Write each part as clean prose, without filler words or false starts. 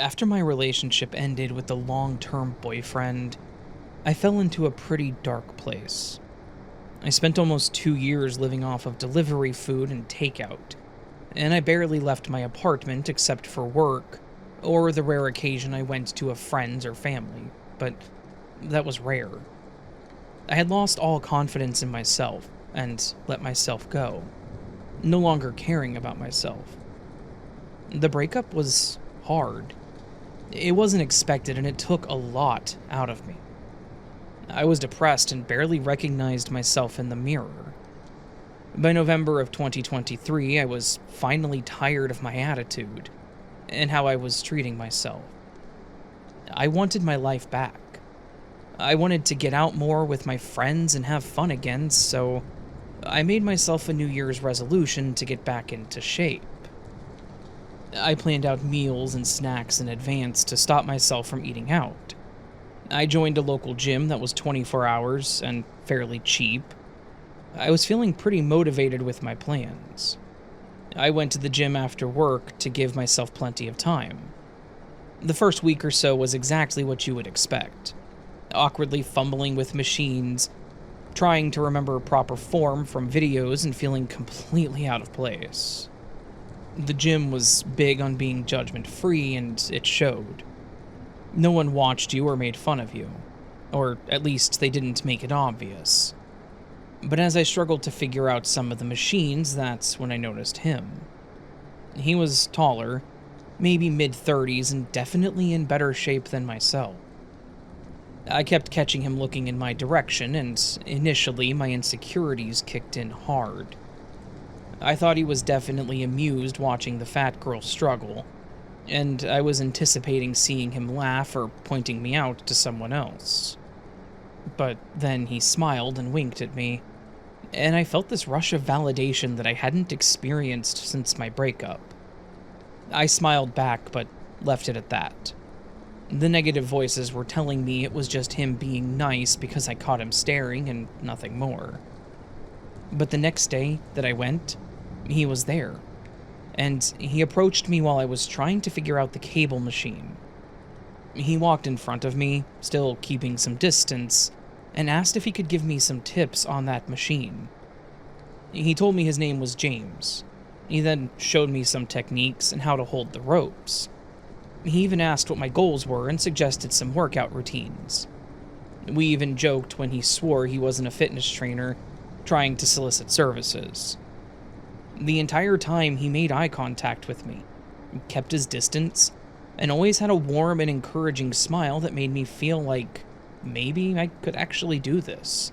After my relationship ended with the long-term boyfriend, I fell into a pretty dark place. I spent almost 2 years living off of delivery food and takeout, and I barely left my apartment except for work, or the rare occasion I went to a friend's or family, but that was rare. I had lost all confidence in myself and let myself go, no longer caring about myself. The breakup was hard. It wasn't expected, and it took a lot out of me. I was depressed and barely recognized myself in the mirror. By November of 2023, I was finally tired of my attitude and how I was treating myself. I wanted my life back. I wanted to get out more with my friends and have fun again, so I made myself a New Year's resolution to get back into shape. I planned out meals and snacks in advance to stop myself from eating out. I joined a local gym that was 24 hours and fairly cheap. I was feeling pretty motivated with my plans. I went to the gym after work to give myself plenty of time. The first week or so was exactly what you would expect. Awkwardly fumbling with machines, trying to remember proper form from videos and feeling completely out of place. The gym was big on being judgment-free, and it showed. No one watched you or made fun of you, or at least they didn't make it obvious. But as I struggled to figure out some of the machines, that's when I noticed him. He was taller, maybe mid-30s, and definitely in better shape than myself. I kept catching him looking in my direction, and initially my insecurities kicked in hard. I thought he was definitely amused watching the fat girl struggle, and I was anticipating seeing him laugh or pointing me out to someone else. But then he smiled and winked at me, and I felt this rush of validation that I hadn't experienced since my breakup. I smiled back, but left it at that. The negative voices were telling me it was just him being nice because I caught him staring and nothing more. But the next day that I went, he was there, and he approached me while I was trying to figure out the cable machine. He walked in front of me, still keeping some distance, and asked if he could give me some tips on that machine. He told me his name was James. He then showed me some techniques and how to hold the ropes. He even asked what my goals were and suggested some workout routines. We even joked when he swore he wasn't a fitness trainer, trying to solicit services. The entire time he made eye contact with me, kept his distance, and always had a warm and encouraging smile that made me feel like maybe I could actually do this.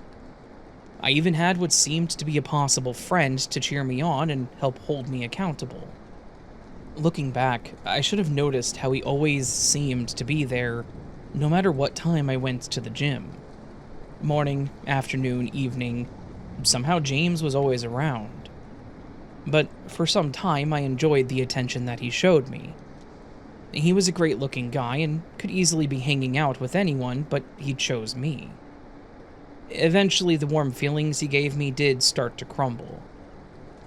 I even had what seemed to be a possible friend to cheer me on and help hold me accountable. Looking back, I should have noticed how he always seemed to be there, no matter what time I went to the gym. Morning, afternoon, evening, somehow James was always around. But for some time, I enjoyed the attention that he showed me. He was a great-looking guy and could easily be hanging out with anyone, but he chose me. Eventually, the warm feelings he gave me did start to crumble.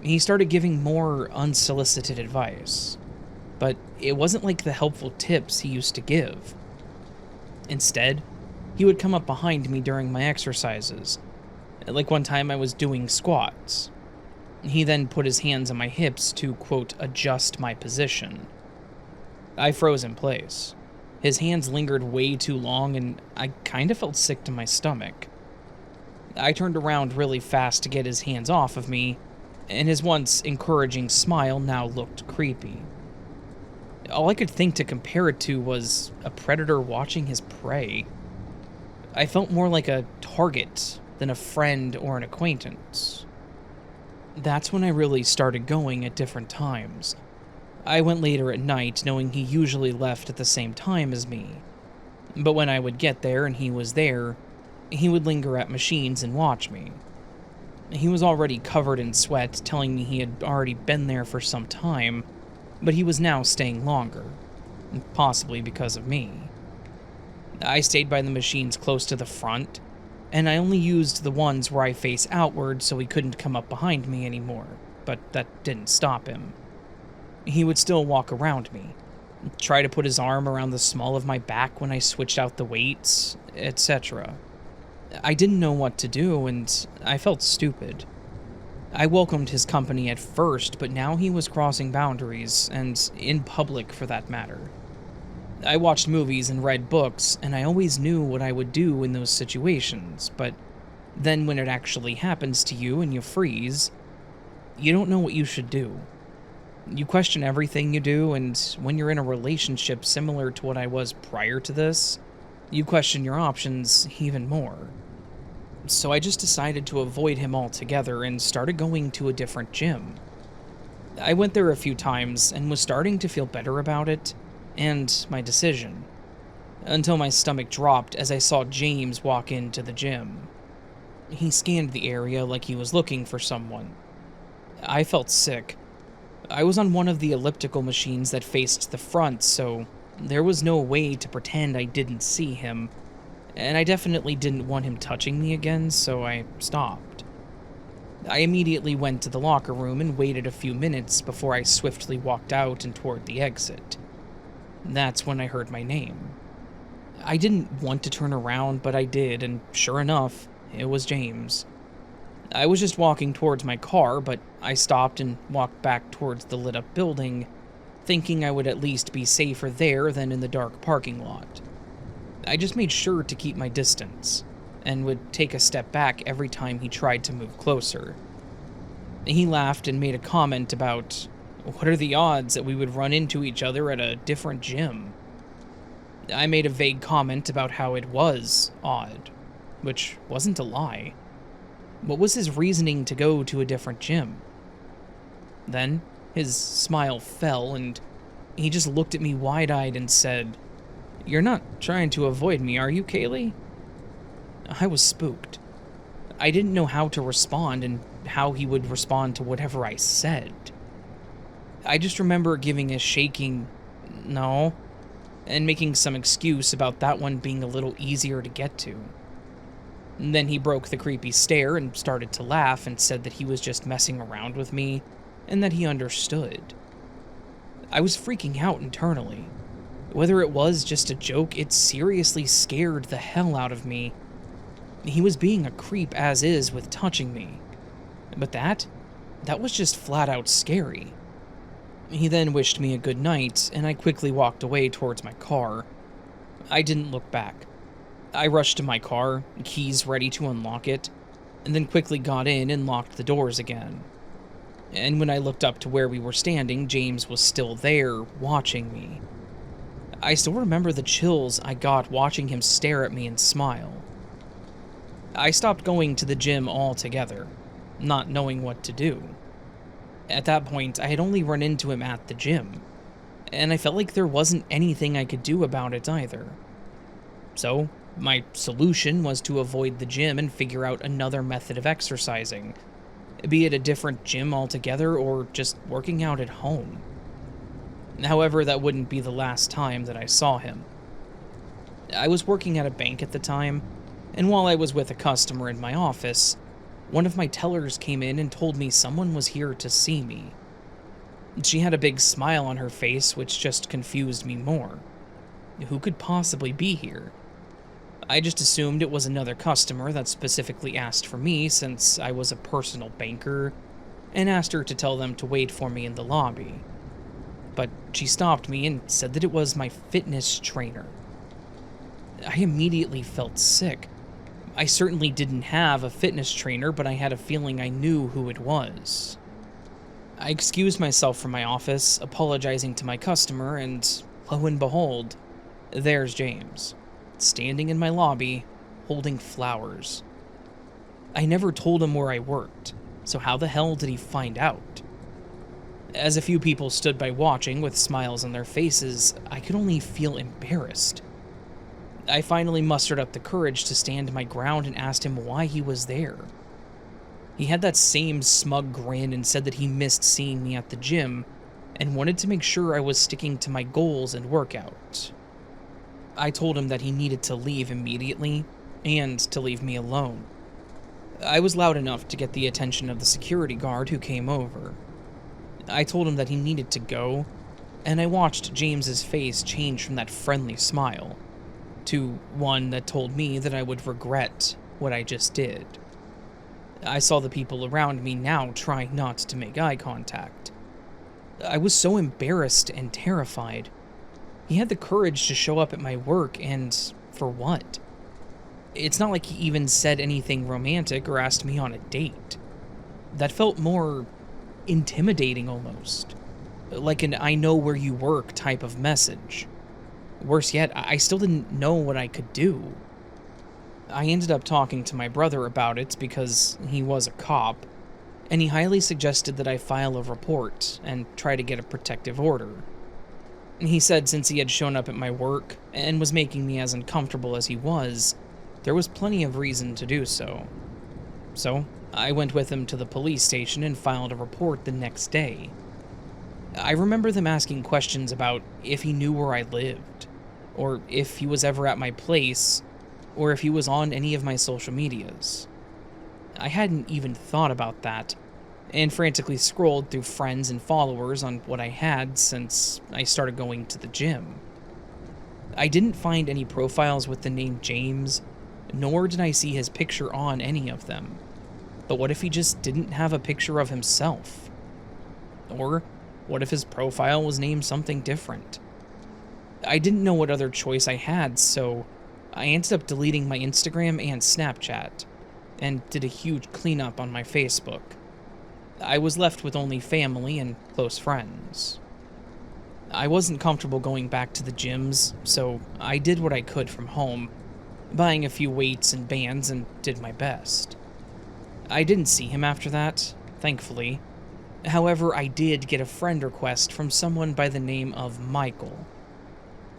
He started giving more unsolicited advice, but it wasn't like the helpful tips he used to give. Instead, he would come up behind me during my exercises, like one time I was doing squats. He then put his hands on my hips to, quote, adjust my position. I froze in place. His hands lingered way too long, and I kind of felt sick to my stomach. I turned around really fast to get his hands off of me, and his once encouraging smile now looked creepy. All I could think to compare it to was a predator watching his prey. I felt more like a target than a friend or an acquaintance. That's when I really started going at different times. I went later at night, knowing he usually left at the same time as me. But when I would get there and he was there, he would linger at machines and watch me. He was already covered in sweat, telling me he had already been there for some time, but he was now staying longer, possibly because of me. I stayed by the machines close to the front, and I only used the ones where I face outward so he couldn't come up behind me anymore, but that didn't stop him. He would still walk around me, try to put his arm around the small of my back when I switched out the weights, etc. I didn't know what to do, and I felt stupid. I welcomed his company at first, but now he was crossing boundaries, and in public for that matter. I watched movies and read books, and I always knew what I would do in those situations, but then when it actually happens to you and you freeze, you don't know what you should do. You question everything you do, and when you're in a relationship similar to what I was prior to this, you question your options even more. So I just decided to avoid him altogether and started going to a different gym. I went there a few times and was starting to feel better about it and my decision, until my stomach dropped as I saw James walk into the gym. He scanned the area like he was looking for someone. I felt sick. I was on one of the elliptical machines that faced the front, so there was no way to pretend I didn't see him, and I definitely didn't want him touching me again, so I stopped. I immediately went to the locker room and waited a few minutes before I swiftly walked out and toward the exit. That's when I heard my name. I didn't want to turn around, but I did, and sure enough, it was James. I was just walking towards my car, but I stopped and walked back towards the lit-up building, thinking I would at least be safer there than in the dark parking lot. I just made sure to keep my distance, and would take a step back every time he tried to move closer. He laughed and made a comment about, what are the odds that we would run into each other at a different gym? I made a vague comment about how it was odd, which wasn't a lie. What was his reasoning to go to a different gym? Then, his smile fell, and he just looked at me wide-eyed and said, "You're not trying to avoid me, are you, Kaylee?" I was spooked. I didn't know how to respond and how he would respond to whatever I said. I just remember giving a shaking, "No," and making some excuse about that one being a little easier to get to. And then he broke the creepy stare and started to laugh and said that he was just messing around with me and that he understood. I was freaking out internally. Whether it was just a joke, it seriously scared the hell out of me. He was being a creep as is with touching me. But that was just flat out scary. He then wished me a good night, and I quickly walked away towards my car. I didn't look back. I rushed to my car, keys ready to unlock it, and then quickly got in and locked the doors again. And when I looked up to where we were standing, James was still there, watching me. I still remember the chills I got watching him stare at me and smile. I stopped going to the gym altogether, not knowing what to do. At that point, I had only run into him at the gym, and I felt like there wasn't anything I could do about it either. So, my solution was to avoid the gym and figure out another method of exercising, be it a different gym altogether or just working out at home. However, that wouldn't be the last time that I saw him. I was working at a bank at the time, and while I was with a customer in my office, one of my tellers came in and told me someone was here to see me. She had a big smile on her face, which just confused me more. Who could possibly be here? I just assumed it was another customer that specifically asked for me since I was a personal banker, and asked her to tell them to wait for me in the lobby. But she stopped me and said that it was my fitness trainer. I immediately felt sick. I certainly didn't have a fitness trainer, but I had a feeling I knew who it was. I excused myself from my office, apologizing to my customer, and lo and behold, there's James, standing in my lobby, holding flowers. I never told him where I worked, so how the hell did he find out? As a few people stood by watching with smiles on their faces, I could only feel embarrassed. I finally mustered up the courage to stand my ground and asked him why he was there. He had that same smug grin and said that he missed seeing me at the gym and wanted to make sure I was sticking to my goals and workout. I told him that he needed to leave immediately and to leave me alone. I was loud enough to get the attention of the security guard who came over. I told him that he needed to go, and I watched James's face change from that friendly smile to one that told me that I would regret what I just did. I saw the people around me now trying not to make eye contact. I was so embarrassed and terrified. He had the courage to show up at my work, and for what? It's not like he even said anything romantic or asked me on a date. That felt more intimidating almost. Like an I know where you work type of message. Worse yet, I still didn't know what I could do. I ended up talking to my brother about it because he was a cop, and he highly suggested that I file a report and try to get a protective order. He said since he had shown up at my work and was making me as uncomfortable as he was, there was plenty of reason to do so. So, I went with him to the police station and filed a report the next day. I remember them asking questions about if he knew where I lived, or if he was ever at my place, or if he was on any of my social medias. I hadn't even thought about that, and frantically scrolled through friends and followers on what I had since I started going to the gym. I didn't find any profiles with the name James, nor did I see his picture on any of them. But what if he just didn't have a picture of himself? Or what if his profile was named something different? I didn't know what other choice I had, so I ended up deleting my Instagram and Snapchat, and did a huge cleanup on my Facebook. I was left with only family and close friends. I wasn't comfortable going back to the gyms, so I did what I could from home, buying a few weights and bands, and did my best. I didn't see him after that, thankfully. However, I did get a friend request from someone by the name of Michael.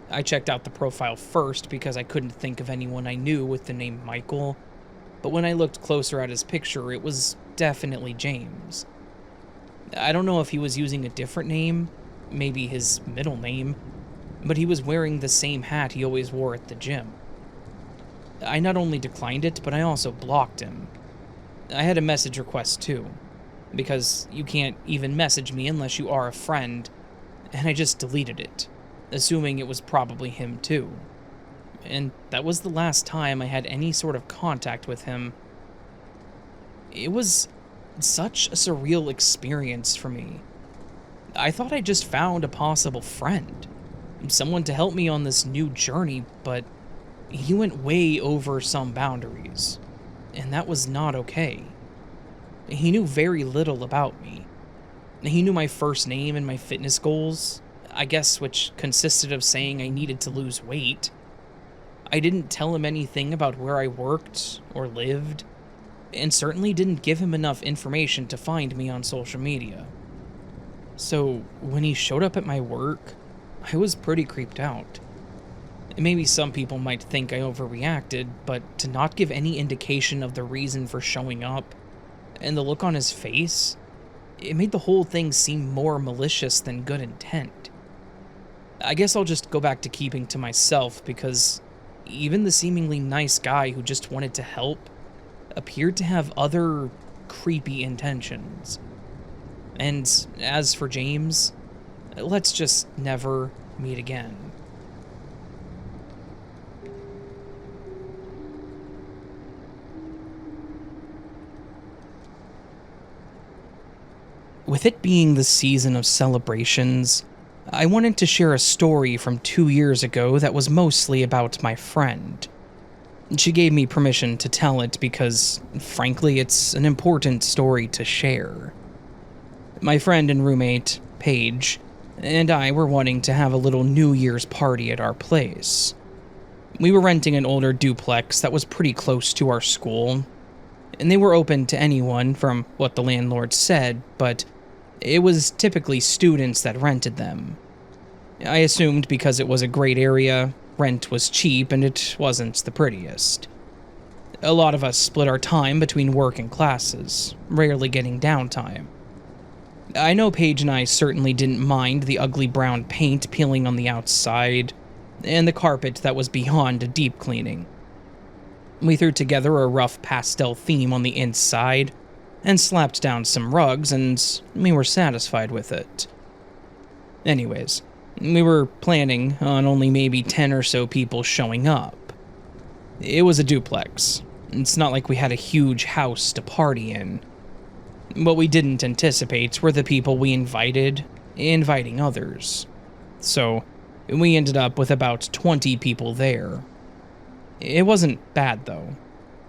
I checked out the profile first because I couldn't think of anyone I knew with the name Michael, but when I looked closer at his picture, it was definitely James. I don't know if he was using a different name, maybe his middle name, but he was wearing the same hat he always wore at the gym. I not only declined it, but I also blocked him. I had a message request too, because you can't even message me unless you are a friend, and I just deleted it, assuming it was probably him too. And that was the last time I had any sort of contact with him. It was such a surreal experience for me. I thought I just found a possible friend, someone to help me on this new journey, but he went way over some boundaries, and that was not okay. He knew very little about me. He knew my first name and my fitness goals, I guess, which consisted of saying I needed to lose weight. I didn't tell him anything about where I worked or lived, and certainly didn't give him enough information to find me on social media. So when he showed up at my work, I was pretty creeped out. Maybe some people might think I overreacted, but to not give any indication of the reason for showing up, and the look on his face, it made the whole thing seem more malicious than good intent. I guess I'll just go back to keeping to myself, because even the seemingly nice guy who just wanted to help appeared to have other creepy intentions. And as for James, let's just never meet again. With it being the season of celebrations, I wanted to share a story from 2 years ago that was mostly about my friend. She gave me permission to tell it because, frankly, it's an important story to share. My friend and roommate, Paige, and I were wanting to have a little New Year's party at our place. We were renting an older duplex that was pretty close to our school, and they were open to anyone from what the landlord said, but it was typically students that rented them. I assumed because it was a great area, rent was cheap, and it wasn't the prettiest. A lot of us split our time between work and classes, rarely getting downtime. I know Paige and I certainly didn't mind the ugly brown paint peeling on the outside, and the carpet that was beyond a deep cleaning. We threw together a rough pastel theme on the inside, and slapped down some rugs, and we were satisfied with it. Anyways, We were planning on only maybe 10 or so people showing up. It was a duplex. It's not like we had a huge house to party in. What we didn't anticipate were the people we invited, inviting others. So, we ended up with about 20 people there. It wasn't bad, though.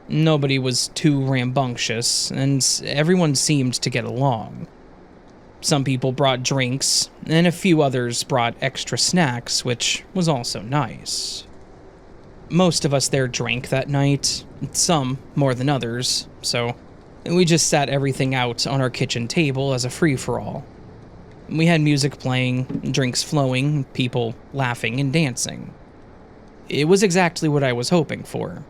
Nobody was too rambunctious, and everyone seemed to get along. Some people brought drinks, and a few others brought extra snacks, which was also nice. Most of us there drank that night, some more than others, so we just sat everything out on our kitchen table as a free-for-all. We had music playing, drinks flowing, people laughing and dancing. It was exactly what I was hoping for.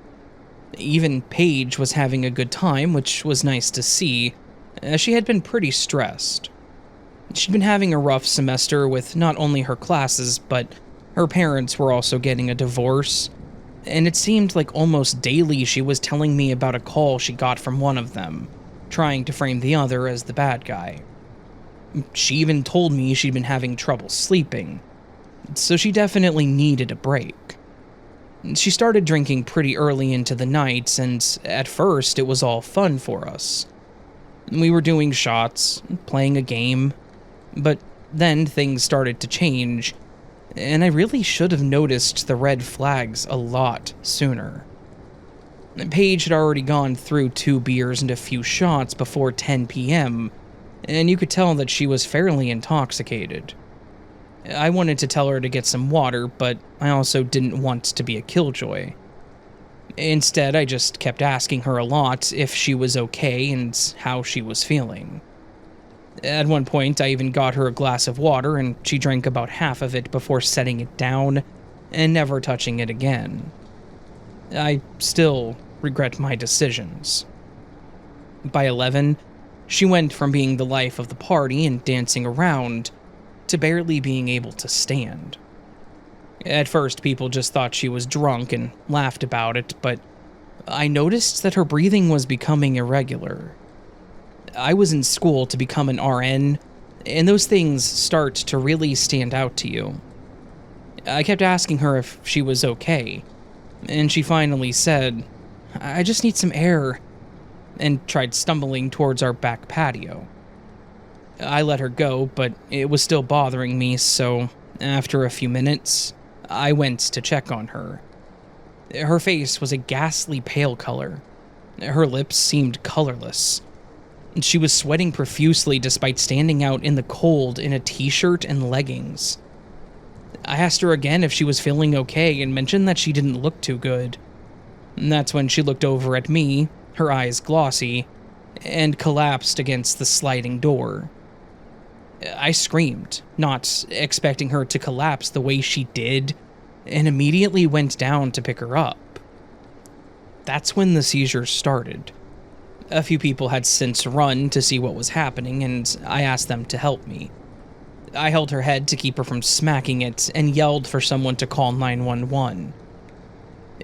Even Paige was having a good time, which was nice to see, as she had been pretty stressed. She'd been having a rough semester with not only her classes, but her parents were also getting a divorce, and it seemed like almost daily she was telling me about a call she got from one of them, trying to frame the other as the bad guy. She even told me she'd been having trouble sleeping, so she definitely needed a break. She started drinking pretty early into the night, and at first it was all fun for us. We were doing shots, playing a game, but then things started to change, and I really should have noticed the red flags a lot sooner. Paige had already gone through 2 beers and a few shots before 10 p.m., and you could tell that she was fairly intoxicated. I wanted to tell her to get some water, but I also didn't want to be a killjoy. Instead, I just kept asking her a lot if she was okay and how she was feeling. At one point, I even got her a glass of water, and she drank about half of it before setting it down and never touching it again. I still regret my decisions. By 11, she went from being the life of the party and dancing around to barely being able to stand. At first, people just thought she was drunk and laughed about it, but I noticed that her breathing was becoming irregular. I was in school to become an RN, and those things start to really stand out to you. I kept asking her if she was okay, and she finally said, "I just need some air," and tried stumbling towards our back patio. I let her go, but it was still bothering me, so after a few minutes, I went to check on her. Her face was a ghastly pale color. Her lips seemed colorless. She was sweating profusely despite standing out in the cold in a t-shirt and leggings. I asked her again if she was feeling okay and mentioned that she didn't look too good. And that's when she looked over at me, her eyes glossy, and collapsed against the sliding door. I screamed, not expecting her to collapse the way she did, and immediately went down to pick her up. That's when the seizures started. A few people had since run to see what was happening, and I asked them to help me. I held her head to keep her from smacking it and yelled for someone to call 911.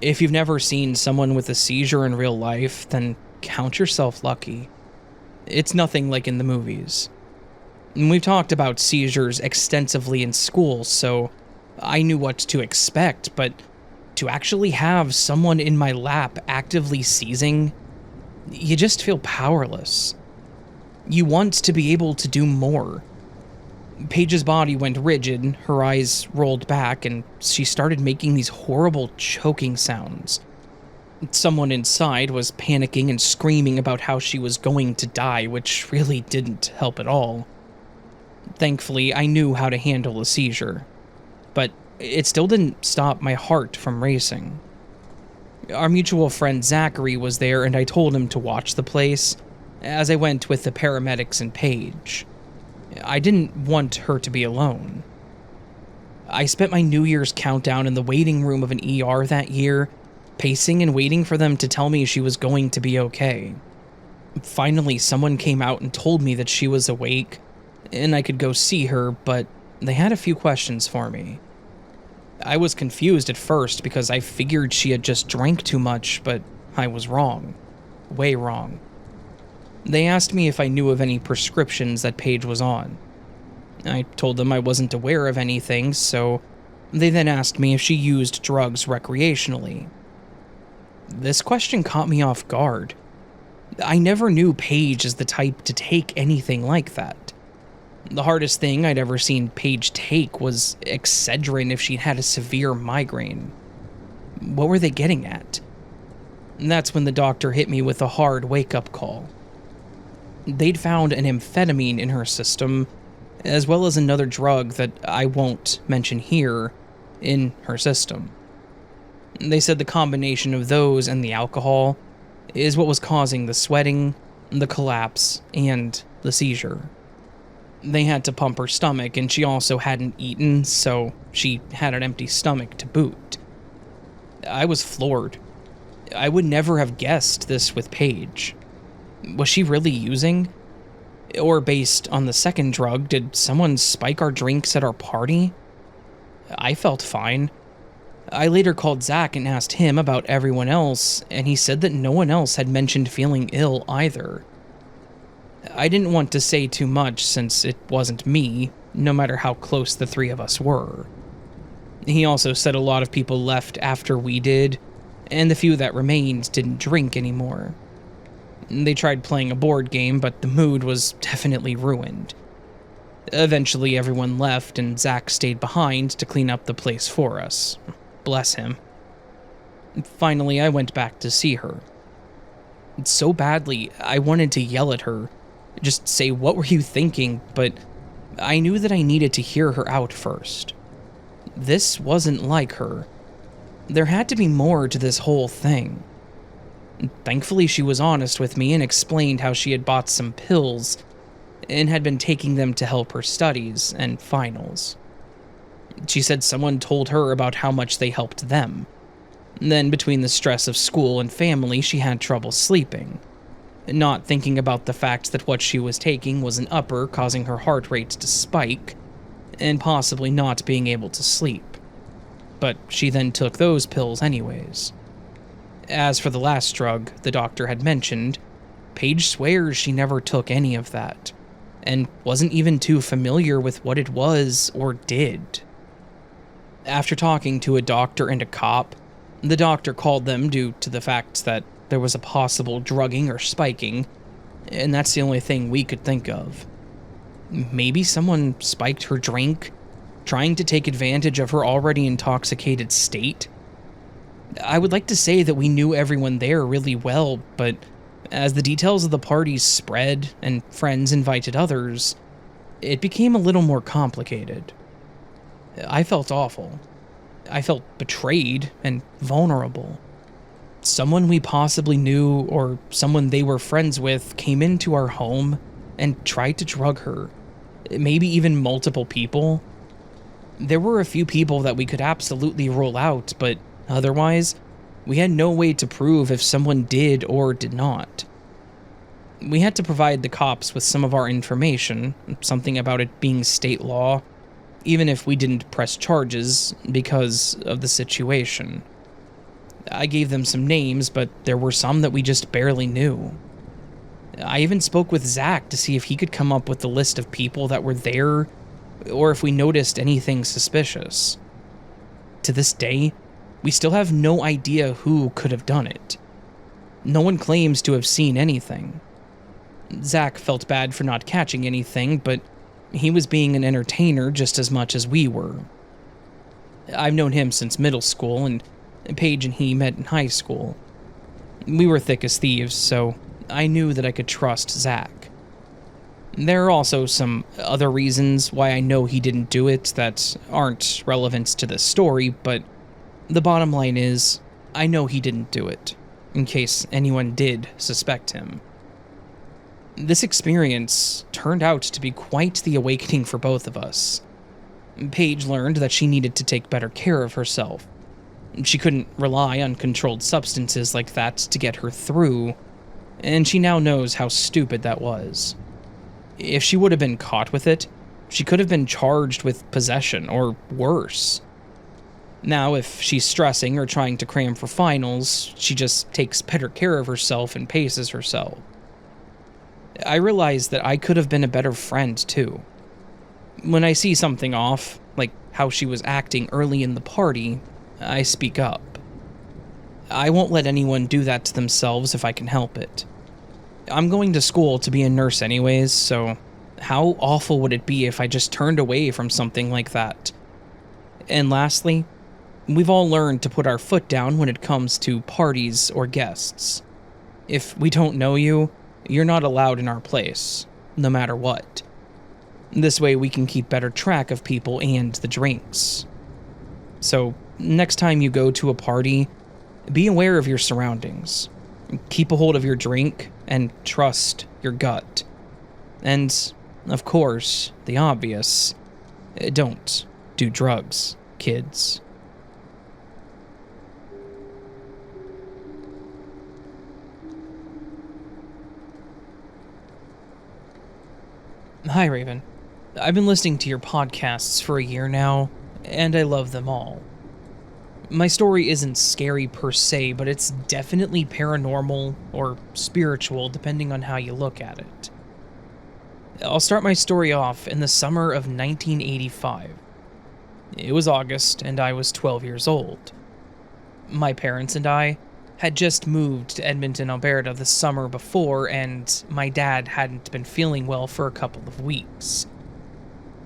If you've never seen someone with a seizure in real life, then count yourself lucky. It's nothing like in the movies. We've talked about seizures extensively in school, so I knew what to expect, but to actually have someone in my lap actively seizing, you just feel powerless. You want to be able to do more. Paige's body went rigid, her eyes rolled back, and she started making these horrible choking sounds. Someone inside was panicking and screaming about how she was going to die, which really didn't help at all. Thankfully, I knew how to handle a seizure, but it still didn't stop my heart from racing. Our mutual friend Zachary was there, and I told him to watch the place as I went with the paramedics and Paige. I didn't want her to be alone. I spent my New Year's countdown in the waiting room of an ER that year, pacing and waiting for them to tell me she was going to be okay. Finally, someone came out and told me that she was awake, and I could go see her, but they had a few questions for me. I was confused at first because I figured she had just drank too much, but I was wrong. Way wrong. They asked me if I knew of any prescriptions that Paige was on. I told them I wasn't aware of anything, so they then asked me if she used drugs recreationally. This question caught me off guard. I never knew Paige as the type to take anything like that. The hardest thing I'd ever seen Paige take was Excedrin if she'd had a severe migraine. What were they getting at? And that's when the doctor hit me with a hard wake-up call. They'd found an amphetamine in her system, as well as another drug that I won't mention here, in her system. They said the combination of those and the alcohol is what was causing the sweating, the collapse, and the seizure. They had to pump her stomach, and she also hadn't eaten, so she had an empty stomach to boot. I was floored. I would never have guessed this with Paige. Was she really using? Or based on the second drug, did someone spike our drinks at our party? I felt fine. I later called Zach and asked him about everyone else, and he said that no one else had mentioned feeling ill either. I didn't want to say too much since it wasn't me, no matter how close the three of us were. He also said a lot of people left after we did, and the few that remained didn't drink anymore. They tried playing a board game, but the mood was definitely ruined. Eventually everyone left and Zach stayed behind to clean up the place for us. Bless him. Finally, I went back to see her. So badly, I wanted to yell at her, just say, "What were you thinking?" But I knew that I needed to hear her out first. This wasn't like her. There had to be more to this whole thing. Thankfully, she was honest with me and explained how she had bought some pills and had been taking them to help her studies and finals. She said someone told her about how much they helped them. Then, between the stress of school and family, she had trouble sleeping, not thinking about the fact that what she was taking was an upper, causing her heart rate to spike, and possibly not being able to sleep. But she then took those pills anyways. As for the last drug the doctor had mentioned, Paige swears she never took any of that, and wasn't even too familiar with what it was or did. After talking to a doctor and a cop, the doctor called them due to the fact that there was a possible drugging or spiking, and that's the only thing we could think of. Maybe someone spiked her drink, trying to take advantage of her already intoxicated state? I would like to say that we knew everyone there really well, but as the details of the parties spread and friends invited others, it became a little more complicated. I felt awful. I felt betrayed and vulnerable. Someone we possibly knew or someone they were friends with came into our home and tried to drug her. Maybe even multiple people. There were a few people that we could absolutely rule out, but otherwise, we had no way to prove if someone did or did not. We had to provide the cops with some of our information, something about it being state law, even if we didn't press charges because of the situation. I gave them some names, but there were some that we just barely knew. I even spoke with Zach to see if he could come up with the list of people that were there, or if we noticed anything suspicious. To this day, we still have no idea who could have done it. No one claims to have seen anything. Zach felt bad for not catching anything, but he was being an entertainer just as much as we were. I've known him since middle school, and Paige and he met in high school. We were thick as thieves, so I knew that I could trust Zach. There are also some other reasons why I know he didn't do it that aren't relevant to this story, but the bottom line is, I know he didn't do it, in case anyone did suspect him. This experience turned out to be quite the awakening for both of us. Paige learned that she needed to take better care of herself. She couldn't rely on controlled substances like that to get her through, and she now knows how stupid that was. If she would have been caught with it, she could have been charged with possession or worse. Now, if she's stressing or trying to cram for finals, she just takes better care of herself and paces herself. I realized that I could have been a better friend, too. When I see something off, like how she was acting early in the party, I speak up. I won't let anyone do that to themselves if I can help it. I'm going to school to be a nurse anyways, so how awful would it be if I just turned away from something like that? And lastly, we've all learned to put our foot down when it comes to parties or guests. If we don't know you, you're not allowed in our place, no matter what. This way we can keep better track of people and the drinks. So, next time you go to a party, be aware of your surroundings. Keep a hold of your drink and trust your gut. And, of course, the obvious, don't do drugs, kids. Hi, Raven. I've been listening to your podcasts for a year now, and I love them all. My story isn't scary per se, but it's definitely paranormal or spiritual depending on how you look at it. I'll start my story off in the summer of 1985. It was August, and I was 12 years old. My parents and I had just moved to Edmonton, Alberta the summer before, and my dad hadn't been feeling well for a couple of weeks.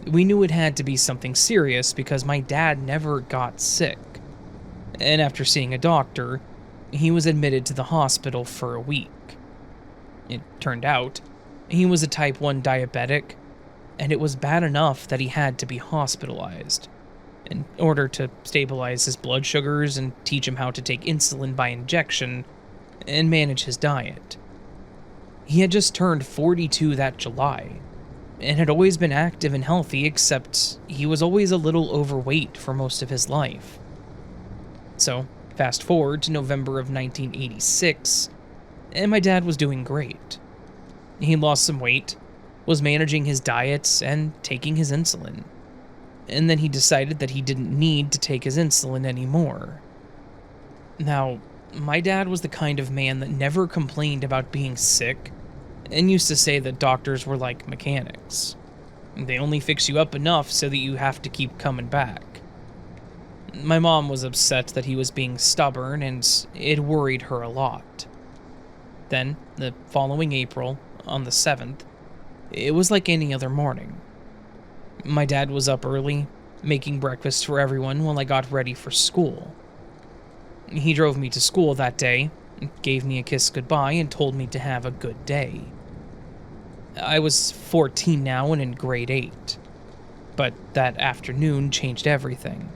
We knew it had to be something serious because my dad never got sick. And after seeing a doctor, he was admitted to the hospital for a week. It turned out, he was a type 1 diabetic, and it was bad enough that he had to be hospitalized in order to stabilize his blood sugars and teach him how to take insulin by injection and manage his diet. He had just turned 42 that July, and had always been active and healthy, except he was always a little overweight for most of his life. So, fast forward to November of 1986, and my dad was doing great. He lost some weight, was managing his diets, and taking his insulin. And then he decided that he didn't need to take his insulin anymore. Now, my dad was the kind of man that never complained about being sick, and used to say that doctors were like mechanics. They only fix you up enough so that you have to keep coming back. My mom was upset that he was being stubborn, and it worried her a lot. Then, the following April, on the 7th, it was like any other morning. My dad was up early, making breakfast for everyone while I got ready for school. He drove me to school that day, gave me a kiss goodbye, and told me to have a good day. I was 14 now and in grade 8, but that afternoon changed everything.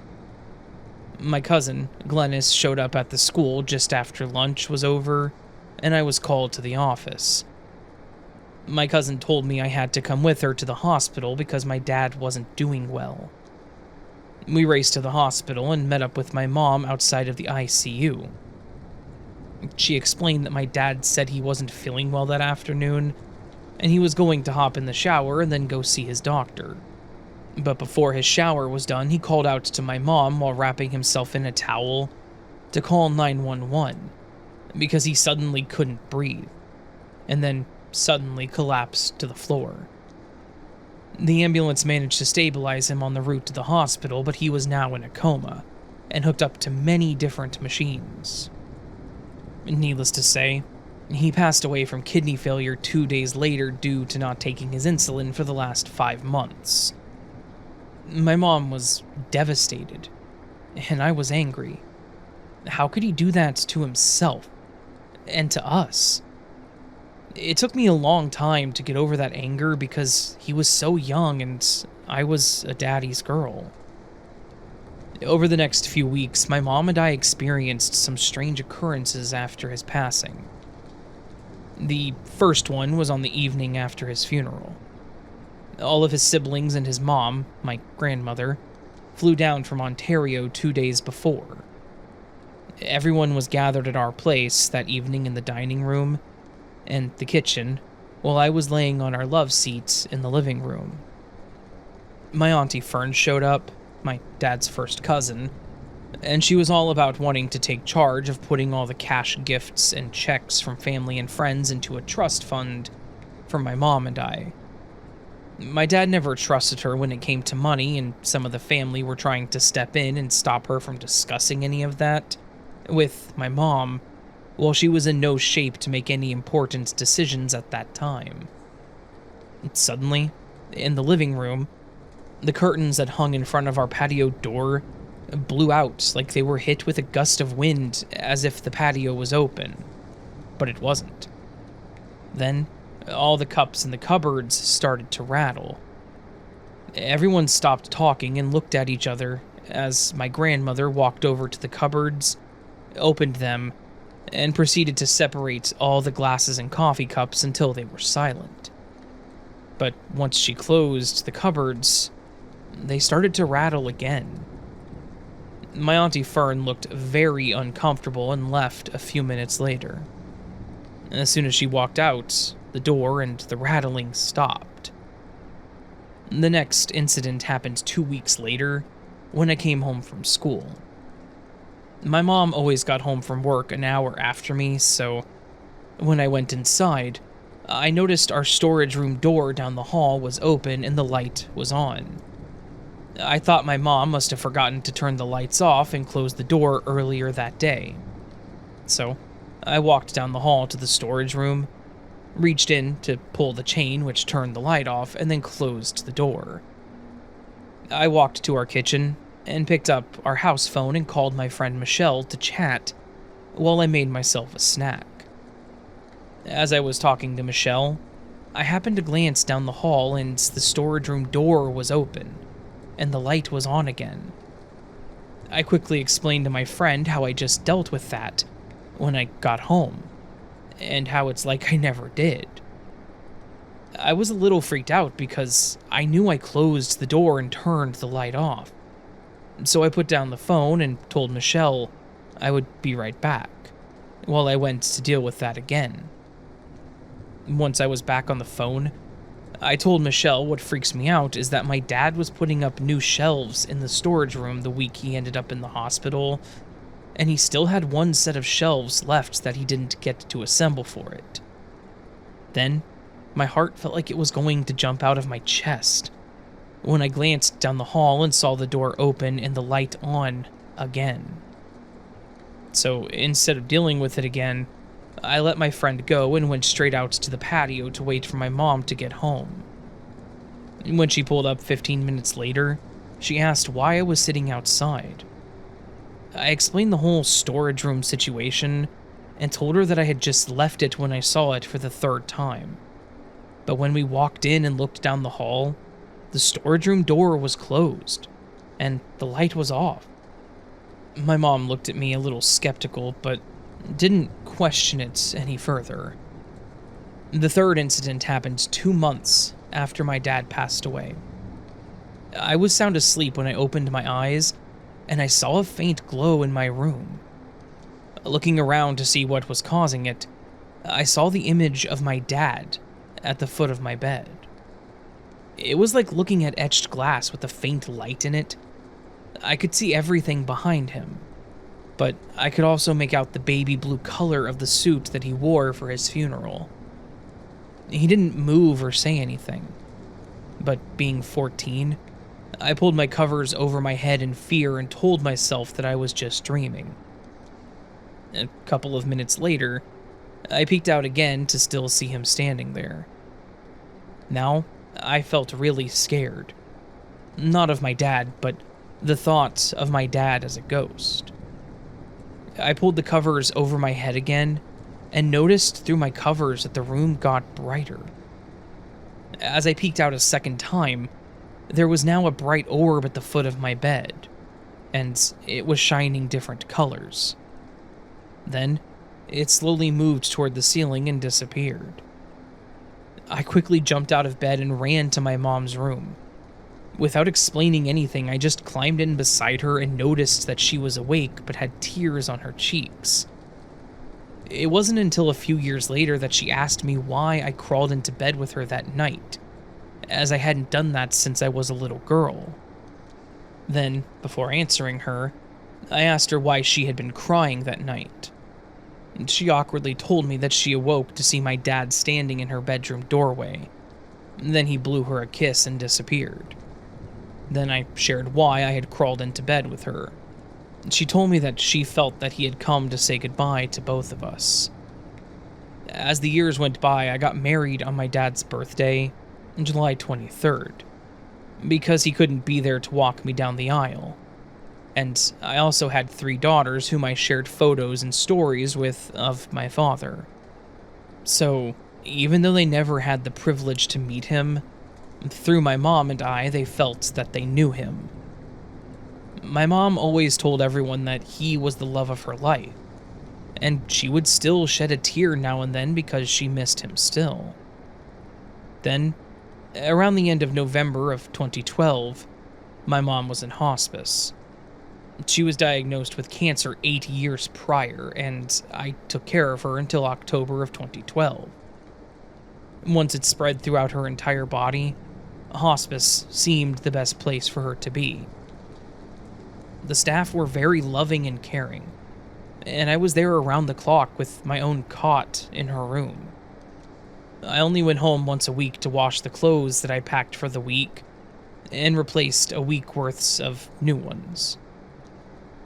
My cousin, Glennis, showed up at the school just after lunch was over, and I was called to the office. My cousin told me I had to come with her to the hospital because my dad wasn't doing well. We raced to the hospital and met up with my mom outside of the ICU. She explained that my dad said he wasn't feeling well that afternoon, and he was going to hop in the shower and then go see his doctor. But before his shower was done, he called out to my mom while wrapping himself in a towel to call 911 because he suddenly couldn't breathe, and then suddenly collapsed to the floor. The ambulance managed to stabilize him on the route to the hospital, but he was now in a coma and hooked up to many different machines. Needless to say, he passed away from kidney failure 2 days later due to not taking his insulin for the last 5 months. My mom was devastated, and I was angry. How could he do that to himself and to us? It took me a long time to get over that anger because he was so young and I was a daddy's girl. Over the next few weeks, my mom and I experienced some strange occurrences after his passing. The first one was on the evening after his funeral. All of his siblings and his mom, my grandmother, flew down from Ontario 2 days before. Everyone was gathered at our place that evening in the dining room and the kitchen, while I was laying on our love seats in the living room. My Auntie Fern showed up, my dad's first cousin, and she was all about wanting to take charge of putting all the cash gifts and checks from family and friends into a trust fund for my mom and I. My dad never trusted her when it came to money, and some of the family were trying to step in and stop her from discussing any of that with my mom, while she was in no shape to make any important decisions at that time. Suddenly, in the living room, the curtains that hung in front of our patio door blew out like they were hit with a gust of wind, as if the patio was open, but it wasn't. Then, all the cups in the cupboards started to rattle. Everyone stopped talking and looked at each other as my grandmother walked over to the cupboards, opened them, and proceeded to separate all the glasses and coffee cups until they were silent. But once she closed the cupboards, they started to rattle again. My Auntie Fern looked very uncomfortable and left a few minutes later. As soon as she walked out, the door and the rattling stopped. The next incident happened 2 weeks later, when I came home from school. My mom always got home from work an hour after me, so when I went inside, I noticed our storage room door down the hall was open and the light was on. I thought my mom must have forgotten to turn the lights off and close the door earlier that day. So, I walked down the hall to the storage room, reached in to pull the chain which turned the light off, and then closed the door. I walked to our kitchen and picked up our house phone and called my friend Michelle to chat while I made myself a snack. As I was talking to Michelle, I happened to glance down the hall and the storage room door was open, and the light was on again. I quickly explained to my friend how I just dealt with that when I got home, and how it's like I never did. I was a little freaked out because I knew I closed the door and turned the light off. So I put down the phone and told Michelle I would be right back, while I went to deal with that again. Once I was back on the phone, I told Michelle what freaks me out is that my dad was putting up new shelves in the storage room the week he ended up in the hospital, and he still had one set of shelves left that he didn't get to assemble for it. Then, my heart felt like it was going to jump out of my chest when I glanced down the hall and saw the door open and the light on again. So instead of dealing with it again, I let my friend go and went straight out to the patio to wait for my mom to get home. When she pulled up 15 minutes later, she asked why I was sitting outside. I explained the whole storage room situation and told her that I had just left it when I saw it for the third time. But when we walked in and looked down the hall, the storage room door was closed, and the light was off. My mom looked at me a little skeptical, but didn't question it any further. The third incident happened 2 months after my dad passed away. I was sound asleep when I opened my eyes, and I saw a faint glow in my room. Looking around to see what was causing it, I saw the image of my dad at the foot of my bed. It was like looking at etched glass with a faint light in it. I could see everything behind him, but I could also make out the baby blue color of the suit that he wore for his funeral. He didn't move or say anything, but being 14, I pulled my covers over my head in fear and told myself that I was just dreaming. A couple of minutes later, I peeked out again to still see him standing there. Now, I felt really scared. Not of my dad, but the thought of my dad as a ghost. I pulled the covers over my head again and noticed through my covers that the room got brighter. As I peeked out a second time, there was now a bright orb at the foot of my bed, and it was shining different colors. Then, it slowly moved toward the ceiling and disappeared. I quickly jumped out of bed and ran to my mom's room. Without explaining anything, I just climbed in beside her and noticed that she was awake but had tears on her cheeks. It wasn't until a few years later that she asked me why I crawled into bed with her that night, as I hadn't done that since I was a little girl. Then, before answering her, I asked her why she had been crying that night. She awkwardly told me that she awoke to see my dad standing in her bedroom doorway, Then he blew her a kiss and disappeared. Then I shared why I had crawled into bed with her. She told me that she felt that he had come to say goodbye to both of us. As the years went by, I got married on my dad's birthday, July 23rd, because he couldn't be there to walk me down the aisle. And I also had 3 daughters whom I shared photos and stories with of my father. So, even though they never had the privilege to meet him, through my mom and I, they felt that they knew him. My mom always told everyone that he was the love of her life, and she would still shed a tear now and then because she missed him still. Then, around the end of November of 2012, my mom was in hospice. She was diagnosed with cancer 8 years prior, and I took care of her until October of 2012. Once it spread throughout her entire body, hospice seemed the best place for her to be. The staff were very loving and caring, and I was there around the clock with my own cot in her room. I only went home once a week to wash the clothes that I packed for the week, and replaced a week worths of new ones.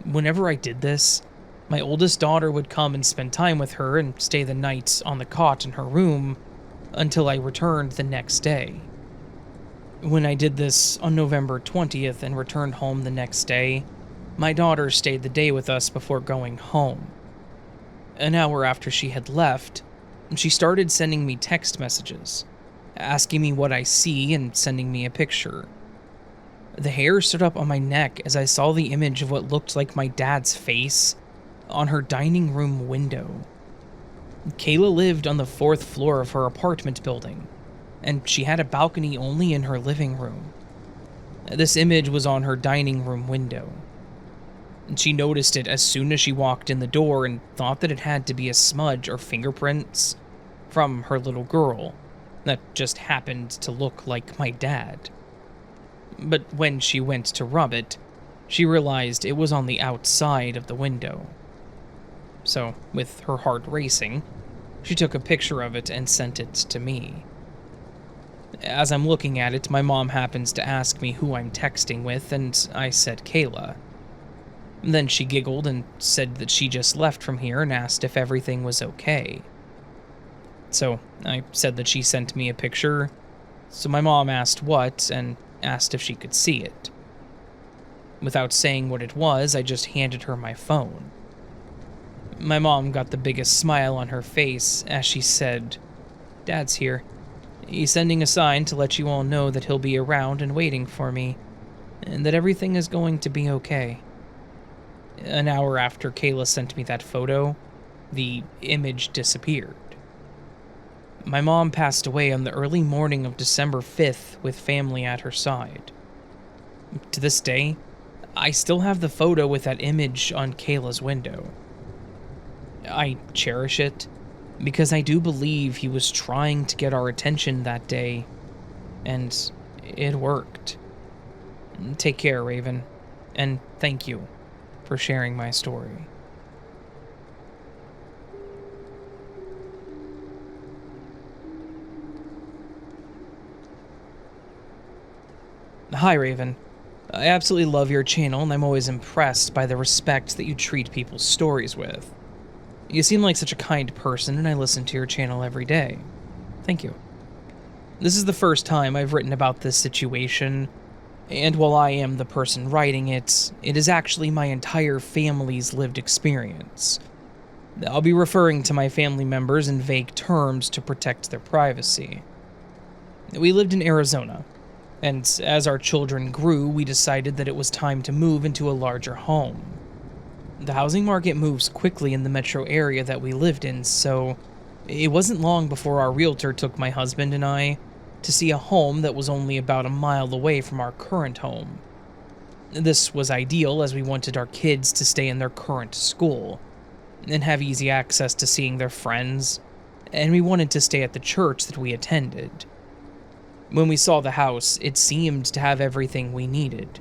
Whenever I did this, my oldest daughter would come and spend time with her and stay the night on the cot in her room until I returned the next day. When I did this on November 20th and returned home the next day, my daughter stayed the day with us before going home. An hour after she had left, she started sending me text messages, asking me what I see and sending me a picture. The hair stood up on my neck as I saw the image of what looked like my dad's face on her dining room window. Kayla lived on the 4th floor of her apartment building, and she had a balcony only in her living room. This image was on her dining room window. She noticed it as soon as she walked in the door and thought that it had to be a smudge or fingerprints from her little girl that just happened to look like my dad. But when she went to rub it, she realized it was on the outside of the window. So, with her heart racing, she took a picture of it and sent it to me. As I'm looking at it, my mom happens to ask me who I'm texting with, and I said Kayla. Then she giggled and said that she just left from here and asked if everything was okay. So I said that she sent me a picture, so my mom asked what, and asked if she could see it. Without saying what it was, I just handed her my phone. My mom got the biggest smile on her face as she said, "Dad's here. He's sending a sign to let you all know that he'll be around and waiting for me, and that everything is going to be okay." An hour after Kayla sent me that photo, the image disappeared. My mom passed away on the early morning of December 5th with family at her side. To this day, I still have the photo with that image on Kayla's window. I cherish it because I do believe he was trying to get our attention that day, and it worked. Take care, Raven, and thank you for sharing my story. Hi, Raven. I absolutely love your channel, and I'm always impressed by the respect that you treat people's stories with. You seem like such a kind person, and I listen to your channel every day. Thank you. This is the first time I've written about this situation, and while I am the person writing it, it is actually my entire family's lived experience. I'll be referring to my family members in vague terms to protect their privacy. We lived in Arizona, and as our children grew, we decided that it was time to move into a larger home. The housing market moves quickly in the metro area that we lived in, so it wasn't long before our realtor took my husband and I to see a home that was only about a mile away from our current home. This was ideal as we wanted our kids to stay in their current school and have easy access to seeing their friends, and we wanted to stay at the church that we attended. When we saw the house, it seemed to have everything we needed.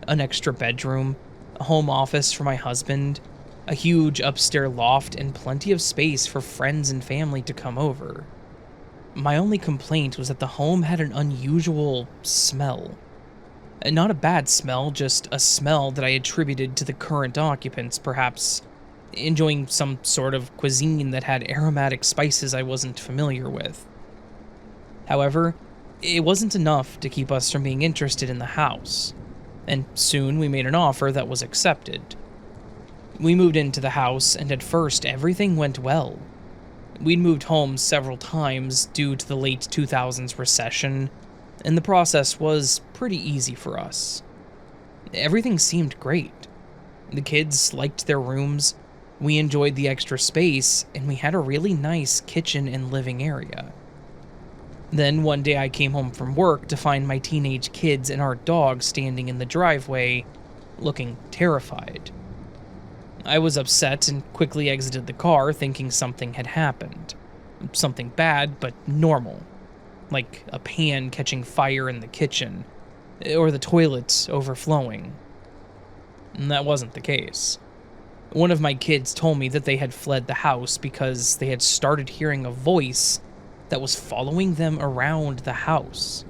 An extra bedroom, a home office for my husband, a huge upstairs loft, and plenty of space for friends and family to come over. My only complaint was that the home had an unusual smell. Not a bad smell, just a smell that I attributed to the current occupants, perhaps enjoying some sort of cuisine that had aromatic spices I wasn't familiar with. However, it wasn't enough to keep us from being interested in the house, and soon we made an offer that was accepted. We moved into the house, and at first everything went well. We'd moved home several times due to the late 2000s recession, and the process was pretty easy for us. Everything seemed great. The kids liked their rooms, we enjoyed the extra space, and we had a really nice kitchen and living area. Then one day I came home from work to find my teenage kids and our dog standing in the driveway, looking terrified. I was upset and quickly exited the car thinking something had happened. Something bad, but normal. Like a pan catching fire in the kitchen, or the toilets overflowing. And that wasn't the case. One of my kids told me that they had fled the house because they had started hearing a voice that was following them around the house.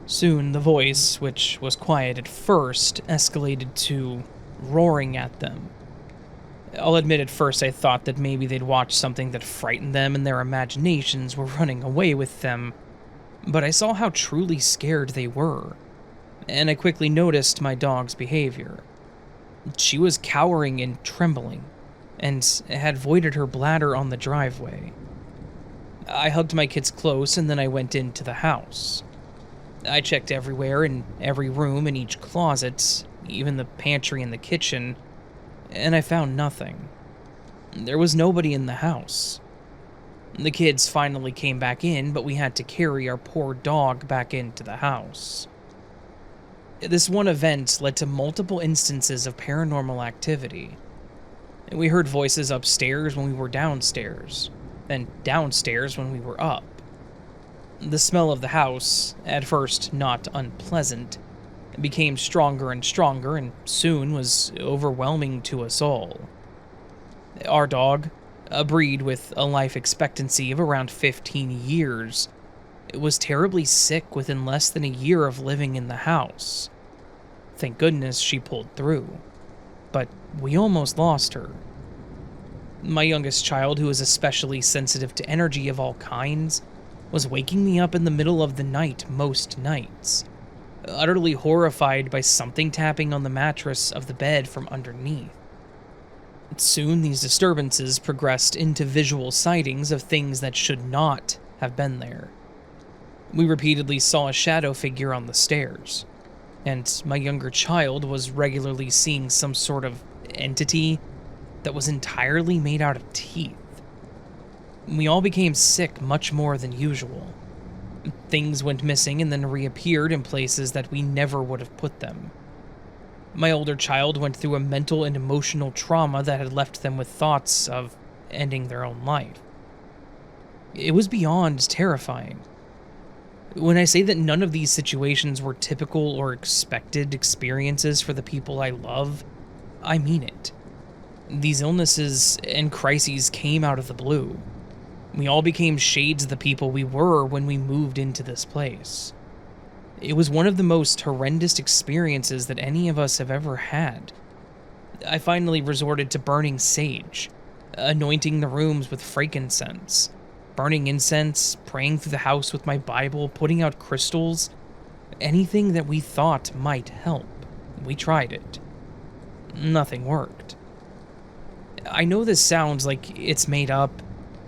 Soon the voice, which was quiet at first, escalated to roaring at them. I'll admit at first I thought that maybe they'd watched something that frightened them and their imaginations were running away with them, but I saw how truly scared they were, and I quickly noticed my dog's behavior. She was cowering and trembling, and had voided her bladder on the driveway. I hugged my kids close and then I went into the house. I checked everywhere, in every room, in each closet, even the pantry and the kitchen, and I found nothing. There was nobody in the house. The kids finally came back in, but we had to carry our poor dog back into the house. This one event led to multiple instances of paranormal activity. We heard voices upstairs when we were downstairs, and downstairs when we were up. The smell of the house, at first not unpleasant, became stronger and soon was overwhelming to us all. Our dog, a breed with a life expectancy of around 15 years, was terribly sick within less than a year of living in the house. Thank goodness she pulled through, but we almost lost her. My youngest child, who is especially sensitive to energy of all kinds, was waking me up in the middle of the night most nights, utterly horrified by something tapping on the mattress of the bed from underneath. Soon these disturbances progressed into visual sightings of things that should not have been there. We repeatedly saw a shadow figure on the stairs, and my younger child was regularly seeing some sort of entity that was entirely made out of teeth. We all became sick much more than usual. Things went missing and then reappeared in places that we never would have put them. My older child went through a mental and emotional trauma that had left them with thoughts of ending their own life. It was beyond terrifying. When I say that none of these situations were typical or expected experiences for the people I love, I mean it. These illnesses and crises came out of the blue. We all became shades of the people we were when we moved into this place. It was one of the most horrendous experiences that any of us have ever had. I finally resorted to burning sage, anointing the rooms with frankincense, burning incense, praying through the house with my Bible, putting out crystals, anything that we thought might help. We tried it. Nothing worked. I know this sounds like it's made up,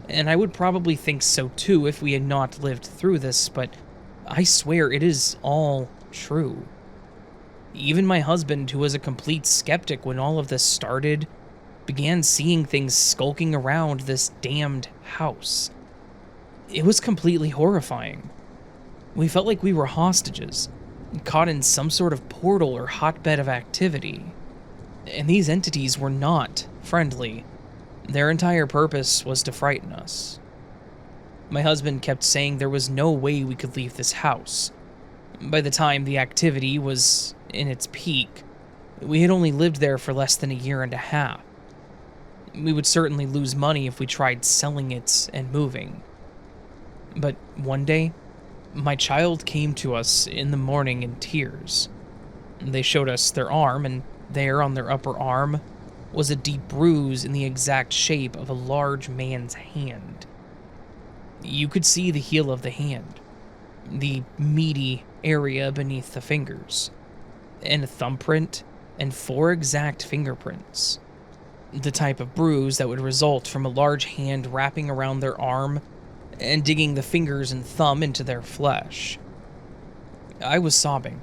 and I would probably think so too if we had not lived through this, but I swear it is all true. Even my husband, who was a complete skeptic when all of this started, began seeing things skulking around this damned house. It was completely horrifying. We felt like we were hostages, caught in some sort of portal or hotbed of activity. And these entities were not friendly. Their entire purpose was to frighten us. My husband kept saying there was no way we could leave this house. By the time the activity was in its peak, we had only lived there for less than a year and a half. We would certainly lose money if we tried selling it and moving. But one day, my child came to us in the morning in tears. They showed us their arm, and there on their upper arm was a deep bruise in the exact shape of a large man's hand. You could see the heel of the hand, the meaty area beneath the fingers, and a thumbprint and 4 exact fingerprints. The type of bruise that would result from a large hand wrapping around their arm and digging the fingers and thumb into their flesh. I was sobbing.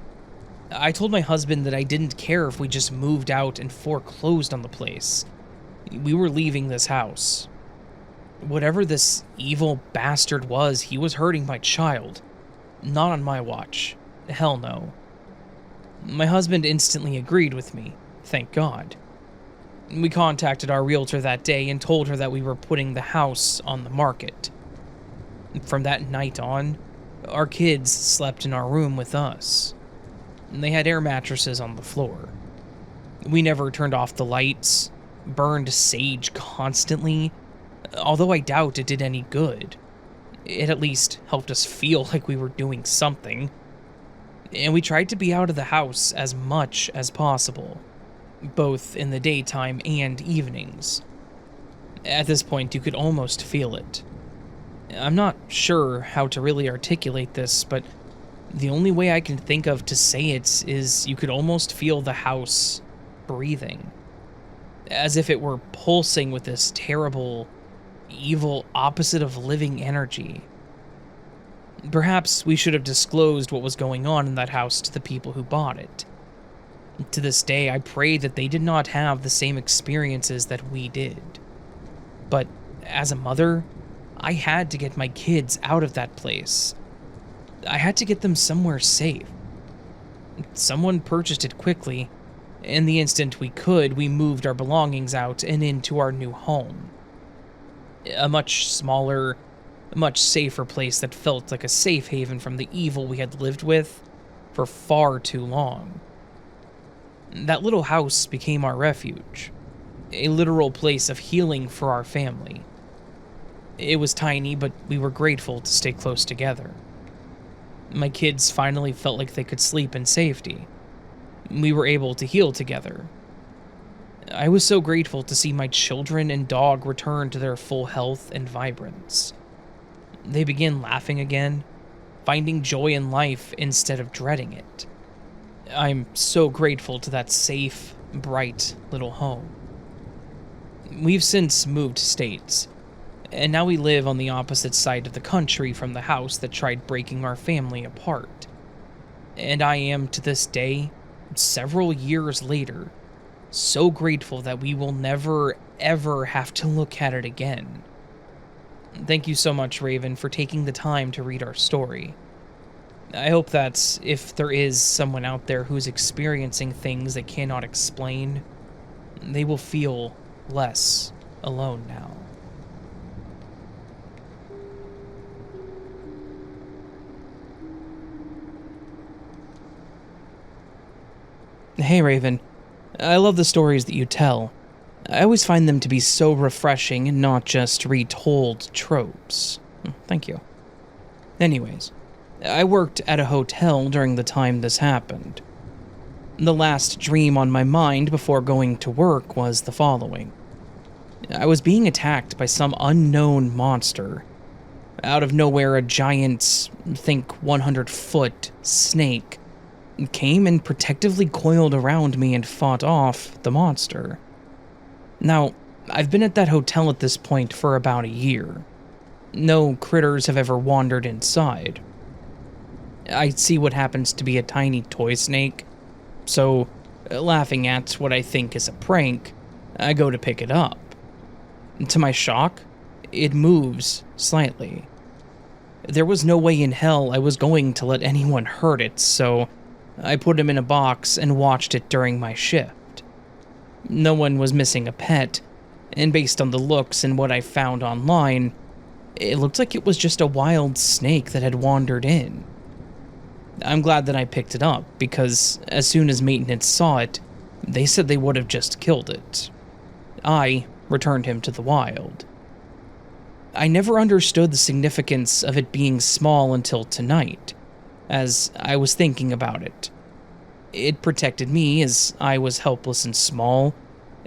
I told my husband that I didn't care if we just moved out and foreclosed on the place. We were leaving this house. Whatever this evil bastard was, he was hurting my child. Not on my watch. Hell no. My husband instantly agreed with me, thank God. We contacted our realtor that day and told her that we were putting the house on the market. From that night on, our kids slept in our room with us. They had air mattresses on the floor. We never turned off the lights, burned sage constantly, although I doubt it did any good. It at least helped us feel like we were doing something. And we tried to be out of the house as much as possible, both in the daytime and evenings. At this point, you could almost feel it. I'm not sure how to really articulate this, but the only way I can think of to say it is you could almost feel the house breathing, as if it were pulsing with this terrible, evil opposite of living energy. Perhaps we should have disclosed what was going on in that house to the people who bought it. To this day, I pray that they did not have the same experiences that we did. But as a mother, I had to get my kids out of that place. I had to get them somewhere safe. Someone purchased it quickly, and the instant we could, we moved our belongings out and into our new home. A much smaller, much safer place that felt like a safe haven from the evil we had lived with for far too long. That little house became our refuge, a literal place of healing for our family. It was tiny, but we were grateful to stay close together. My kids finally felt like they could sleep in safety. We were able to heal together. I was so grateful to see my children and dog return to their full health and vibrance. They began laughing again, finding joy in life instead of dreading it. I'm so grateful to that safe, bright little home. We've since moved states, and now we live on the opposite side of the country from the house that tried breaking our family apart. And I am, to this day, several years later, so grateful that we will never, ever have to look at it again. Thank you so much, Raven, for taking the time to read our story. I hope that if there is someone out there who's experiencing things they cannot explain, they will feel less alone now. Hey, Raven. I love the stories that you tell. I always find them to be so refreshing and not just retold tropes. Thank you. Anyways, I worked at a hotel during the time this happened. The last dream on my mind before going to work was the following. I was being attacked by some unknown monster. Out of nowhere, a giant, think 100-foot snake came and protectively coiled around me and fought off the monster. Now, I've been at that hotel at this point for about a year. No critters have ever wandered inside. I see what happens to be a tiny toy snake, so, laughing at what I think is a prank, I go to pick it up. To my shock, it moves slightly. There was no way in hell I was going to let anyone hurt it, so I put him in a box and watched it during my shift. No one was missing a pet, and based on the looks and what I found online, it looked like it was just a wild snake that had wandered in. I'm glad that I picked it up, because as soon as maintenance saw it, they said they would have just killed it. I returned him to the wild. I never understood the significance of it being small until tonight, as I was thinking about it. It protected me as I was helpless and small,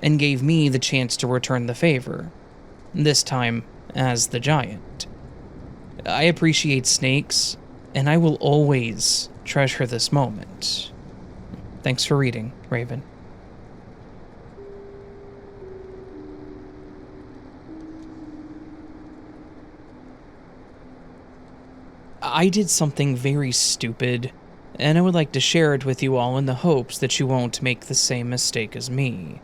and gave me the chance to return the favor, this time as the giant. I appreciate snakes, and I will always treasure this moment. Thanks for reading, Raven. I did something very stupid, and I would like to share it with you all in the hopes that you won't make the same mistake as me.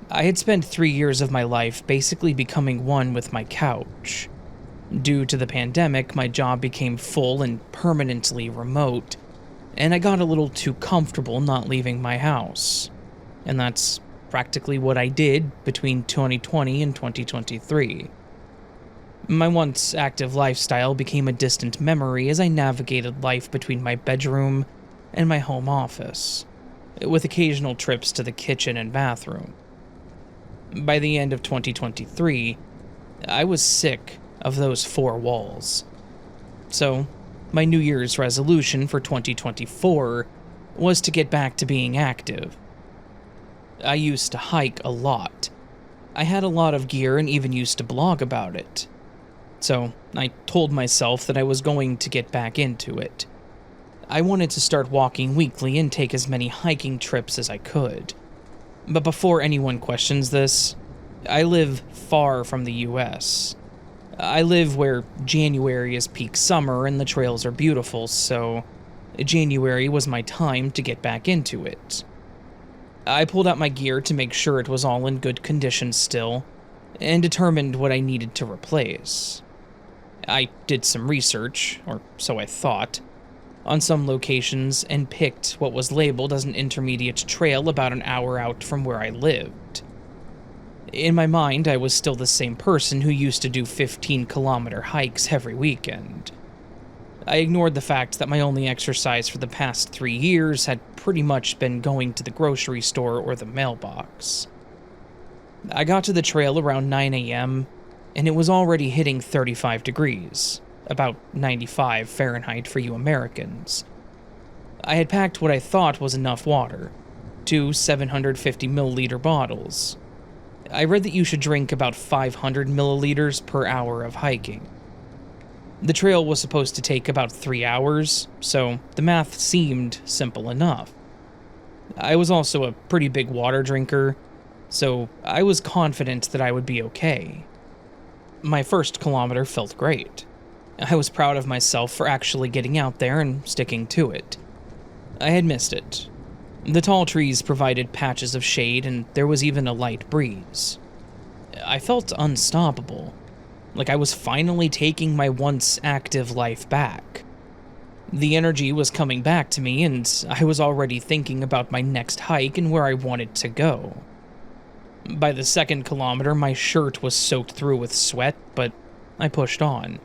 I had spent 3 years of my life basically becoming one with my couch. Due to the pandemic, my job became full and permanently remote, and I got a little too comfortable not leaving my house. And that's practically what I did between 2020 and 2023. My once active lifestyle became a distant memory as I navigated life between my bedroom and my home office, with occasional trips to the kitchen and bathroom. By the end of 2023, I was sick of those four walls. So, my New Year's resolution for 2024 was to get back to being active. I used to hike a lot. I had a lot of gear and even used to blog about it. So, I told myself that I was going to get back into it. I wanted to start walking weekly and take as many hiking trips as I could. But before anyone questions this, I live far from the US. I live where January is peak summer and the trails are beautiful, so January was my time to get back into it. I pulled out my gear to make sure it was all in good condition still, and determined what I needed to replace. I did some research, or so I thought, on some locations and picked what was labeled as an intermediate trail about an hour out from where I lived. In my mind, I was still the same person who used to do 15-kilometer hikes every weekend. I ignored the fact that my only exercise for the past 3 years had pretty much been going to the grocery store or the mailbox. I got to the trail around 9 a.m., and it was already hitting 35 degrees, about 95 Fahrenheit for you Americans. I had packed what I thought was enough water, 2 750 milliliter bottles. I read that you should drink about 500 milliliters per hour of hiking. The trail was supposed to take about 3 hours, so the math seemed simple enough. I was also a pretty big water drinker, so I was confident that I would be okay. My first kilometer felt great. I was proud of myself for actually getting out there and sticking to it. I had missed it. The tall trees provided patches of shade, and there was even a light breeze. I felt unstoppable, like I was finally taking my once active life back. The energy was coming back to me, and I was already thinking about my next hike and where I wanted to go. By the second kilometer, my shirt was soaked through with sweat, but I pushed on.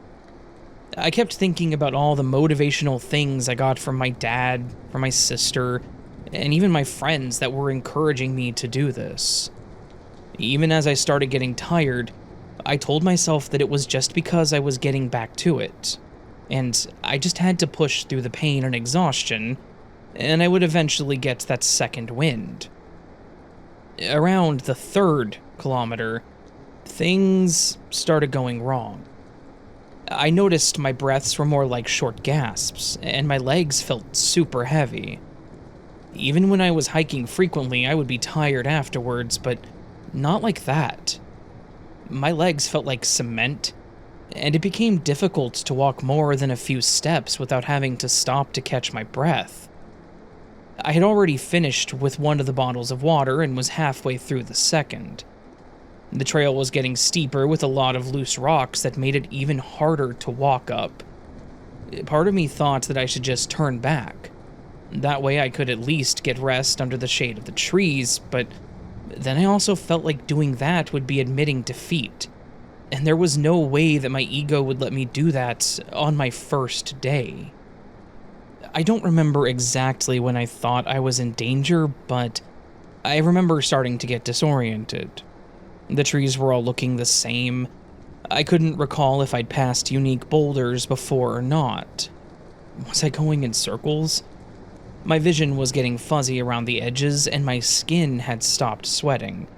I kept thinking about all the motivational things I got from my dad, from my sister, and even my friends that were encouraging me to do this. Even as I started getting tired, I told myself that it was just because I was getting back to it, and I just had to push through the pain and exhaustion, and I would eventually get that second wind. Around the third kilometer, things started going wrong. I noticed my breaths were more like short gasps, and my legs felt super heavy. Even when I was hiking frequently, I would be tired afterwards, but not like that. My legs felt like cement, and it became difficult to walk more than a few steps without having to stop to catch my breath. I had already finished with one of the bottles of water and was halfway through the second. The trail was getting steeper with a lot of loose rocks that made it even harder to walk up. Part of me thought that I should just turn back. That way I could at least get rest under the shade of the trees, but then I also felt like doing that would be admitting defeat, and there was no way that my ego would let me do that on my first day. I don't remember exactly when I thought I was in danger, but I remember starting to get disoriented. The trees were all looking the same. I couldn't recall if I'd passed unique boulders before or not. Was I going in circles? My vision was getting fuzzy around the edges, and my skin had stopped sweating.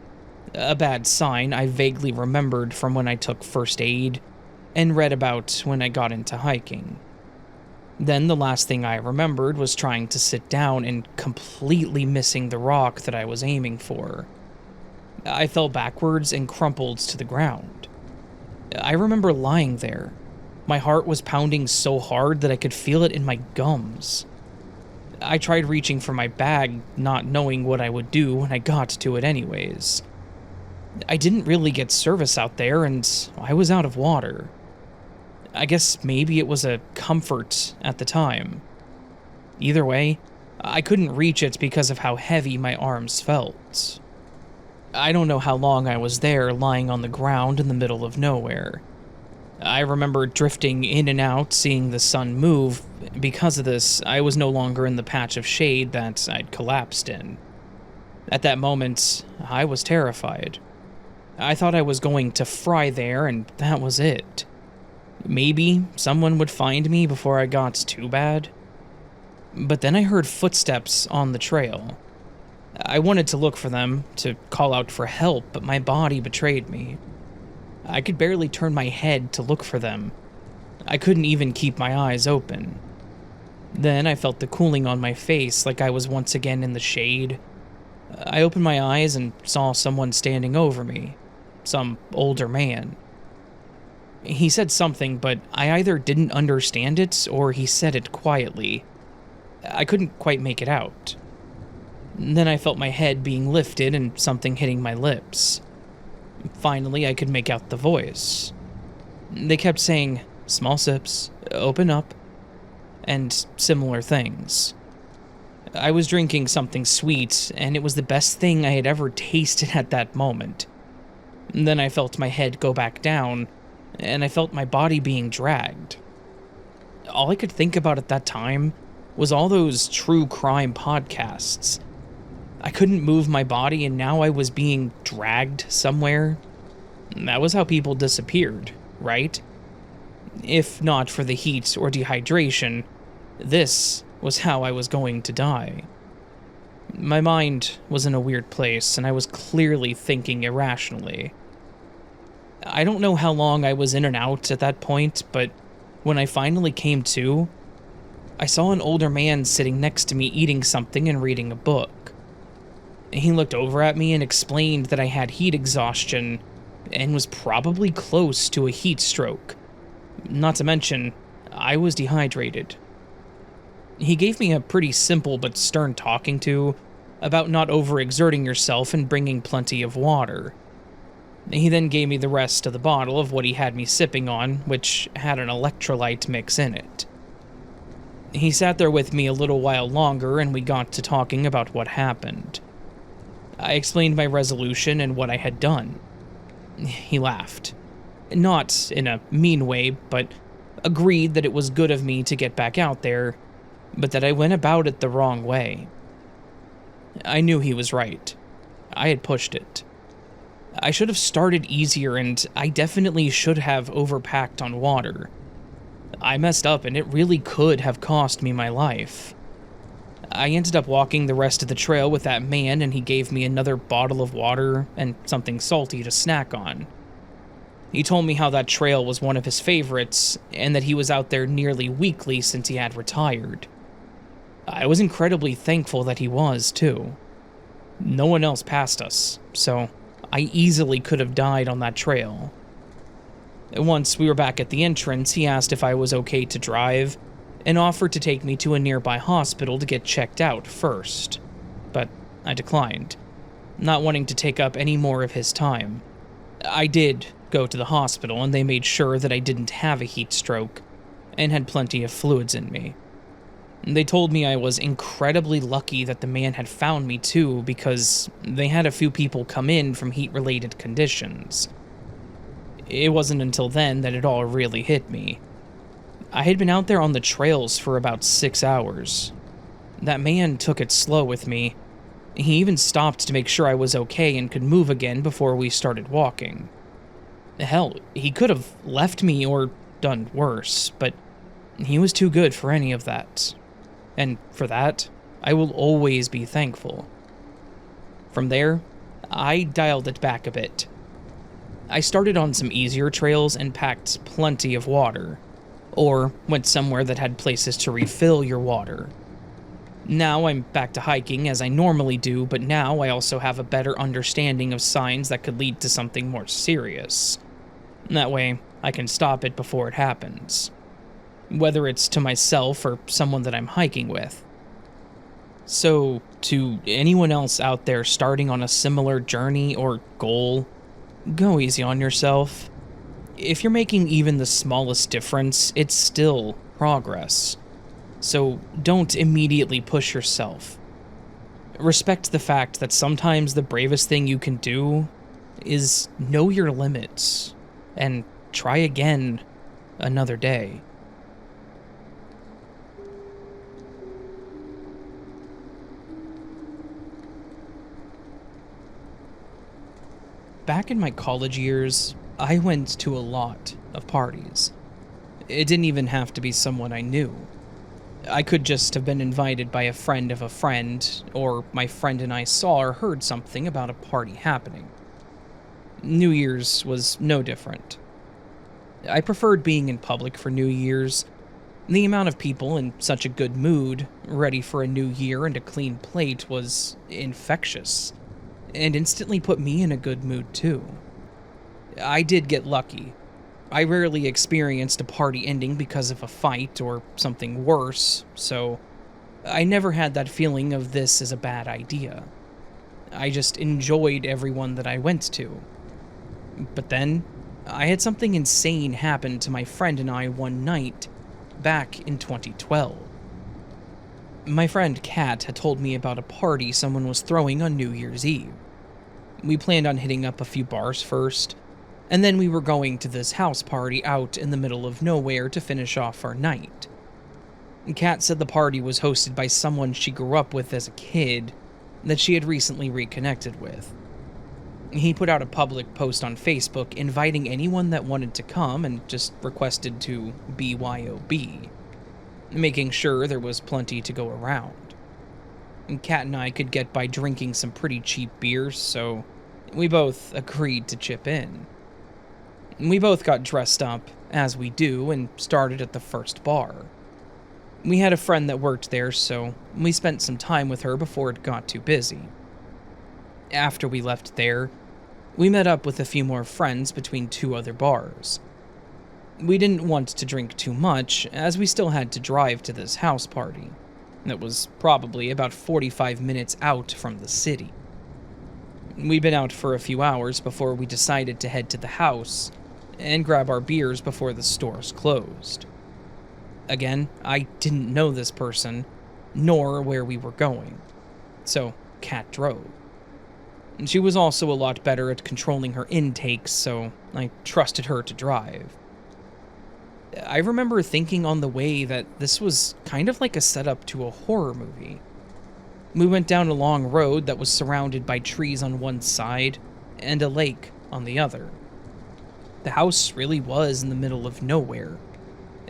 A bad sign I vaguely remembered from when I took first aid and read about when I got into hiking. Then the last thing I remembered was trying to sit down and completely missing the rock that I was aiming for. I fell backwards and crumpled to the ground. I remember lying there. My heart was pounding so hard that I could feel it in my gums. I tried reaching for my bag, not knowing what I would do when I got to it anyways. I didn't really get service out there, and I was out of water. I guess maybe it was a comfort at the time. Either way, I couldn't reach it because of how heavy my arms felt. I don't know how long I was there lying on the ground in the middle of nowhere. I remember drifting in and out, seeing the sun move. Because of this, I was no longer in the patch of shade that I'd collapsed in. At that moment, I was terrified. I thought I was going to fry there, and that was it. Maybe someone would find me before I got too bad. But then I heard footsteps on the trail. I wanted to look for them, to call out for help, but my body betrayed me. I could barely turn my head to look for them. I couldn't even keep my eyes open. Then I felt the cooling on my face like I was once again in the shade. I opened my eyes and saw someone standing over me. Some older man. He said something, but I either didn't understand it or he said it quietly. I couldn't quite make it out. Then I felt my head being lifted and something hitting my lips. Finally, I could make out the voice. They kept saying, "Small sips, open up," and similar things. I was drinking something sweet, and it was the best thing I had ever tasted at that moment. Then I felt my head go back down, and I felt my body being dragged. All I could think about at that time was all those true crime podcasts. I couldn't move my body, and now I was being dragged somewhere. That was how people disappeared, right? If not for the heat or dehydration, this was how I was going to die. My mind was in a weird place, and I was clearly thinking irrationally. I don't know how long I was in and out at that point, but when I finally came to, I saw an older man sitting next to me eating something and reading a book. He looked over at me and explained that I had heat exhaustion and was probably close to a heat stroke. Not to mention, I was dehydrated. He gave me a pretty simple but stern talking to about not overexerting yourself and bringing plenty of water. He then gave me the rest of the bottle of what he had me sipping on, which had an electrolyte mix in it. He sat there with me a little while longer, and we got to talking about what happened. I explained my resolution and what I had done. He laughed. Not in a mean way, but agreed that it was good of me to get back out there, but that I went about it the wrong way. I knew he was right. I had pushed it. I should have started easier, and I definitely should have overpacked on water. I messed up, and it really could have cost me my life. I ended up walking the rest of the trail with that man, and he gave me another bottle of water and something salty to snack on. He told me how that trail was one of his favorites, and that he was out there nearly weekly since he had retired. I was incredibly thankful that he was, too. No one else passed us, so I easily could have died on that trail. Once we were back at the entrance, he asked if I was okay to drive, and offered to take me to a nearby hospital to get checked out first. But I declined, not wanting to take up any more of his time. I did go to the hospital, and they made sure that I didn't have a heat stroke, and had plenty of fluids in me. They told me I was incredibly lucky that the man had found me too, because they had a few people come in from heat-related conditions. It wasn't until then that it all really hit me. I had been out there on the trails for about 6 hours. That man took it slow with me. He even stopped to make sure I was okay and could move again before we started walking. Hell, he could have left me or done worse, but he was too good for any of that. And for that, I will always be thankful. From there, I dialed it back a bit. I started on some easier trails and packed plenty of water, or went somewhere that had places to refill your water. Now I'm back to hiking as I normally do, but now I also have a better understanding of signs that could lead to something more serious. That way, I can stop it before it happens. Whether it's to myself or someone that I'm hiking with. So, to anyone else out there starting on a similar journey or goal, go easy on yourself. If you're making even the smallest difference, it's still progress. So don't immediately push yourself. Respect the fact that sometimes the bravest thing you can do is know your limits and try again another day. Back in my college years, I went to a lot of parties. It didn't even have to be someone I knew. I could just have been invited by a friend of a friend, or my friend and I saw or heard something about a party happening. New Year's was no different. I preferred being in public for New Year's. The amount of people in such a good mood, ready for a new year and a clean plate, was infectious, and instantly put me in a good mood too. I did get lucky. I rarely experienced a party ending because of a fight or something worse, so I never had that feeling of this is a bad idea. I just enjoyed everyone that I went to. But then, I had something insane happen to my friend and I one night, back in 2012. My friend Kat had told me about a party someone was throwing on New Year's Eve. We planned on hitting up a few bars first, and then we were going to this house party out in the middle of nowhere to finish off our night. Kat said the party was hosted by someone she grew up with as a kid that she had recently reconnected with. He put out a public post on Facebook inviting anyone that wanted to come and just requested to BYOB, making sure there was plenty to go around. Kat and I could get by drinking some pretty cheap beers, so we both agreed to chip in. We both got dressed up, as we do, and started at the first bar. We had a friend that worked there, so we spent some time with her before it got too busy. After we left there, we met up with a few more friends between two other bars. We didn't want to drink too much, as we still had to drive to this house party. That was probably about 45 minutes out from the city. We'd been out for a few hours before we decided to head to the house and grab our beers before the stores closed. Again, I didn't know this person, nor where we were going, so Kat drove. She was also a lot better at controlling her intakes, so I trusted her to drive. I remember thinking on the way that this was kind of like a setup to a horror movie. We went down a long road that was surrounded by trees on one side and a lake on the other. The house really was in the middle of nowhere,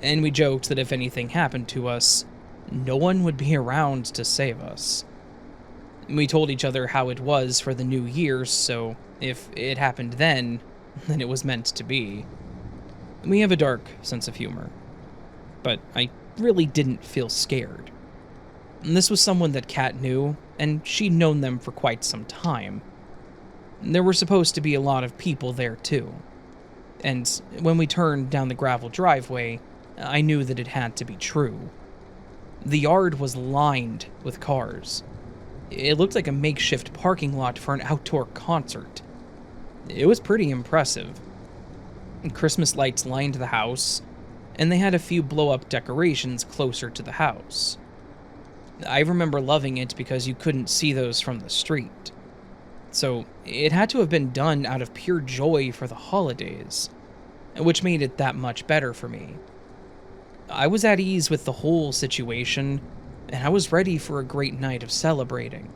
and we joked that if anything happened to us, no one would be around to save us. We told each other how it was for the new year, so if it happened then it was meant to be. We have a dark sense of humor, but I really didn't feel scared. This was someone that Kat knew, and she'd known them for quite some time. There were supposed to be a lot of people there too, and when we turned down the gravel driveway, I knew that it had to be true. The yard was lined with cars. It looked like a makeshift parking lot for an outdoor concert. It was pretty impressive. Christmas lights lined the house, and they had a few blow-up decorations closer to the house. I remember loving it because you couldn't see those from the street. So it had to have been done out of pure joy for the holidays, which made it that much better for me. I was at ease with the whole situation, and I was ready for a great night of celebrating.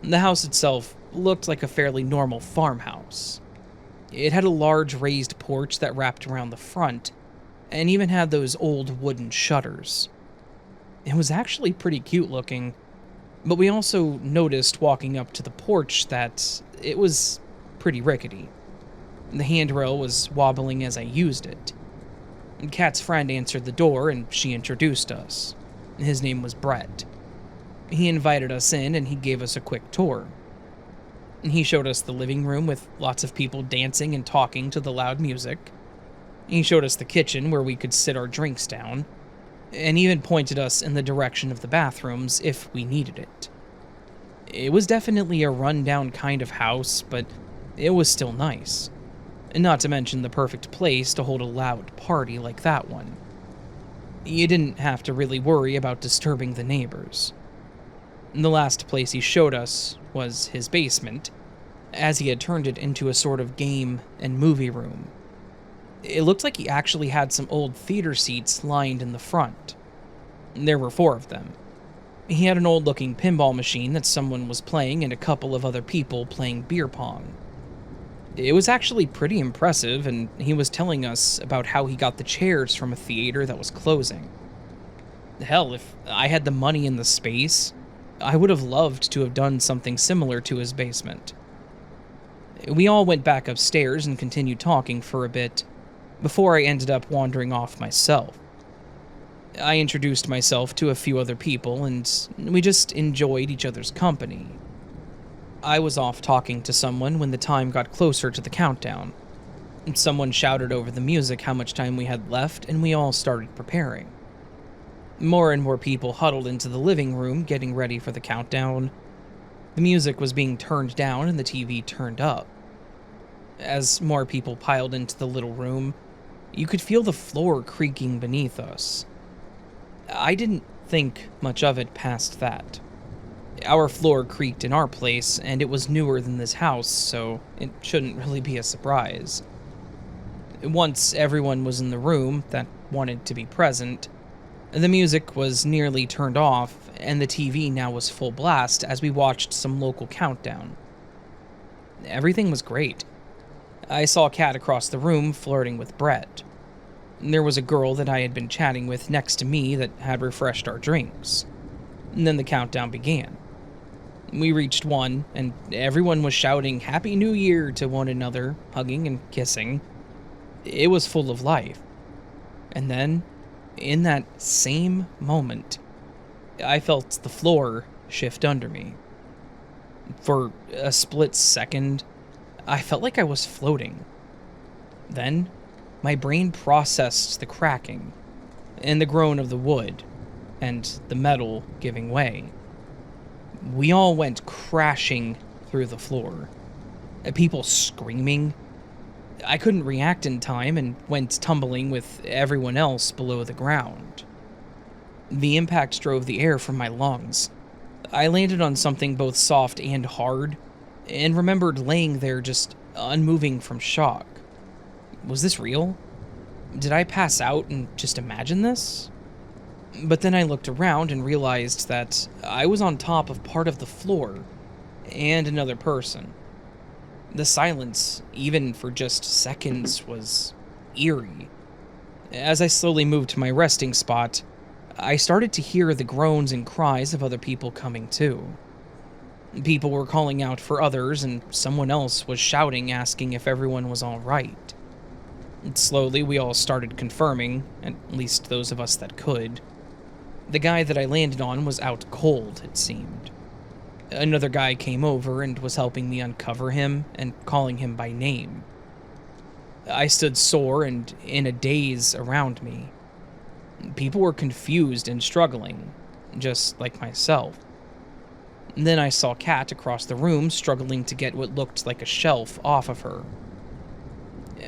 The house itself looked like a fairly normal farmhouse. It had a large raised porch that wrapped around the front, and even had those old wooden shutters. It was actually pretty cute looking, but we also noticed walking up to the porch that it was pretty rickety. The handrail was wobbling as I used it. Kat's friend answered the door and she introduced us. His name was Brett. He invited us in and he gave us a quick tour. He showed us the living room with lots of people dancing and talking to the loud music. He showed us the kitchen where we could sit our drinks down, and even pointed us in the direction of the bathrooms if we needed it. It was definitely a run-down kind of house, but it was still nice. Not to mention the perfect place to hold a loud party like that one. You didn't have to really worry about disturbing the neighbors. The last place he showed us was his basement, as he had turned it into a sort of game and movie room. It looked like he actually had some old theater seats lined in the front. There were 4 of them. He had an old-looking pinball machine that someone was playing and a couple of other people playing beer pong. It was actually pretty impressive, and he was telling us about how he got the chairs from a theater that was closing. Hell, if I had the money and the space, I would have loved to have done something similar to his basement. We all went back upstairs and continued talking for a bit, before I ended up wandering off myself. I introduced myself to a few other people, and we just enjoyed each other's company. I was off talking to someone when the time got closer to the countdown. Someone shouted over the music how much time we had left, and we all started preparing. More and more people huddled into the living room, getting ready for the countdown. The music was being turned down and the TV turned up. As more people piled into the little room, you could feel the floor creaking beneath us. I didn't think much of it past that. Our floor creaked in our place, and it was newer than this house, so it shouldn't really be a surprise. Once everyone was in the room that wanted to be present, the music was nearly turned off, and the TV now was full blast as we watched some local countdown. Everything was great. I saw Kat across the room flirting with Brett. There was a girl that I had been chatting with next to me that had refreshed our drinks. And then the countdown began. We reached 1, and everyone was shouting Happy New Year to one another, hugging and kissing. It was full of life. And then, in that same moment, I felt the floor shift under me. For a split second, I felt like I was floating. Then, my brain processed the cracking, and the groan of the wood, and the metal giving way. We all went crashing through the floor. People screaming. I couldn't react in time and went tumbling with everyone else below the ground. The impact drove the air from my lungs. I landed on something both soft and hard, and remembered laying there just unmoving from shock. Was this real? Did I pass out and just imagine this? But then I looked around and realized that I was on top of part of the floor, and another person. The silence, even for just seconds, was eerie. As I slowly moved to my resting spot, I started to hear the groans and cries of other people coming too. People were calling out for others, and someone else was shouting, asking if everyone was all right. Slowly, we all started confirming, at least those of us that could. The guy that I landed on was out cold, it seemed. Another guy came over and was helping me uncover him and calling him by name. I stood sore and in a daze around me. People were confused and struggling, just like myself. Then I saw Kat across the room struggling to get what looked like a shelf off of her.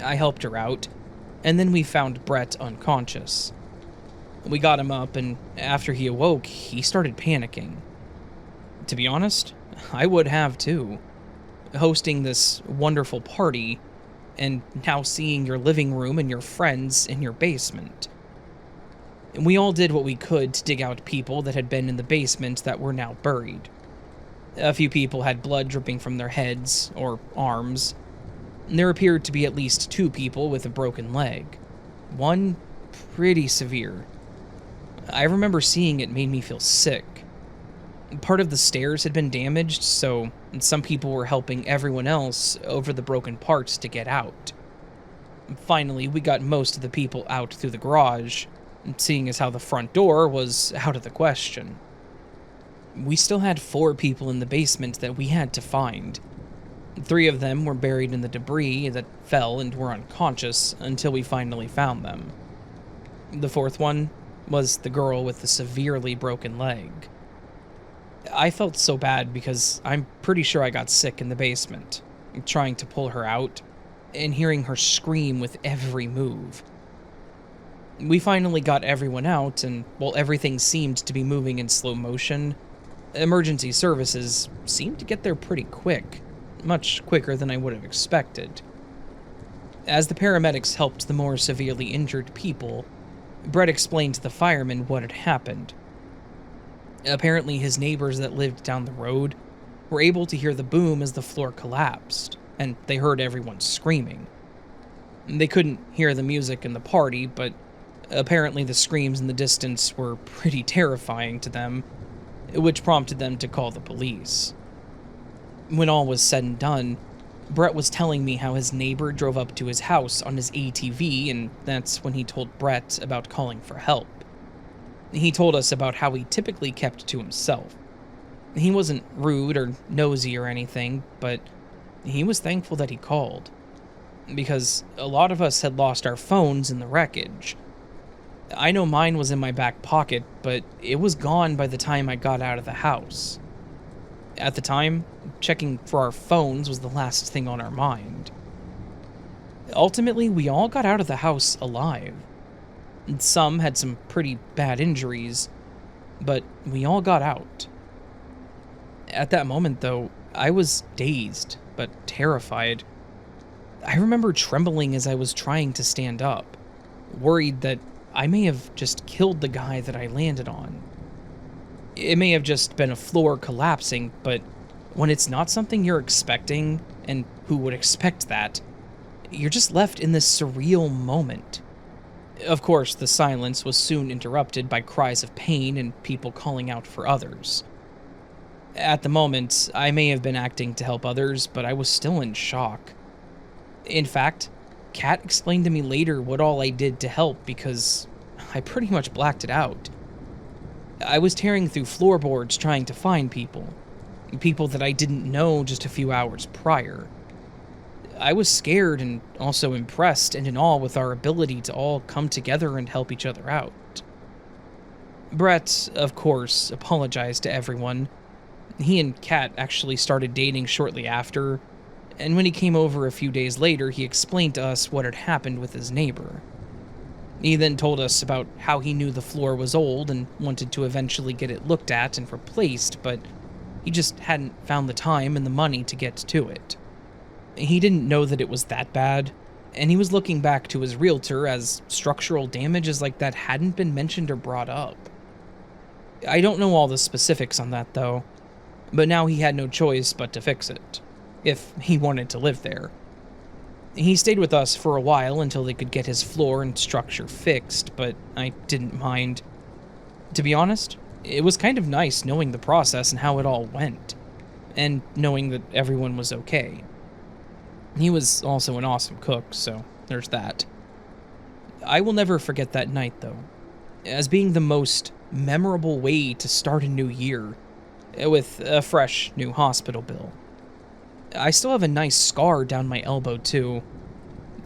I helped her out, and then we found Brett unconscious. We got him up, and after he awoke, he started panicking. To be honest, I would have too. Hosting this wonderful party, and now seeing your living room and your friends in your basement. We all did what we could to dig out people that had been in the basement that were now buried. A few people had blood dripping from their heads or arms. There appeared to be at least two people with a broken leg. One pretty severe. I remember seeing it made me feel sick. Part of the stairs had been damaged, so some people were helping everyone else over the broken parts to get out. Finally, we got most of the people out through the garage, seeing as how the front door was out of the question. We still had 4 people in the basement that we had to find. 3 of them were buried in the debris that fell and were unconscious until we finally found them. The 4th one was the girl with the severely broken leg. I felt so bad because I'm pretty sure I got sick in the basement, trying to pull her out and hearing her scream with every move. We finally got everyone out, and while everything seemed to be moving in slow motion, emergency services seemed to get there pretty quick, much quicker than I would have expected. As the paramedics helped the more severely injured people, Brett explained to the firemen what had happened. Apparently, his neighbors that lived down the road were able to hear the boom as the floor collapsed, and they heard everyone screaming. They couldn't hear the music in the party, but apparently the screams in the distance were pretty terrifying to them, which prompted them to call the police. When all was said and done, Brett was telling me how his neighbor drove up to his house on his ATV, and that's when he told Brett about calling for help. He told us about how he typically kept to himself. He wasn't rude or nosy or anything, but he was thankful that he called, because a lot of us had lost our phones in the wreckage. I know mine was in my back pocket, but it was gone by the time I got out of the house. At the time, checking for our phones was the last thing on our mind. Ultimately, we all got out of the house alive. Some had some pretty bad injuries, but we all got out. At that moment, though, I was dazed, but terrified. I remember trembling as I was trying to stand up, worried that I may have just killed the guy that I landed on. It may have just been a floor collapsing, but when it's not something you're expecting, and who would expect that, you're just left in this surreal moment. Of course, the silence was soon interrupted by cries of pain and people calling out for others. At the moment, I may have been acting to help others, but I was still in shock. In fact, Kat explained to me later what all I did to help because I pretty much blacked it out. I was tearing through floorboards trying to find people that I didn't know just a few hours prior. I was scared and also impressed and in awe with our ability to all come together and help each other out. Brett, of course, apologized to everyone. He and Kat actually started dating shortly after, and when he came over a few days later, he explained to us what had happened with his neighbor. He then told us about how he knew the floor was old and wanted to eventually get it looked at and replaced, but he just hadn't found the time and the money to get to it. He didn't know that it was that bad, and he was looking back to his realtor as structural damages like that hadn't been mentioned or brought up. I don't know all the specifics on that, though, but now he had no choice but to fix it, if he wanted to live there. He stayed with us for a while until they could get his floor and structure fixed, but I didn't mind. To be honest, it was kind of nice knowing the process and how it all went, and knowing that everyone was okay. He was also an awesome cook, so there's that. I will never forget that night, though, as being the most memorable way to start a new year, with a fresh new hospital bill. I still have a nice scar down my elbow, too.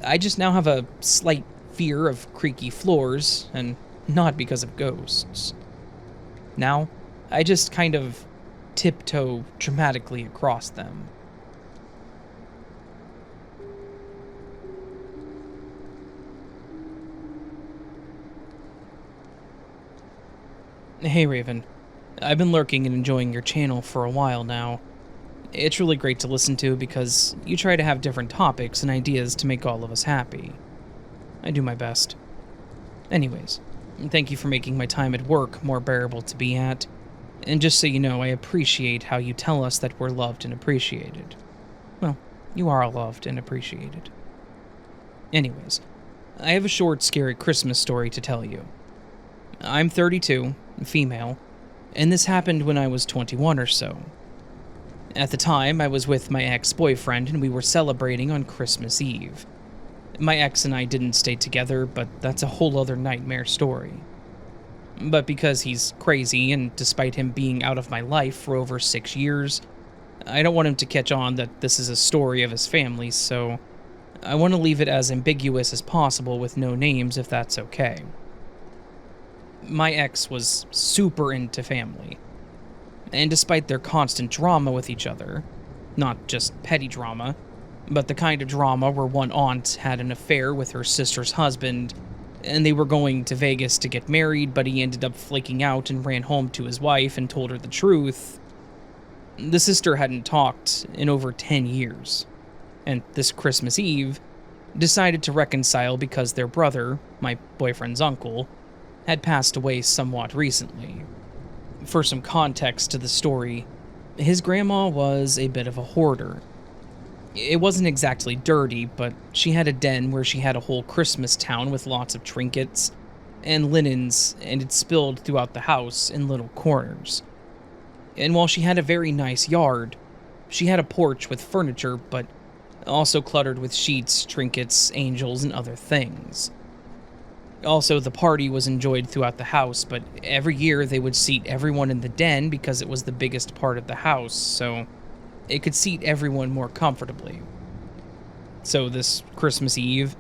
I just now have a slight fear of creaky floors, and not because of ghosts. Now, I just kind of tiptoe dramatically across them. Hey Raven, I've been lurking and enjoying your channel for a while now. It's really great to listen to because you try to have different topics and ideas to make all of us happy. I do my best. Anyways, thank you for making my time at work more bearable to be at, and just so you know, I appreciate how you tell us that we're loved and appreciated. Well, You are all loved and appreciated. Anyways, I have a short, scary Christmas story to tell you. I'm 32, female, and this happened when I was 21 or so. At the time, I was with my ex-boyfriend and we were celebrating on Christmas Eve. My ex and I didn't stay together, but that's a whole other nightmare story. But because he's crazy, and despite him being out of my life for over 6 years, I don't want him to catch on that this is a story of his family, so I want to leave it as ambiguous as possible with no names if that's okay. My ex was super into family, and despite their constant drama with each other, not just petty drama, but the kind of drama where one aunt had an affair with her sister's husband, and they were going to Vegas to get married, but he ended up flaking out and ran home to his wife and told her the truth. The sister hadn't talked in over 10 years, and this Christmas Eve decided to reconcile because their brother, my boyfriend's uncle, had passed away somewhat recently. For some context to the story, his grandma was a bit of a hoarder. It wasn't exactly dirty, but she had a den where she had a whole Christmas town with lots of trinkets and linens, and it spilled throughout the house in little corners. And while she had a very nice yard, she had a porch with furniture, but also cluttered with sheets, trinkets, angels, and other things. Also, the party was enjoyed throughout the house, but every year they would seat everyone in the den because it was the biggest part of the house, so it could seat everyone more comfortably. So this Christmas Eve,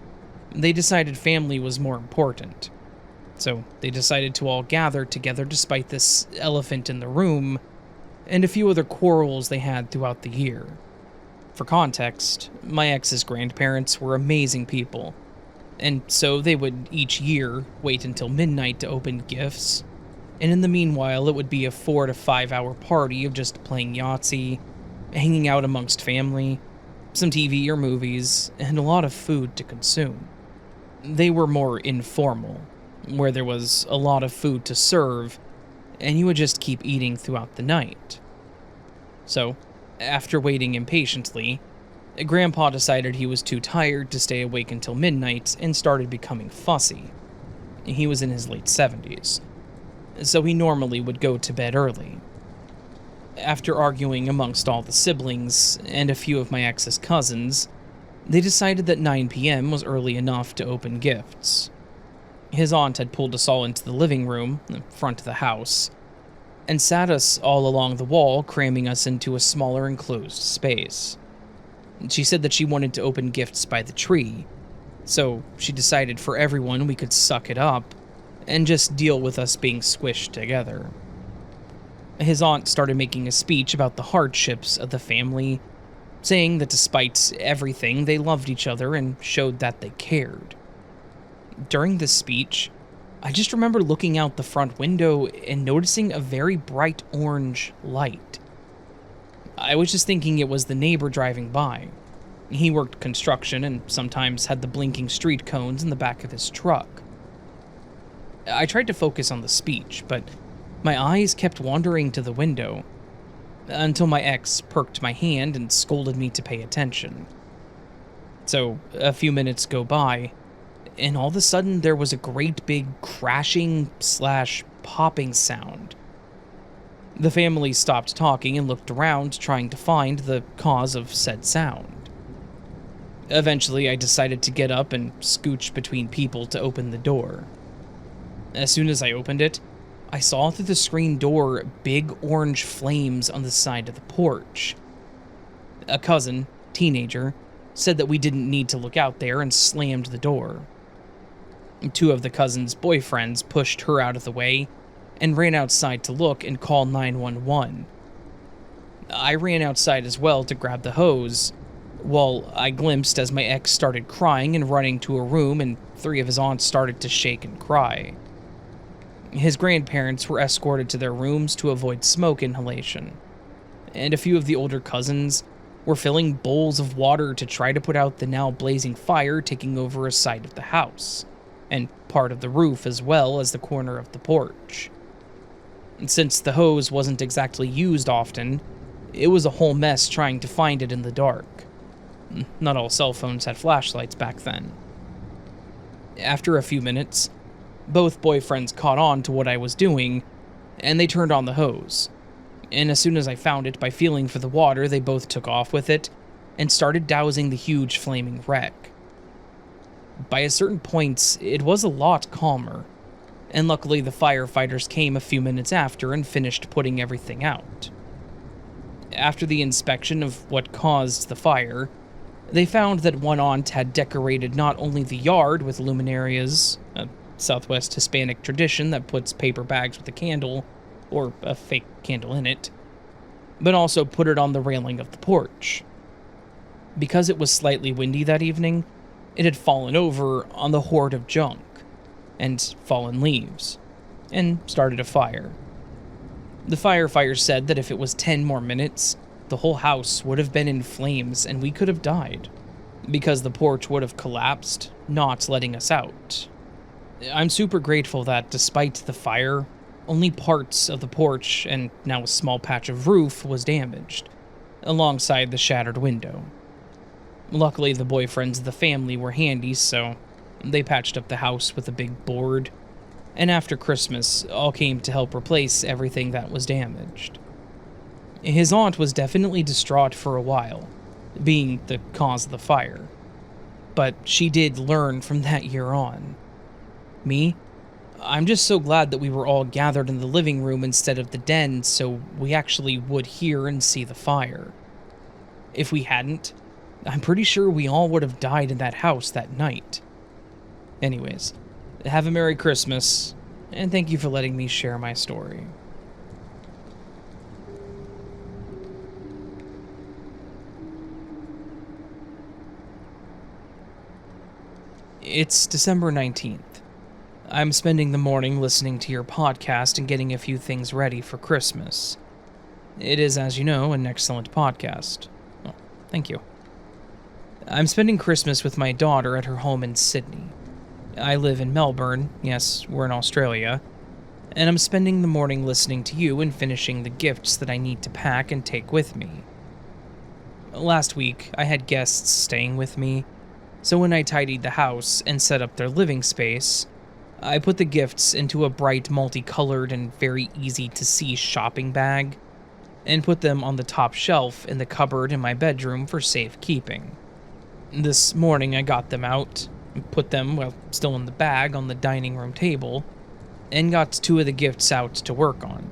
they decided family was more important. So they decided to all gather together despite this elephant in the room and a few other quarrels they had throughout the year. For context, my ex's grandparents were amazing people, and so they would each year wait until midnight to open gifts, and in the meanwhile it would be a 4 to 5 hour party of just playing Yahtzee, hanging out amongst family, some TV or movies, and a lot of food to consume. They were more informal, where there was a lot of food to serve, and you would just keep eating throughout the night. So, after waiting impatiently, Grandpa decided he was too tired to stay awake until midnight and started becoming fussy. He was in his late 70s, so he normally would go to bed early. After arguing amongst all the siblings and a few of my ex's cousins, they decided that 9 p.m. was early enough to open gifts. His aunt had pulled us all into the living room, the front of the house, and sat us all along the wall, cramming us into a smaller enclosed space. She said that she wanted to open gifts by the tree, so she decided for everyone we could suck it up and just deal with us being squished together. His aunt started making a speech about the hardships of the family, saying that despite everything, they loved each other and showed that they cared. During this speech, I just remember looking out the front window and noticing a very bright orange light. I was just thinking it was the neighbor driving by. He worked construction and sometimes had the blinking street cones in the back of his truck. I tried to focus on the speech, but my eyes kept wandering to the window, until my ex perked my hand and scolded me to pay attention. So, a few minutes go by, and all of a sudden there was a great big crashing/popping sound. The family stopped talking and looked around, trying to find the cause of said sound. Eventually, I decided to get up and scooch between people to open the door. As soon as I opened it, I saw through the screen door big orange flames on the side of the porch. A cousin, teenager, said that we didn't need to look out there and slammed the door. Two of the cousin's boyfriends pushed her out of the way and ran outside to look and call 911. I ran outside as well to grab the hose, while I glimpsed as my ex started crying and running to a room and 3 of his aunts started to shake and cry. His grandparents were escorted to their rooms to avoid smoke inhalation, and a few of the older cousins were filling bowls of water to try to put out the now blazing fire taking over a side of the house, and part of the roof as well as the corner of the porch. And since the hose wasn't exactly used often, it was a whole mess trying to find it in the dark. Not all cell phones had flashlights back then. After a few minutes, both boyfriends caught on to what I was doing, and they turned on the hose. And as soon as I found it by feeling for the water, they both took off with it and started dousing the huge flaming wreck. By a certain point, it was a lot calmer, and luckily the firefighters came a few minutes after and finished putting everything out. After the inspection of what caused the fire, they found that one aunt had decorated not only the yard with luminarias, a Southwest Hispanic tradition that puts paper bags with a candle, or a fake candle in it, but also put it on the railing of the porch. Because it was slightly windy that evening, it had fallen over on the hoard of junk and fallen leaves, and started a fire. The firefighters said that if it was 10 more minutes, the whole house would have been in flames and we could have died, because the porch would have collapsed, not letting us out. I'm super grateful that despite the fire, only parts of the porch and now a small patch of roof was damaged, alongside the shattered window. Luckily, the boyfriends of the family were handy, so they patched up the house with a big board, and after Christmas, all came to help replace everything that was damaged. His aunt was definitely distraught for a while, being the cause of the fire, but she did learn from that year on. Me? I'm just so glad that we were all gathered in the living room instead of the den, so we actually would hear and see the fire. If we hadn't, I'm pretty sure we all would have died in that house that night. Anyways, have a Merry Christmas, and thank you for letting me share my story. It's December 19th. I'm spending the morning listening to your podcast and getting a few things ready for Christmas. It is, as you know, an excellent podcast. Oh, thank you. I'm spending Christmas with my daughter at her home in Sydney. I live in Melbourne, yes, we're in Australia, and I'm spending the morning listening to you and finishing the gifts that I need to pack and take with me. Last week, I had guests staying with me, so when I tidied the house and set up their living space, I put the gifts into a bright multicolored and very easy to see shopping bag, and put them on the top shelf in the cupboard in my bedroom for safekeeping. This morning I got them out, put them, well, still in the bag on the dining room table, and got 2 of the gifts out to work on.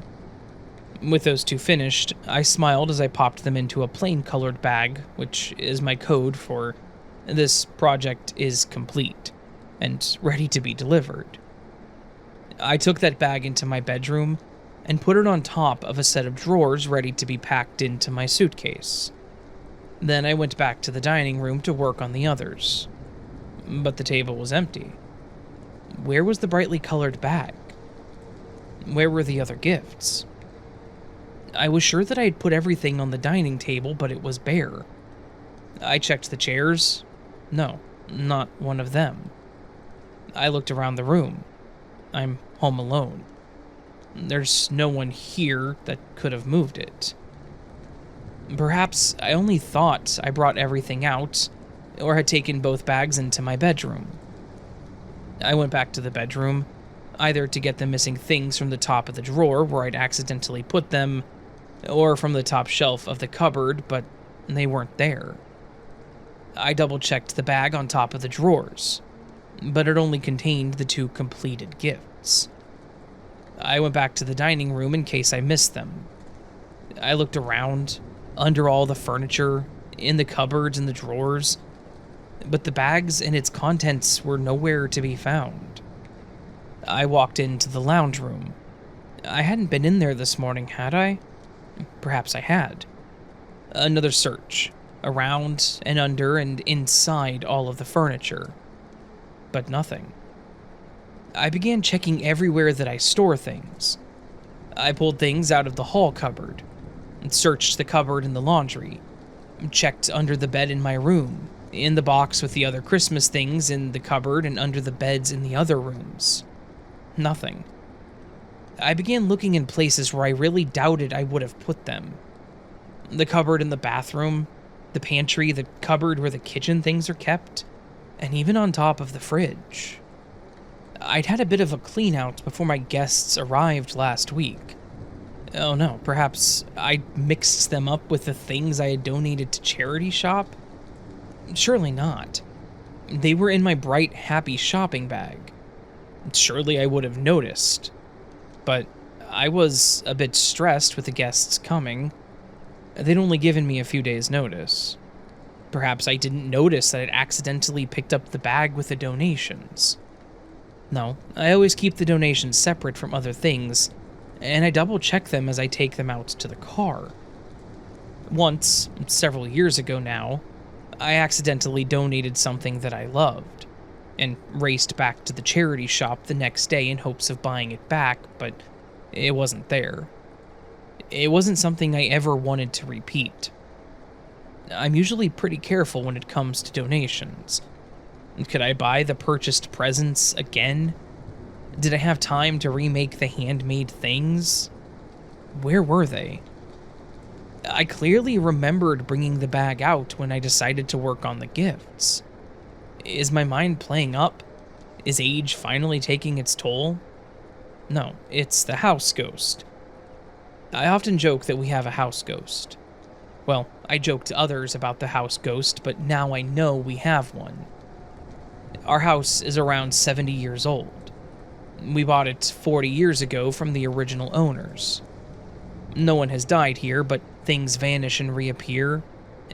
With those 2 finished, I smiled as I popped them into a plain colored bag, which is my code for this project is complete and ready to be delivered. I took that bag into my bedroom and put it on top of a set of drawers ready to be packed into my suitcase. Then I went back to the dining room to work on the others. But the table was empty. Where was the brightly colored bag? Where were the other gifts? I was sure that I had put everything on the dining table, but it was bare. I checked the chairs. No, not one of them. I looked around the room. I'm home alone. There's no one here that could have moved it. Perhaps I only thought I brought everything out, or had taken both bags into my bedroom. I went back to the bedroom, either to get the missing things from the top of the drawer where I'd accidentally put them, or from the top shelf of the cupboard, but they weren't there. I double-checked the bag on top of the drawers, but it only contained the 2 completed gifts. I went back to the dining room in case I missed them. I looked around, under all the furniture, in the cupboards and the drawers, but the bags and its contents were nowhere to be found. I walked into the lounge room. I hadn't been in there this morning, had I? Perhaps I had. Another search, around and under and inside all of the furniture. But nothing. I began checking everywhere that I store things. I pulled things out of the hall cupboard, and searched the cupboard in the laundry, checked under the bed in my room, in the box with the other Christmas things in the cupboard and under the beds in the other rooms. Nothing. I began looking in places where I really doubted I would have put them. The cupboard in the bathroom, the pantry, the cupboard where the kitchen things are kept, and even on top of the fridge. I'd had a bit of a clean out before my guests arrived last week. Oh no, perhaps I mixed them up with the things I had donated to charity shop? Surely not. They were in my bright, happy shopping bag. Surely I would have noticed. But I was a bit stressed with the guests coming. They'd only given me a few days' notice. Perhaps I didn't notice that I'd accidentally picked up the bag with the donations. No, I always keep the donations separate from other things, and I double-check them as I take them out to the car. Once, several years ago now, I accidentally donated something that I loved, and raced back to the charity shop the next day in hopes of buying it back, but it wasn't there. It wasn't something I ever wanted to repeat. I'm usually pretty careful when it comes to donations. Could I buy the purchased presents again? Did I have time to remake the handmade things? Where were they? I clearly remembered bringing the bag out when I decided to work on the gifts. Is my mind playing up? Is age finally taking its toll? No, it's the house ghost. I often joke that we have a house ghost. Well, I joke to others about the house ghost, but now I know we have one. Our house is around 70 years old. We bought it 40 years ago from the original owners. No one has died here, but things vanish and reappear,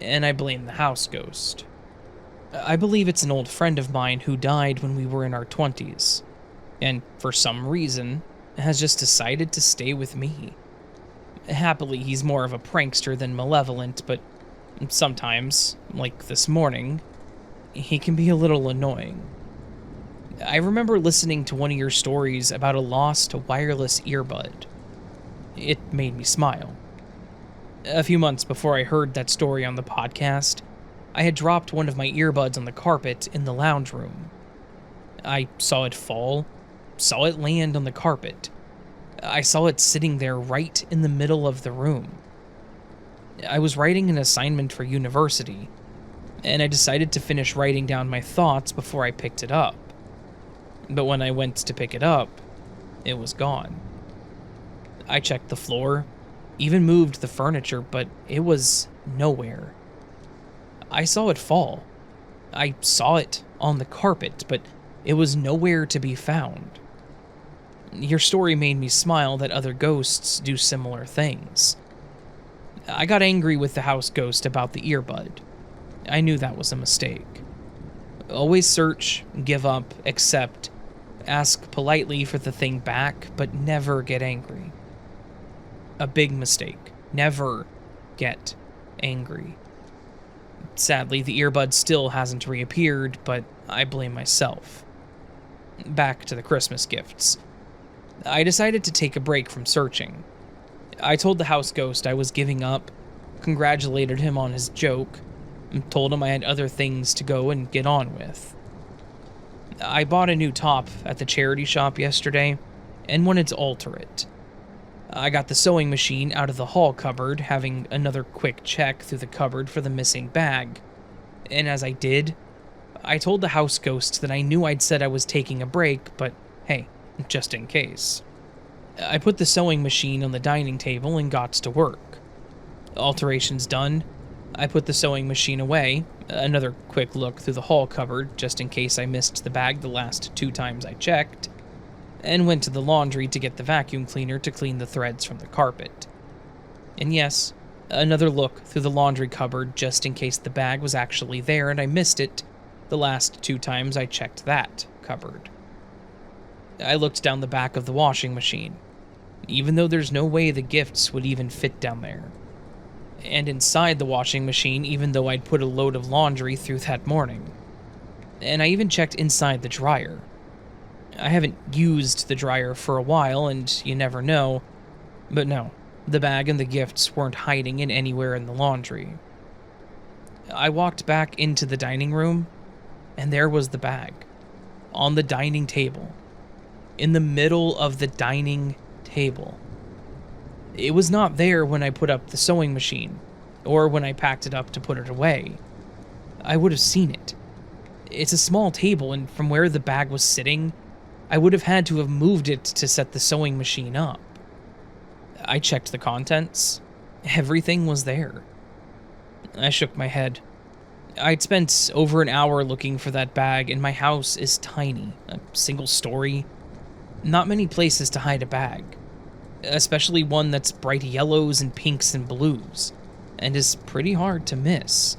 and I blame the house ghost. I believe it's an old friend of mine who died when we were in our 20s, and for some reason, has just decided to stay with me. Happily, he's more of a prankster than malevolent, but sometimes, like this morning, he can be a little annoying. I remember listening to one of your stories about a lost wireless earbud. It made me smile. A few months before I heard that story on the podcast, I had dropped one of my earbuds on the carpet in the lounge room. I saw it fall, saw it land on the carpet. I saw it sitting there right in the middle of the room. I was writing an assignment for university, and I decided to finish writing down my thoughts before I picked it up. But when I went to pick it up, it was gone. I checked the floor, even moved the furniture, but it was nowhere. I saw it fall. I saw it on the carpet, but it was nowhere to be found. Your story made me smile that other ghosts do similar things. I got angry with the house ghost about the earbud. I knew that was a mistake. Always search, give up, accept, ask politely for the thing back, but never get angry. A big mistake. Never get angry. Sadly, the earbud still hasn't reappeared, but I blame myself. Back to the Christmas gifts. I decided to take a break from searching. I told the house ghost I was giving up, congratulated him on his joke, and told him I had other things to go and get on with. I bought a new top at the charity shop yesterday and wanted to alter it. I got the sewing machine out of the hall cupboard, having another quick check through the cupboard for the missing bag, and as I did, I told the house ghost that I knew I'd said I was taking a break, but hey, just in case. I put the sewing machine on the dining table and got to work. Alterations done, I put the sewing machine away, another quick look through the hall cupboard just in case I missed the bag the last 2 times I checked, and went to the laundry to get the vacuum cleaner to clean the threads from the carpet. And yes, another look through the laundry cupboard just in case the bag was actually there and I missed it the last 2 times I checked that cupboard. I looked down the back of the washing machine, even though there's no way the gifts would even fit down there. And inside the washing machine, even though I'd put a load of laundry through that morning. And I even checked inside the dryer. I haven't used the dryer for a while, and you never know, but no, the bag and the gifts weren't hiding in anywhere in the laundry. I walked back into the dining room, and there was the bag, on the dining table, in the middle of the dining table. It was not there when I put up the sewing machine, or when I packed it up to put it away. I would have seen it. It's a small table, and from where the bag was sitting, I would have had to have moved it to set the sewing machine up. I checked the contents. Everything was there. I shook my head. I'd spent over an hour looking for that bag, and my house is tiny, a single story. Not many places to hide a bag, especially one that's bright yellows and pinks and blues, and is pretty hard to miss.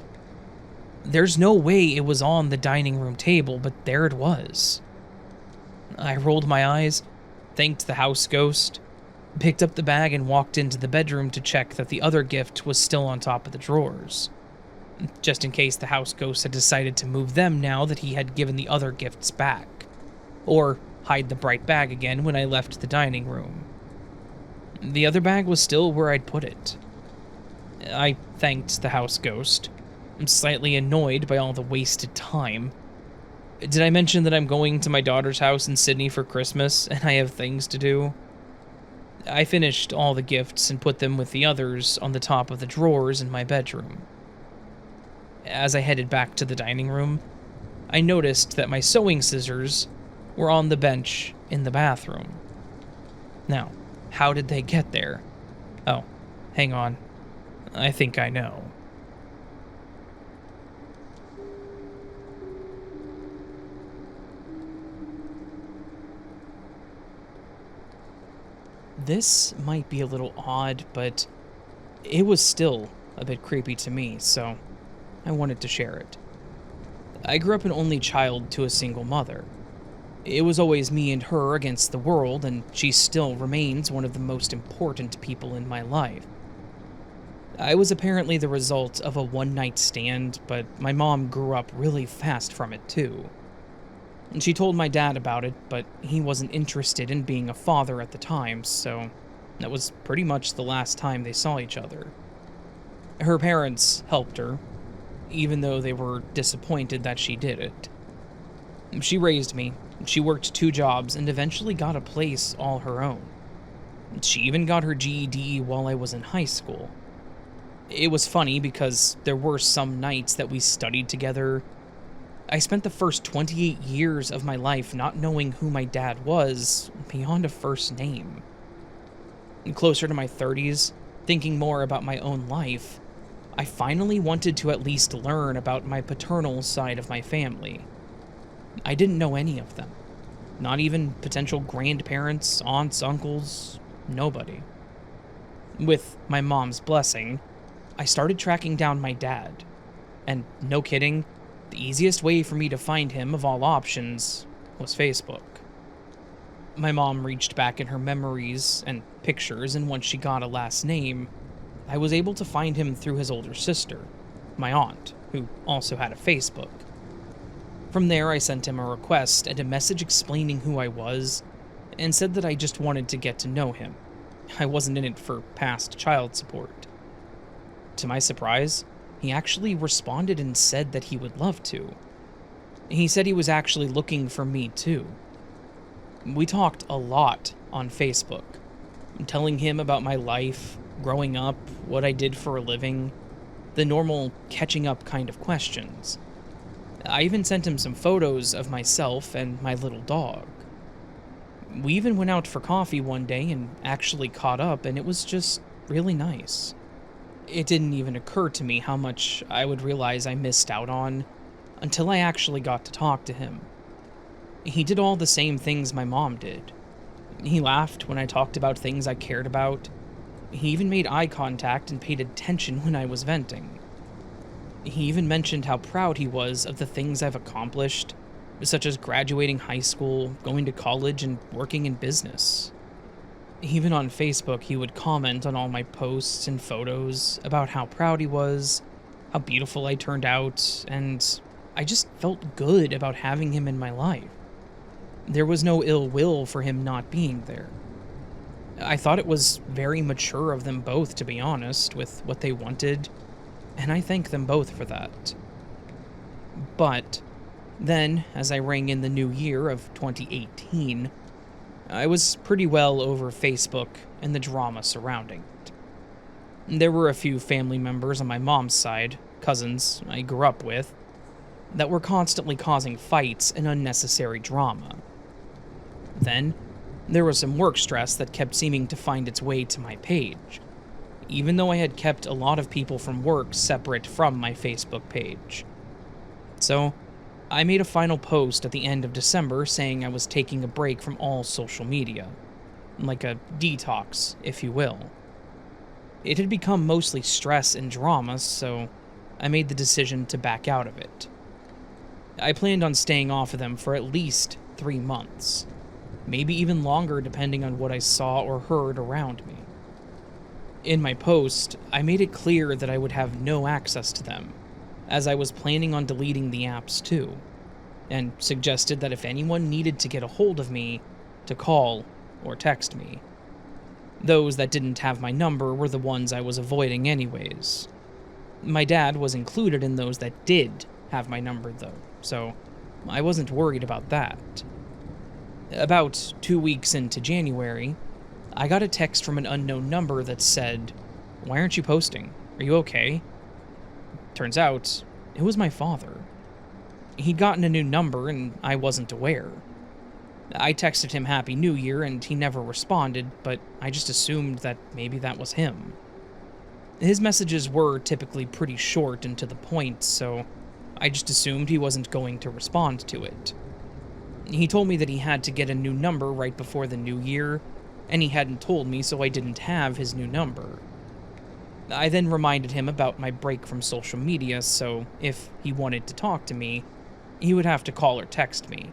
There's no way it was on the dining room table, but there it was. I rolled my eyes, thanked the house ghost, picked up the bag and walked into the bedroom to check that the other gift was still on top of the drawers, just in case the house ghost had decided to move them now that he had given the other gifts back, or hide the bright bag again when I left the dining room. The other bag was still where I'd put it. I thanked the house ghost. I'm slightly annoyed by all the wasted time. Did I mention that I'm going to my daughter's house in Sydney for Christmas and I have things to do? I finished all the gifts and put them with the others on the top of the drawers in my bedroom. As I headed back to the dining room, I noticed that my sewing scissors were on the bench in the bathroom. Now, how did they get there? Oh, hang on. I think I know. This might be a little odd, but it was still a bit creepy to me, so I wanted to share it. I grew up an only child to a single mother. It was always me and her against the world, and she still remains one of the most important people in my life. I was apparently the result of a one-night stand, but my mom grew up really fast from it too. And she told my dad about it, but he wasn't interested in being a father at the time, so that was pretty much the last time they saw each other. Her parents helped her, even though they were disappointed that she did it. She raised me, she worked 2 jobs, and eventually got a place all her own. She even got her GED while I was in high school. It was funny because there were some nights that we studied together. I spent the first 28 years of my life not knowing who my dad was beyond a first name. Closer to my 30s, thinking more about my own life, I finally wanted to at least learn about my paternal side of my family. I didn't know any of them. Not even potential grandparents, aunts, uncles, nobody. With my mom's blessing, I started tracking down my dad. And no kidding, the easiest way for me to find him of all options was Facebook. My mom reached back in her memories and pictures, and once she got a last name, I was able to find him through his older sister, my aunt, who also had a Facebook. From there, I sent him a request and a message explaining who I was, and said that I just wanted to get to know him. I wasn't in it for past child support. To my surprise, he actually responded and said that he would love to. He said he was actually looking for me too. We talked a lot on Facebook, telling him about my life, growing up, what I did for a living, the normal catching up kind of questions. I even sent him some photos of myself and my little dog. We even went out for coffee one day and actually caught up, and it was just really nice. It didn't even occur to me how much I would realize I missed out on until I actually got to talk to him. He did all the same things my mom did. He laughed when I talked about things I cared about. He even made eye contact and paid attention when I was venting. He even mentioned how proud he was of the things I've accomplished, such as graduating high school, going to college, and working in business. Even on Facebook, he would comment on all my posts and photos about how proud he was, how beautiful I turned out, and I just felt good about having him in my life. There was no ill will for him not being there. I thought it was very mature of them both, to be honest, with what they wanted, and I thank them both for that. But then, as I rang in the new year of 2018, I was pretty well over Facebook and the drama surrounding it. There were a few family members on my mom's side, cousins I grew up with, that were constantly causing fights and unnecessary drama. Then, there was some work stress that kept seeming to find its way to my page, even though I had kept a lot of people from work separate from my Facebook page. So, I made a final post at the end of December saying I was taking a break from all social media, like a detox, if you will. It had become mostly stress and drama, so I made the decision to back out of it. I planned on staying off of them for at least 3 months, maybe even longer depending on what I saw or heard around me. In my post, I made it clear that I would have no access to them, as I was planning on deleting the apps too, and suggested that if anyone needed to get a hold of me, to call or text me. Those that didn't have my number were the ones I was avoiding anyways. My dad was included in those that did have my number though, so I wasn't worried about that. About 2 weeks into January, I got a text from an unknown number that said, "Why aren't you posting? Are you okay?" Turns out, it was my father. He'd gotten a new number and I wasn't aware. I texted him Happy New Year and he never responded, but I just assumed that maybe that was him. His messages were typically pretty short and to the point, so I just assumed he wasn't going to respond to it. He told me that he had to get a new number right before the new year, and he hadn't told me, so I didn't have his new number. I then reminded him about my break from social media, so if he wanted to talk to me, he would have to call or text me.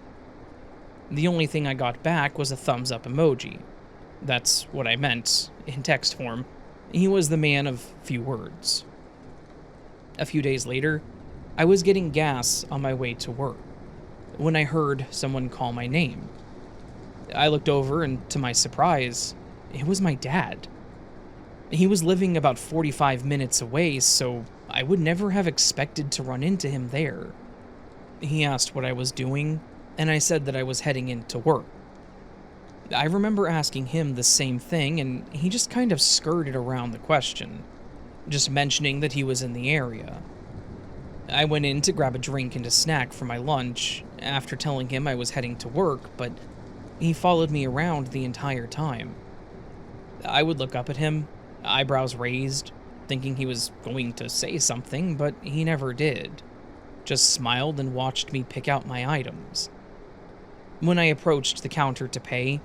The only thing I got back was a thumbs up emoji. That's what I meant, in text form. He was the man of few words. A few days later, I was getting gas on my way to work, when I heard someone call my name. I looked over, and to my surprise, it was my dad. He was living about 45 minutes away, so I would never have expected to run into him there. He asked what I was doing, and I said that I was heading in to work. I remember asking him the same thing, and he just kind of skirted around the question, just mentioning that he was in the area. I went in to grab a drink and a snack for my lunch, after telling him I was heading to work, but he followed me around the entire time. I would look up at him, eyebrows raised, thinking he was going to say something, but he never did. Just smiled and watched me pick out my items. When I approached the counter to pay,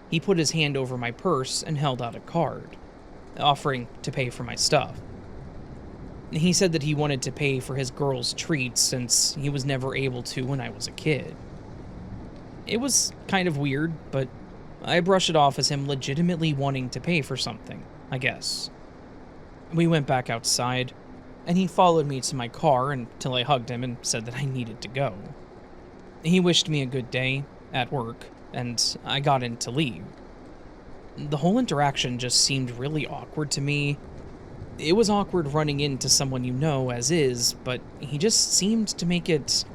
he put his hand over my purse and held out a card, offering to pay for my stuff. He said that he wanted to pay for his girl's treats since he was never able to when I was a kid. It was kind of weird, but I brush it off as him legitimately wanting to pay for something, I guess. We went back outside, and he followed me to my car until I hugged him and said that I needed to go. He wished me a good day at work, and I got in to leave. The whole interaction just seemed really awkward to me. It was awkward running into someone you know as is, but he just seemed to make it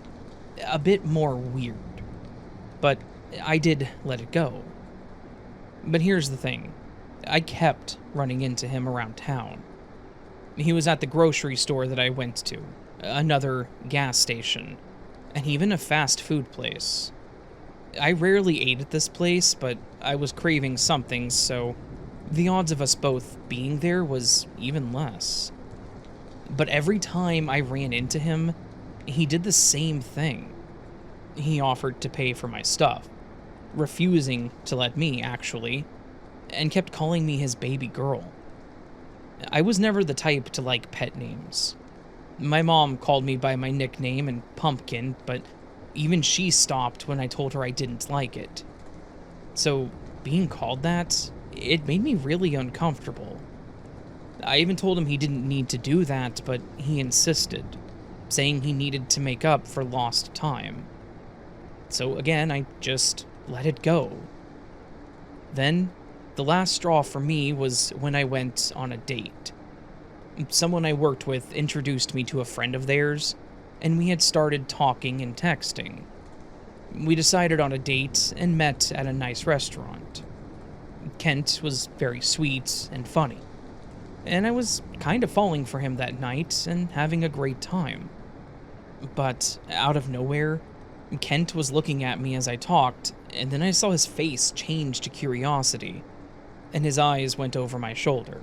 a bit more weird. But I did let it go. But here's the thing. I kept running into him around town. He was at the grocery store that I went to, another gas station, and even a fast food place. I rarely ate at this place, but I was craving something, so the odds of us both being there was even less. But every time I ran into him, he did the same thing. He offered to pay for my stuff, refusing to let me, actually, and kept calling me his baby girl. I was never the type to like pet names. My mom called me by my nickname and Pumpkin, but even she stopped when I told her I didn't like it. So, being called that, it made me really uncomfortable. I even told him he didn't need to do that, but he insisted, saying he needed to make up for lost time. So again, I just let it go. Then, the last straw for me was when I went on a date. Someone I worked with introduced me to a friend of theirs, and we had started talking and texting. We decided on a date and met at a nice restaurant. Kent was very sweet and funny. and I was kind of falling for him that night and having a great time. But out of nowhere, Kent was looking at me as I talked, and then I saw his face change to curiosity, and his eyes went over my shoulder.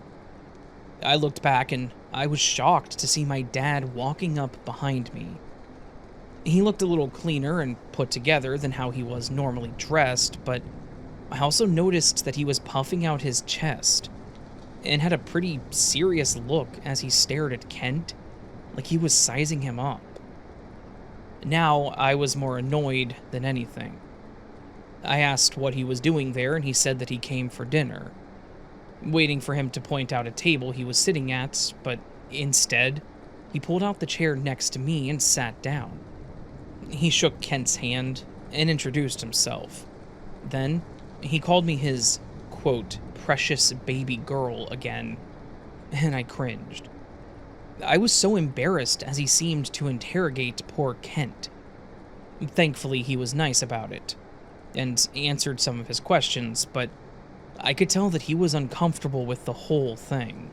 I looked back and I was shocked to see my dad walking up behind me. He looked a little cleaner and put together than how he was normally dressed, but I also noticed that he was puffing out his chest and had a pretty serious look as he stared at Kent, like he was sizing him up. Now I was more annoyed than anything. I asked what he was doing there, and he said that he came for dinner, waiting for him to point out a table he was sitting at, but instead, he pulled out the chair next to me and sat down. He shook Kent's hand and introduced himself. Then, he called me his, quote, precious baby girl again, and I cringed. I was so embarrassed as he seemed to interrogate poor Kent. Thankfully, he was nice about it, and answered some of his questions, but I could tell that he was uncomfortable with the whole thing.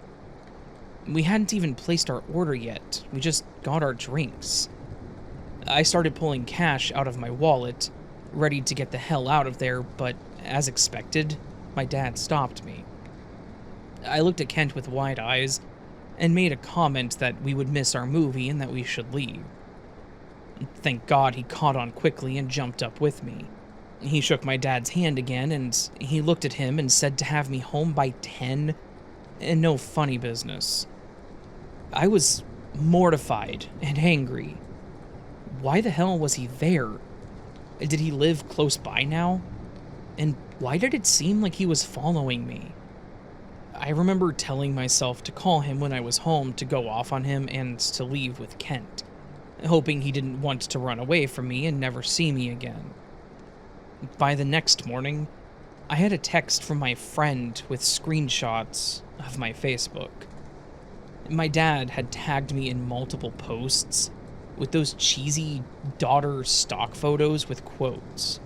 We hadn't even placed our order yet, we just got our drinks. I started pulling cash out of my wallet, ready to get the hell out of there, but as expected, my dad stopped me. I looked at Kent with wide eyes and made a comment that we would miss our movie and that we should leave. Thank God he caught on quickly and jumped up with me. He shook my dad's hand again, and he looked at him and said to have me home by 10, and no funny business. I was mortified and angry. Why the hell was he there? Did he live close by now? And why did it seem like he was following me? I remember telling myself to call him when I was home to go off on him and to leave with Kent, hoping he didn't want to run away from me and never see me again. By the next morning, I had a text from my friend with screenshots of my Facebook. My dad had tagged me in multiple posts with those cheesy daughter stock photos with quotes.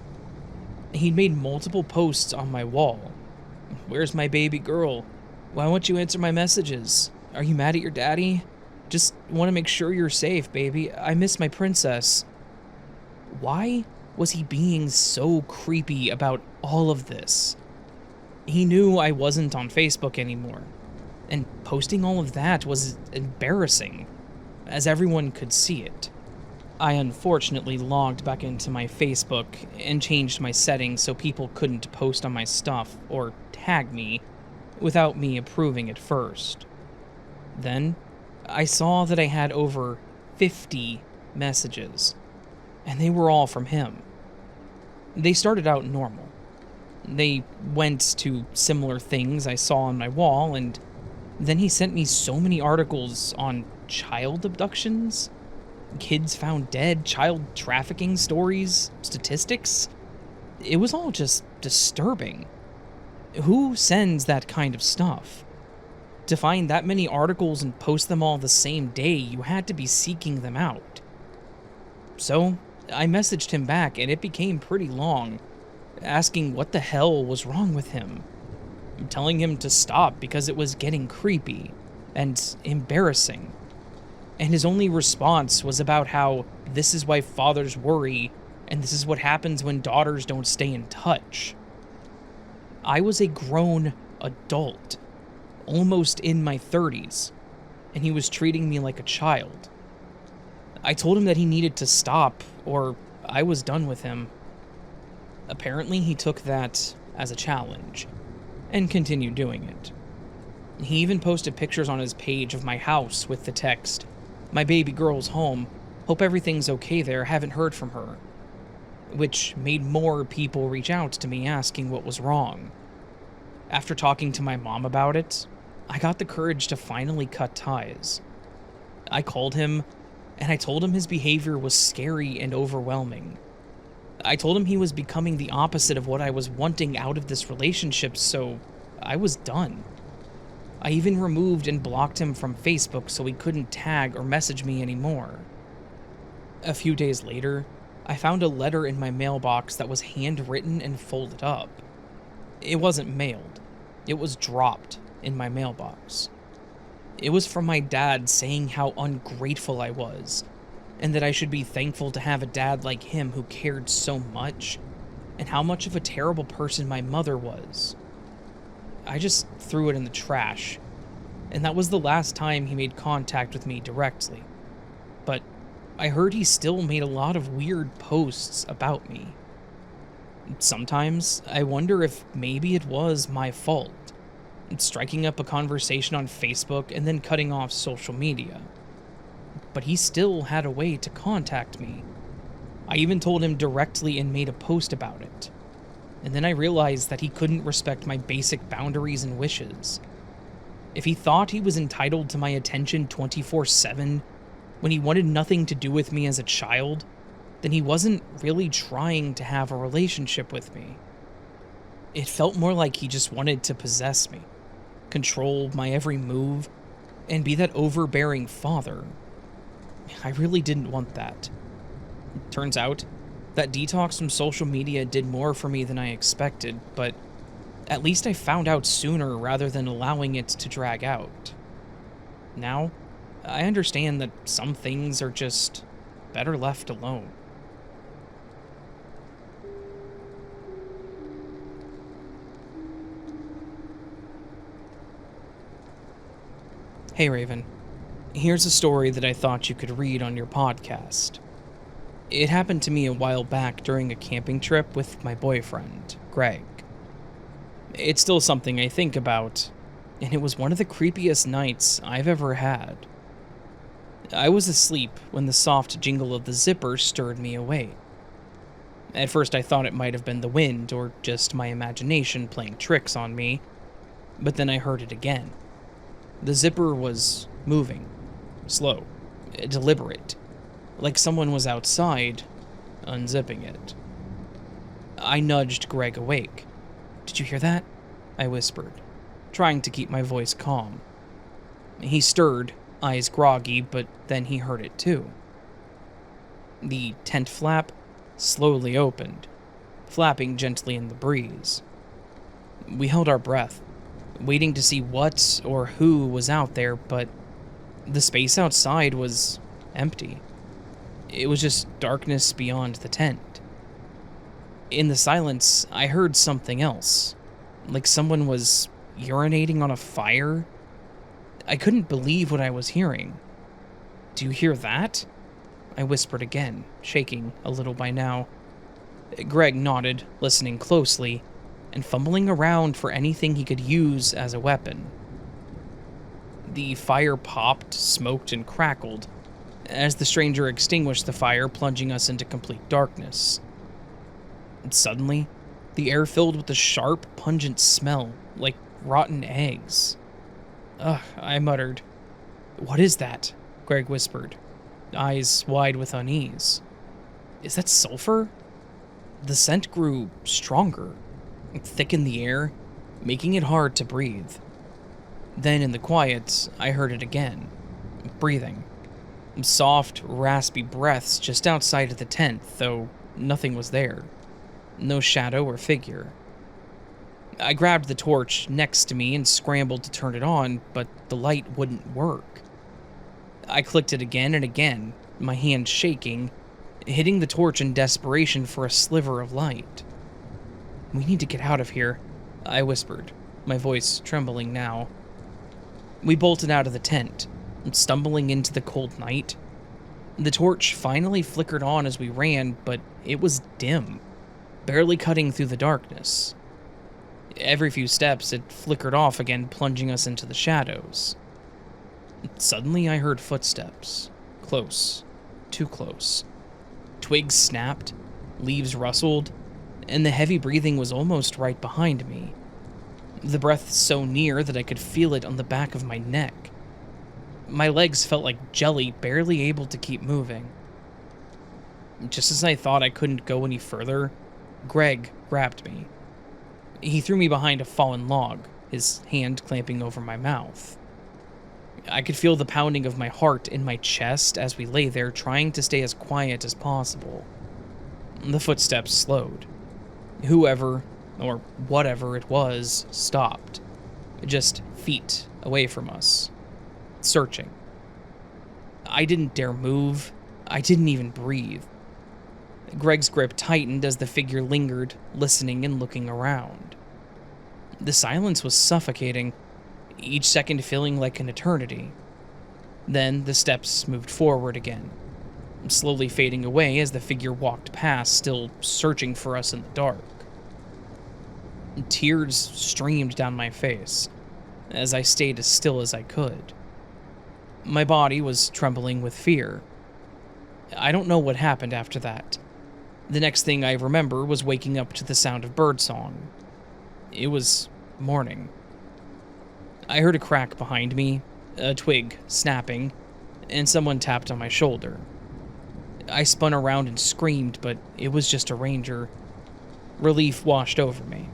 He'd made multiple posts on my wall. Where's my baby girl? Why won't you answer my messages? Are you mad at your daddy? Just want to make sure you're safe, baby. I miss my princess. Why was he being so creepy about all of this? He knew I wasn't on Facebook anymore, and posting all of that was embarrassing, as everyone could see it. I unfortunately logged back into my Facebook and changed my settings so people couldn't post on my stuff or tag me without me approving it first. Then, I saw that I had over 50 messages, and they were all from him. They started out normal. They went to similar things I saw on my wall, and then he sent me so many articles on child abductions, kids found dead, child trafficking stories, statistics. It was all just disturbing. Who sends that kind of stuff? To find that many articles and post them all the same day, you had to be seeking them out. So, I messaged him back, and it became pretty long, asking what the hell was wrong with him. Telling him to stop because it was getting creepy and embarrassing. And his only response was about how this is why fathers worry, and this is what happens when daughters don't stay in touch. I was a grown adult, almost in my 30s, and he was treating me like a child. I told him that he needed to stop, or I was done with him. Apparently, he took that as a challenge, and continued doing it. He even posted pictures on his page of my house with the text, "My baby girl's home. Hope everything's okay there. Haven't heard from her." Which made more people reach out to me asking what was wrong. After talking to my mom about it, I got the courage to finally cut ties. I called him, and I told him his behavior was scary and overwhelming. I told him he was becoming the opposite of what I was wanting out of this relationship, so I was done. I even removed and blocked him from Facebook so he couldn't tag or message me anymore. A few days later, I found a letter in my mailbox that was handwritten and folded up. It wasn't mailed. It was dropped in my mailbox. It was from my dad saying how ungrateful I was, and that I should be thankful to have a dad like him who cared so much, and how much of a terrible person my mother was. I just threw it in the trash, and that was the last time he made contact with me directly. But I heard he still made a lot of weird posts about me. Sometimes I wonder if maybe it was my fault, striking up a conversation on Facebook and then cutting off social media. But he still had a way to contact me. I even told him directly and made a post about it. And then I realized that he couldn't respect my basic boundaries and wishes. If he thought he was entitled to my attention 24/7 when he wanted nothing to do with me as a child, then he wasn't really trying to have a relationship with me. It felt more like he just wanted to possess me, control my every move, and be that overbearing father. I really didn't want that. Turns out, that detox from social media did more for me than I expected, but at least I found out sooner rather than allowing it to drag out. Now, I understand that some things are just better left alone. Hey Raven, here's a story that I thought you could read on your podcast. It happened to me a while back during a camping trip with my boyfriend, Greg. It's still something I think about, and it was one of the creepiest nights I've ever had. I was asleep when the soft jingle of the zipper stirred me awake. At first I thought it might have been the wind or just my imagination playing tricks on me, but then I heard it again. The zipper was moving, slow, deliberate, like someone was outside, unzipping it. I nudged Greg awake. "Did you hear that?" I whispered, trying to keep my voice calm. He stirred, eyes groggy, but then he heard it too. The tent flap slowly opened, flapping gently in the breeze. We held our breath, waiting to see what or who was out there, but the space outside was empty. It was just darkness beyond the tent. In the silence, I heard something else, like someone was urinating on a fire. I couldn't believe what I was hearing. "Do you hear that?" I whispered again, shaking a little by now. Greg nodded, listening closely, and fumbling around for anything he could use as a weapon. The fire popped, smoked, and crackled as the stranger extinguished the fire, plunging us into complete darkness. And suddenly, the air filled with a sharp, pungent smell, like rotten eggs. "Ugh," I muttered. "What is that?" Greg whispered, eyes wide with unease. "Is that sulfur?" The scent grew stronger, thick in the air, making it hard to breathe. Then in the quiet, I heard it again, breathing. Soft, raspy breaths just outside of the tent, though nothing was there. No shadow or figure. I grabbed the torch next to me and scrambled to turn it on, but the light wouldn't work. I clicked it again and again, my hand shaking, hitting the torch in desperation for a sliver of light. "We need to get out of here," I whispered, my voice trembling now. We bolted out of the tent, stumbling into the cold night. The torch finally flickered on as we ran, but it was dim, barely cutting through the darkness. Every few steps, it flickered off again, plunging us into the shadows. Suddenly, I heard footsteps. Close. Too close. Twigs snapped, leaves rustled, and the heavy breathing was almost right behind me. The breath so near that I could feel it on the back of my neck. My legs felt like jelly, barely able to keep moving. Just as I thought I couldn't go any further, Greg grabbed me. He threw me behind a fallen log, his hand clamping over my mouth. I could feel the pounding of my heart in my chest as we lay there, trying to stay as quiet as possible. The footsteps slowed. Whoever, or whatever it was, stopped, just feet away from us. searching. I didn't dare move. I didn't even breathe. Greg's grip tightened as the figure lingered, listening and looking around. The silence was suffocating, each second feeling like an eternity. Then the steps moved forward again, slowly fading away as the figure walked past, still searching for us in the dark. Tears streamed down my face as I stayed as still as I could. My body was trembling with fear. I don't know what happened after that. The next thing I remember was waking up to the sound of birdsong. It was morning. I heard a crack behind me, a twig snapping, and someone tapped on my shoulder. I spun around and screamed, but it was just a ranger. Relief washed over me.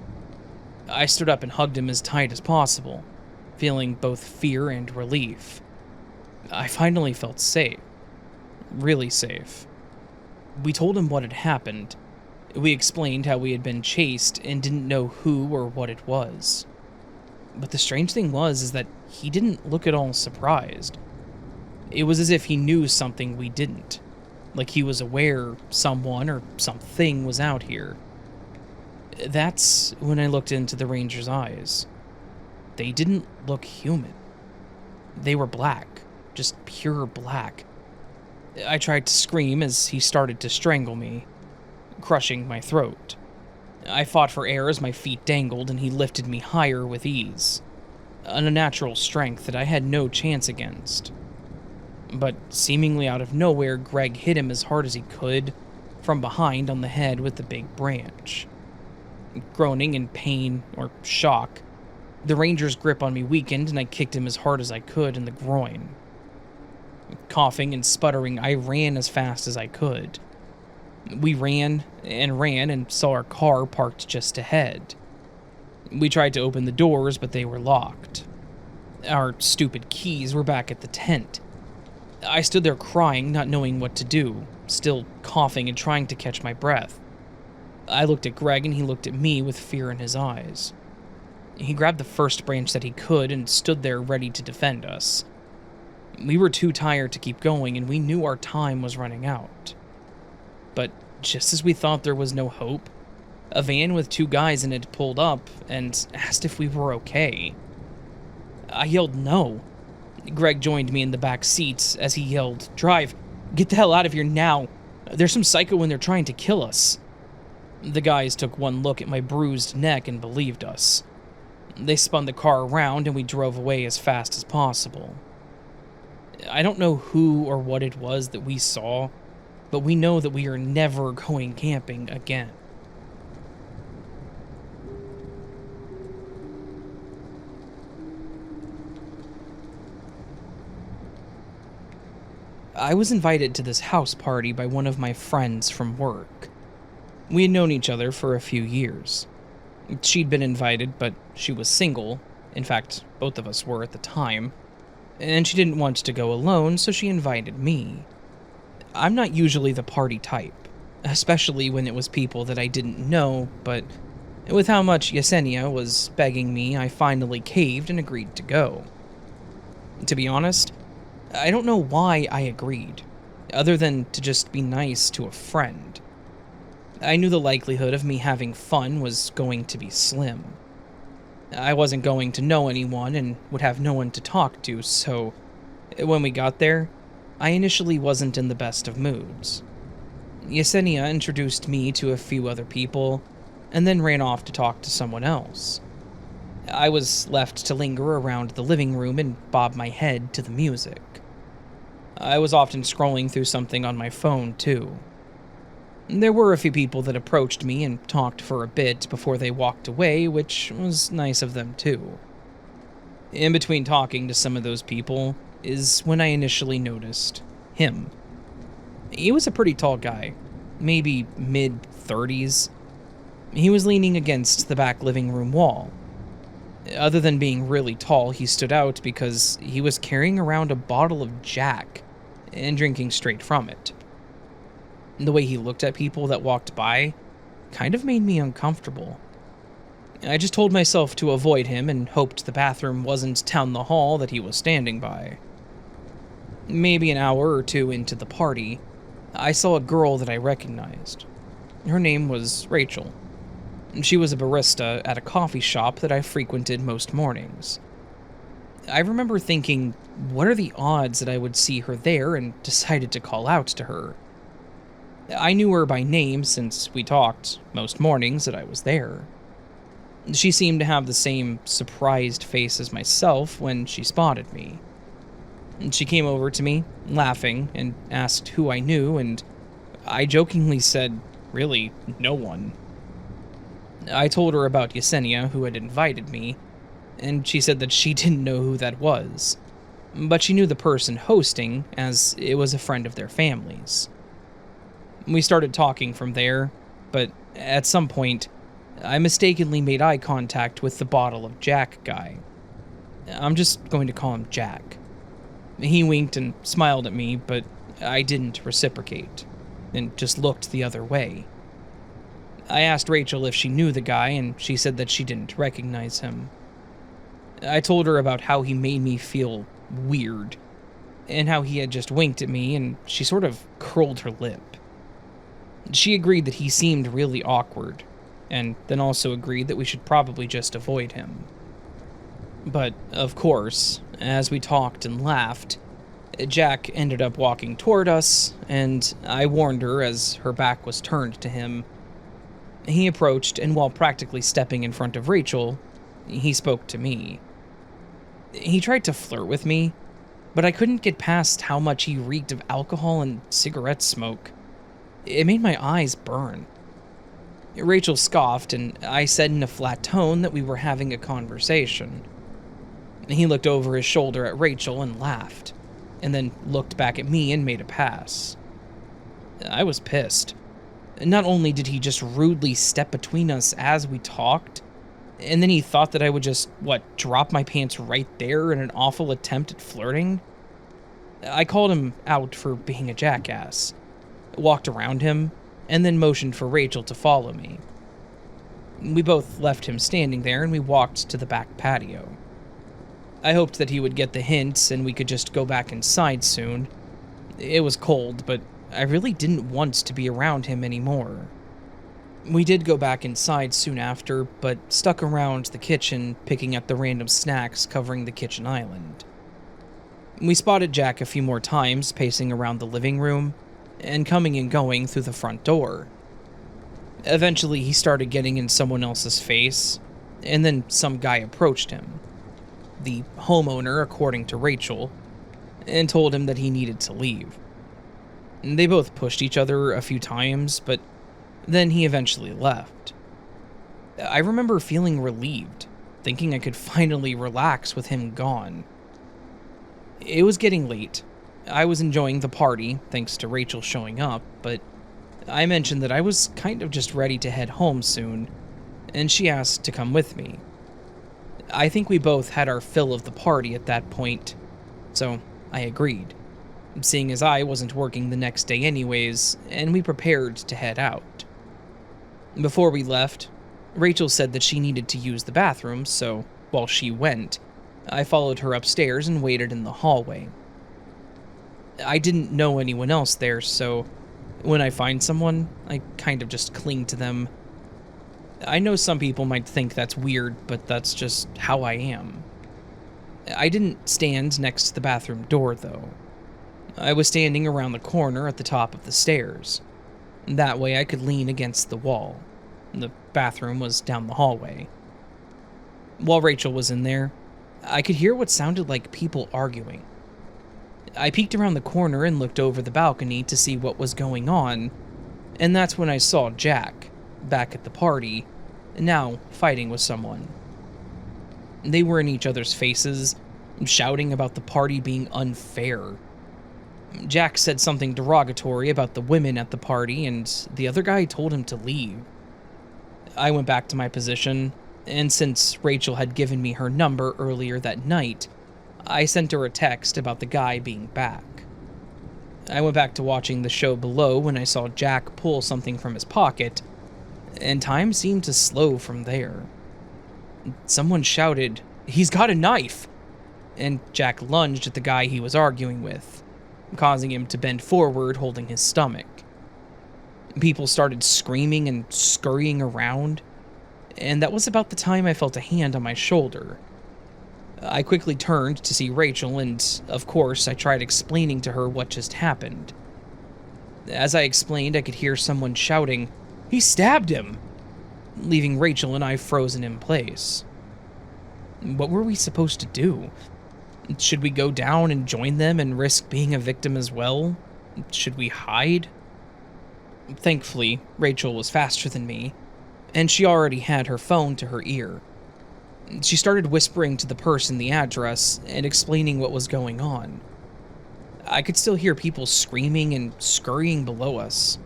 I stood up and hugged him as tight as possible, feeling both fear and relief. I finally felt safe. Really safe. We told him what had happened. We explained how we had been chased and didn't know who or what it was. But the strange thing was that he didn't look at all surprised. It was as if he knew something we didn't. Like he was aware someone or something was out here. That's when I looked into the ranger's eyes. They didn't look human. They were black, just pure black. I tried to scream as he started to strangle me, crushing my throat. I fought for air as my feet dangled and he lifted me higher with ease. An unnatural strength that I had no chance against. But seemingly out of nowhere, Greg hit him as hard as he could, from behind on the head with the big branch. Groaning in pain or shock, the ranger's grip on me weakened and I kicked him as hard as I could in the groin. Coughing and sputtering, I ran as fast as I could. We ran and saw our car parked just ahead. We tried to open the doors, but they were locked. Our stupid keys were back at the tent. I stood there crying, not knowing what to do, still coughing and trying to catch my breath. I looked at Greg and he looked at me with fear in his eyes. He grabbed the first branch that he could and stood there ready to defend us. We were too tired to keep going and we knew our time was running out. But just as we thought there was no hope, a van with 2 guys in it pulled up and asked if we were okay. I yelled no. Greg joined me in the back seats as he yelled, "Drive! Get the hell out of here now! There's some psycho in there trying to kill us." The guys took one look at my bruised neck and believed us. They spun the car around and we drove away as fast as possible. I don't know who or what it was that we saw, but we know that we are never going camping again. I was invited to this house party by one of my friends from work. We had known each other for a few years. She'd been invited, but she was single. In fact, both of us were at the time. And she didn't want to go alone, so she invited me. I'm not usually the party type, especially when it was people that I didn't know, but with how much Yesenia was begging me, I finally caved and agreed to go. To be honest, I don't know why I agreed, other than to just be nice to a friend. I knew the likelihood of me having fun was going to be slim. I wasn't going to know anyone and would have no one to talk to, so when we got there, I initially wasn't in the best of moods. Yesenia introduced me to a few other people, and then ran off to talk to someone else. I was left to linger around the living room and bob my head to the music. I was often scrolling through something on my phone, too. There were a few people that approached me and talked for a bit before they walked away, which was nice of them too. In between talking to some of those people is when I initially noticed him. He was a pretty tall guy, maybe mid-30s. He was leaning against the back living room wall. Other than being really tall, he stood out because he was carrying around a bottle of Jack and drinking straight from it. The way he looked at people that walked by kind of made me uncomfortable. I just told myself to avoid him and hoped the bathroom wasn't down the hall that he was standing by. Maybe an hour or two into the party, I saw a girl that I recognized. Her name was Rachel. She was a barista at a coffee shop that I frequented most mornings. I remember thinking, what are the odds that I would see her there, and decided to call out to her. I knew her by name since we talked most mornings that I was there. She seemed to have the same surprised face as myself when she spotted me. She came over to me, laughing, and asked who I knew, and I jokingly said, really, no one. I told her about Yesenia, who had invited me, and she said that she didn't know who that was, but she knew the person hosting, as it was a friend of their family's. We started talking from there, but at some point, I mistakenly made eye contact with the bottle of Jack guy. I'm just going to call him Jack. He winked and smiled at me, but I didn't reciprocate, and just looked the other way. I asked Rachel if she knew the guy, and she said that she didn't recognize him. I told her about how he made me feel weird, and how he had just winked at me, and she sort of curled her lip. She agreed that he seemed really awkward, and then also agreed that we should probably just avoid him. But, of course, as we talked and laughed, Jack ended up walking toward us, and I warned her as her back was turned to him. He approached, and while practically stepping in front of Rachel, he spoke to me. He tried to flirt with me, but I couldn't get past how much he reeked of alcohol and cigarette smoke. It made my eyes burn. Rachel scoffed, and I said in a flat tone that we were having a conversation. He looked over his shoulder at Rachel and laughed, and then looked back at me and made a pass. I was pissed. Not only did he just rudely step between us as we talked, and then he thought that I would just, drop my pants right there in an awful attempt at flirting? I called him out for being a jackass, walked around him, and then motioned for Rachel to follow me. We both left him standing there, and we walked to the back patio. I hoped that he would get the hints and we could just go back inside soon. It was cold, but I really didn't want to be around him anymore. We did go back inside soon after, but stuck around the kitchen picking at the random snacks covering the kitchen island. We spotted Jack a few more times pacing around the living room, and coming and going through the front door. Eventually, he started getting in someone else's face, and then some guy approached him, the homeowner according to Rachel, and told him that he needed to leave. They both pushed each other a few times, but then he eventually left. I remember feeling relieved, thinking I could finally relax with him gone. It was getting late. I was enjoying the party, thanks to Rachel showing up, but I mentioned that I was kind of just ready to head home soon, and she asked to come with me. I think we both had our fill of the party at that point, so I agreed, seeing as I wasn't working the next day anyways, and we prepared to head out. Before we left, Rachel said that she needed to use the bathroom, so while she went, I followed her upstairs and waited in the hallway. I didn't know anyone else there, so when I find someone, I kind of just cling to them. I know some people might think that's weird, but that's just how I am. I didn't stand next to the bathroom door, though. I was standing around the corner at the top of the stairs. That way I could lean against the wall. The bathroom was down the hallway. While Rachel was in there, I could hear what sounded like people arguing. I peeked around the corner and looked over the balcony to see what was going on, and that's when I saw Jack, back at the party, now fighting with someone. They were in each other's faces, shouting about the party being unfair. Jack said something derogatory about the women at the party, and the other guy told him to leave. I went back to my position, and since Rachel had given me her number earlier that night, I sent her a text about the guy being back. I went back to watching the show below when I saw Jack pull something from his pocket, and time seemed to slow from there. Someone shouted, "He's got a knife!" And Jack lunged at the guy he was arguing with, causing him to bend forward, holding his stomach. People started screaming and scurrying around, and that was about the time I felt a hand on my shoulder. I quickly turned to see Rachel, and of course, I tried explaining to her what just happened. As I explained, I could hear someone shouting, "He stabbed him!" leaving Rachel and I frozen in place. What were we supposed to do? Should we go down and join them and risk being a victim as well? Should we hide? Thankfully, Rachel was faster than me, and she already had her phone to her ear. She started whispering to the person the address and explaining what was going on. I could still hear people screaming and scurrying below us,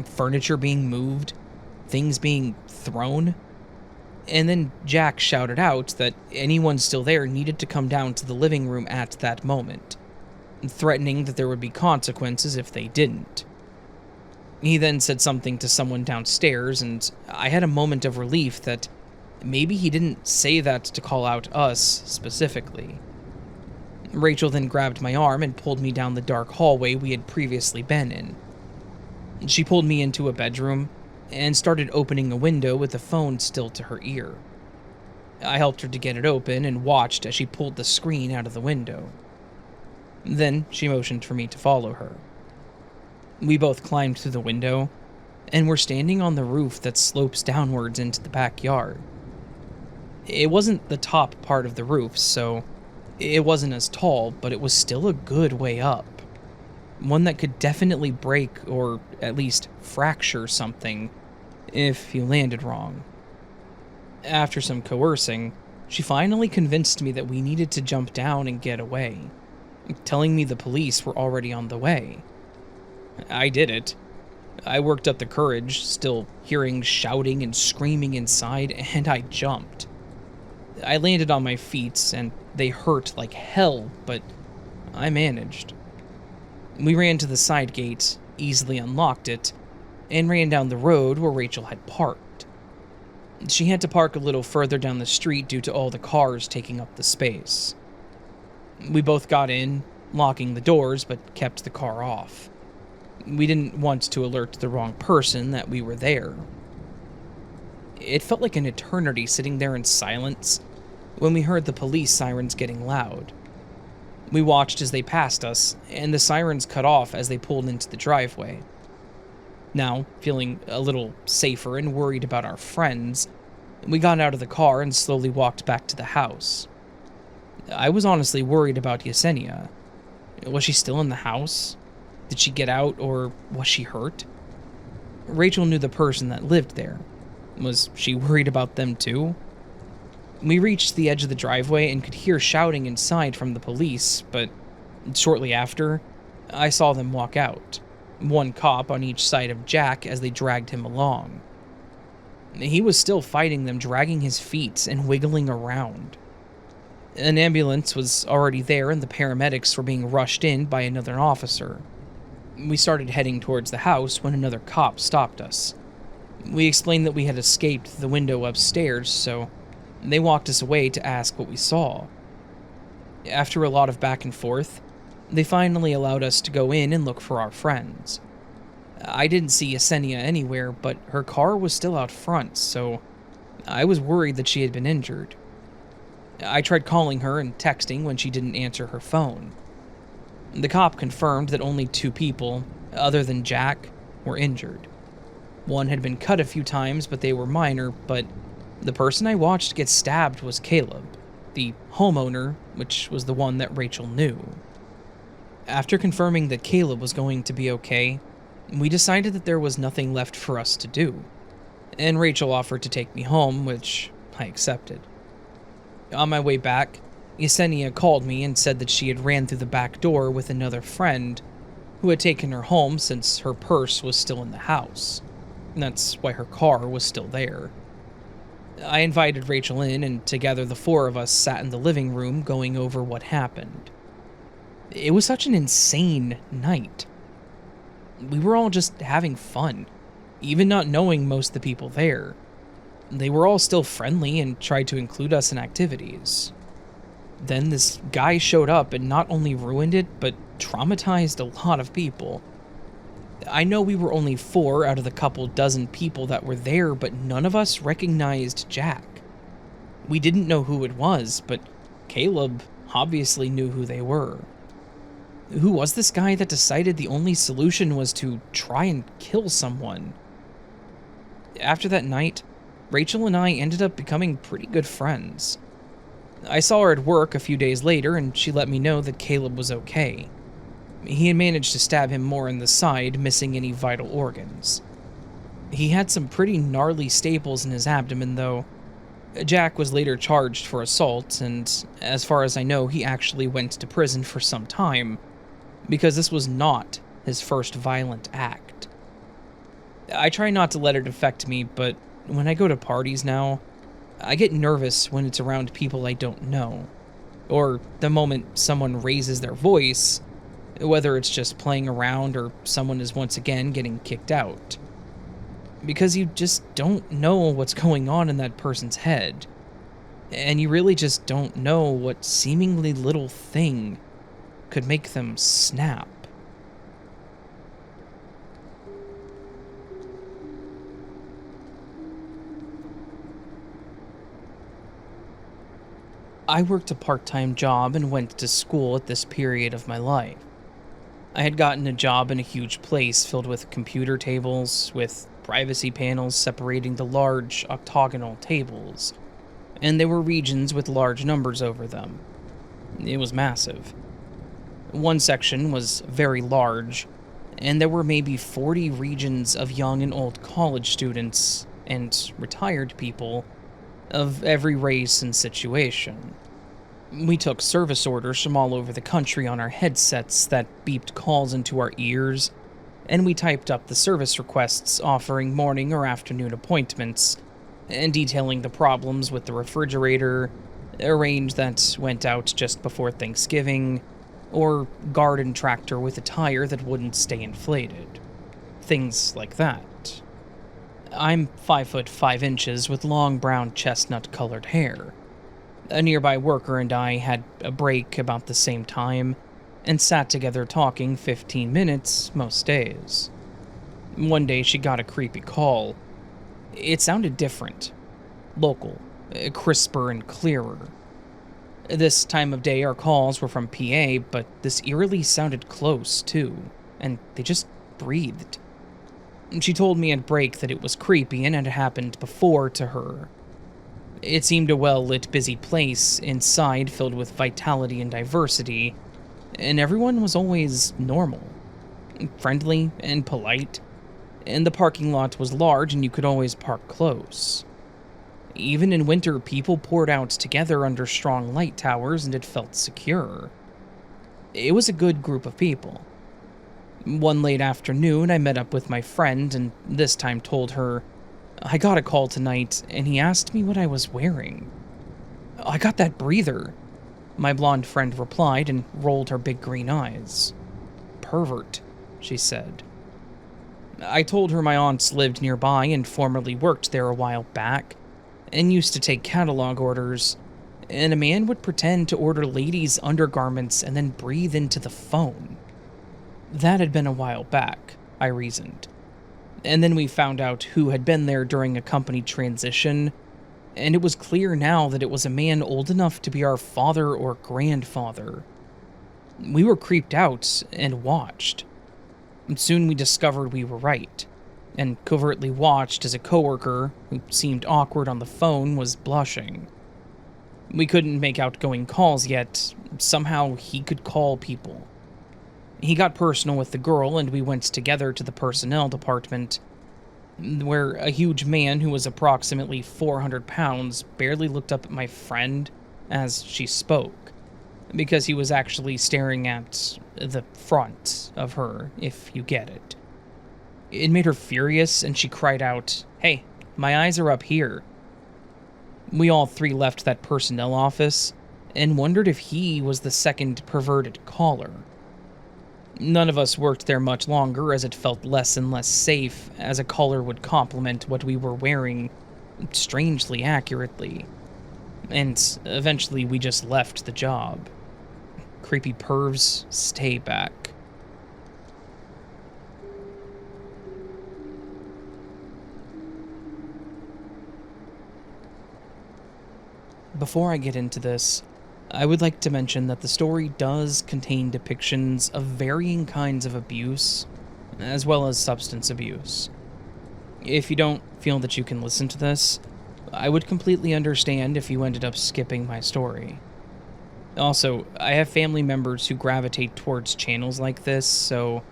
furniture being moved, things being thrown. And then Jack shouted out that anyone still there needed to come down to the living room at that moment, threatening that there would be consequences if they didn't. He then said something to someone downstairs, and I had a moment of relief that maybe he didn't say that to call out us specifically. Rachel then grabbed my arm and pulled me down the dark hallway we had previously been in. She pulled me into a bedroom and started opening a window with the phone still to her ear. I helped her to get it open and watched as she pulled the screen out of the window. Then she motioned for me to follow her. We both climbed through the window and were standing on the roof that slopes downwards into the backyard. It wasn't the top part of the roof, so it wasn't as tall, but it was still a good way up. One that could definitely break or at least fracture something if you landed wrong. After some coercing, she finally convinced me that we needed to jump down and get away, telling me the police were already on the way. I did it. I worked up the courage, still hearing shouting and screaming inside, and I jumped. I landed on my feet, and they hurt like hell, but I managed. We ran to the side gate, easily unlocked it, and ran down the road where Rachel had parked. She had to park a little further down the street due to all the cars taking up the space. We both got in, locking the doors, but kept the car off. We didn't want to alert the wrong person that we were there. It felt like an eternity sitting there in silence when we heard the police sirens getting loud. We watched as they passed us, and the sirens cut off as they pulled into the driveway. Now, feeling a little safer and worried about our friends, we got out of the car and slowly walked back to the house. I was honestly worried about Yesenia. Was she still in the house? Did she get out, or was she hurt? Rachel knew the person that lived there. Was she worried about them too? We reached the edge of the driveway and could hear shouting inside from the police, but shortly after, I saw them walk out, one cop on each side of Jack as they dragged him along. He was still fighting them, dragging his feet and wiggling around. An ambulance was already there and the paramedics were being rushed in by another officer. We started heading towards the house when another cop stopped us. We explained that we had escaped the window upstairs, so they walked us away to ask what we saw. After a lot of back and forth, they finally allowed us to go in and look for our friends. I didn't see Yesenia anywhere, but her car was still out front, so I was worried that she had been injured. I tried calling her and texting when she didn't answer her phone. The cop confirmed that only 2 people, other than Jack, were injured. One had been cut a few times, but they were minor, but the person I watched get stabbed was Caleb, the homeowner, which was the one that Rachel knew. After confirming that Caleb was going to be okay, we decided that there was nothing left for us to do, and Rachel offered to take me home, which I accepted. On my way back, Yesenia called me and said that she had ran through the back door with another friend who had taken her home since her purse was still in the house. That's why her car was still there. I invited Rachel in, and together the 4 of us sat in the living room going over what happened. It was such an insane night. We were all just having fun, even not knowing most of the people there. They were all still friendly and tried to include us in activities. Then this guy showed up and not only ruined it, but traumatized a lot of people. I know we were only 4 out of the couple dozen people that were there, but none of us recognized Jack. We didn't know who it was, but Caleb obviously knew who they were. Who was this guy that decided the only solution was to try and kill someone? After that night, Rachel and I ended up becoming pretty good friends. I saw her at work a few days later, and she let me know that Caleb was okay. He had managed to stab him more in the side, missing any vital organs. He had some pretty gnarly staples in his abdomen, though. Jack was later charged for assault, and as far as I know, he actually went to prison for some time, because this was not his first violent act. I try not to let it affect me, but when I go to parties now, I get nervous when it's around people I don't know, or the moment someone raises their voice, whether it's just playing around or someone is once again getting kicked out. Because you just don't know what's going on in that person's head, and you really just don't know what seemingly little thing could make them snap. I worked a part-time job and went to school at this period of my life. I had gotten a job in a huge place filled with computer tables, with privacy panels separating the large octagonal tables, and there were regions with large numbers over them. It was massive. One section was very large, and there were maybe 40 regions of young and old college students and retired people of every race and situation. We took service orders from all over the country on our headsets that beeped calls into our ears, and we typed up the service requests offering morning or afternoon appointments, and detailing the problems with the refrigerator, a range that went out just before Thanksgiving, or garden tractor with a tire that wouldn't stay inflated. Things like that. I'm 5'5" with long brown chestnut-colored hair. A nearby worker and I had a break about the same time, and sat together talking 15 minutes most days. One day she got a creepy call. It sounded different. Local. Crisper and clearer. This time of day our calls were from PA, but this eerily sounded close, too, and they just breathed. She told me at break that it was creepy and had happened before to her. It seemed a well-lit, busy place inside filled with vitality and diversity, and everyone was always normal, friendly and polite, and the parking lot was large and you could always park close. Even in winter, people poured out together under strong light towers and it felt secure. It was a good group of people. One late afternoon, I met up with my friend and this time told her, I got a call tonight and he asked me what I was wearing. I got that breather, my blonde friend replied and rolled her big green eyes. Pervert, she said. I told her my aunts lived nearby and formerly worked there a while back, and used to take catalog orders, and a man would pretend to order ladies' undergarments and then breathe into the phone. That had been a while back, I reasoned. And then we found out who had been there during a company transition, and it was clear now that it was a man old enough to be our father or grandfather. We were creeped out and watched. Soon we discovered we were right, and covertly watched as a coworker, who seemed awkward on the phone, was blushing. We couldn't make outgoing calls yet. Somehow he could call people. He got personal with the girl, and we went together to the personnel department, where a huge man who was approximately 400 pounds barely looked up at my friend as she spoke, because he was actually staring at the front of her, if you get it. It made her furious, and she cried out, "Hey, my eyes are up here." We all three left that personnel office and wondered if he was the second perverted caller. None of us worked there much longer, as it felt less and less safe, as a caller would compliment what we were wearing strangely accurately. And eventually we just left the job. creepy pervs, stay back. Before I get into this, I would like to mention that the story does contain depictions of varying kinds of abuse, as well as substance abuse. If you don't feel that you can listen to this, I would completely understand if you ended up skipping my story. Also, I have family members who gravitate towards channels like this, so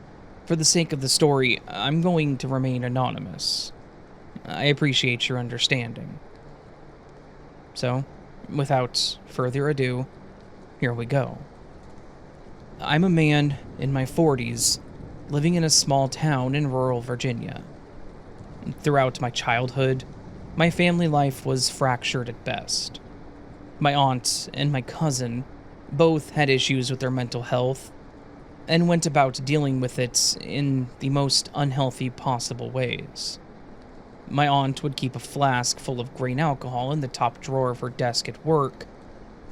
for the sake of the story, I'm going to remain anonymous. I appreciate your understanding. So, without further ado, here we go. I'm a man in my 40s, living in a small town in rural Virginia. Throughout my childhood, my family life was fractured at best. My aunt and my cousin both had issues with their mental health and went about dealing with it in the most unhealthy possible ways. My aunt would keep a flask full of grain alcohol in the top drawer of her desk at work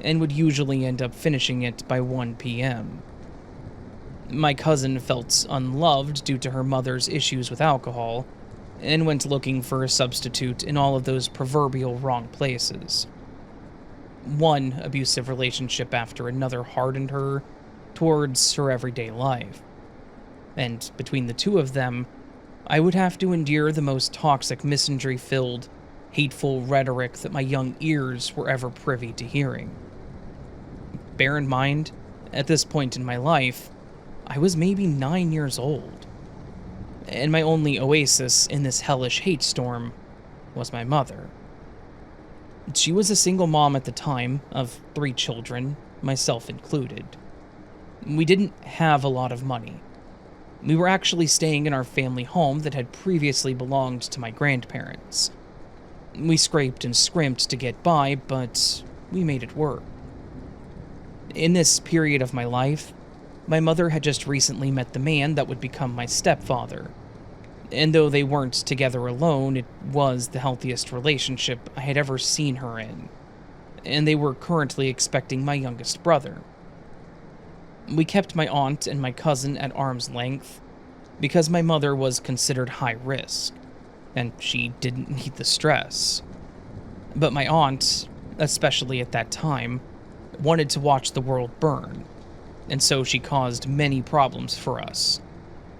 and would usually end up finishing it by 1 p.m. My cousin felt unloved due to her mother's issues with alcohol and went looking for a substitute in all of those proverbial wrong places. One abusive relationship after another hardened her towards her everyday life. And between the two of them, I would have to endure the most toxic misandry-filled, hateful rhetoric that my young ears were ever privy to hearing. Bear in mind, at this point in my life, I was maybe 9 years old. And my only oasis in this hellish hate storm was my mother. She was a single mom at the time, of 3 children, myself included. We didn't have a lot of money. We were actually staying in our family home that had previously belonged to my grandparents. We scraped and scrimped to get by, but we made it work. In this period of my life, my mother had just recently met the man that would become my stepfather. And though they weren't together alone, it was the healthiest relationship I had ever seen her in. And they were currently expecting my youngest brother. We kept my aunt and my cousin at arm's length because my mother was considered high risk, and she didn't need the stress. But my aunt, especially at that time, wanted to watch the world burn, and so she caused many problems for us,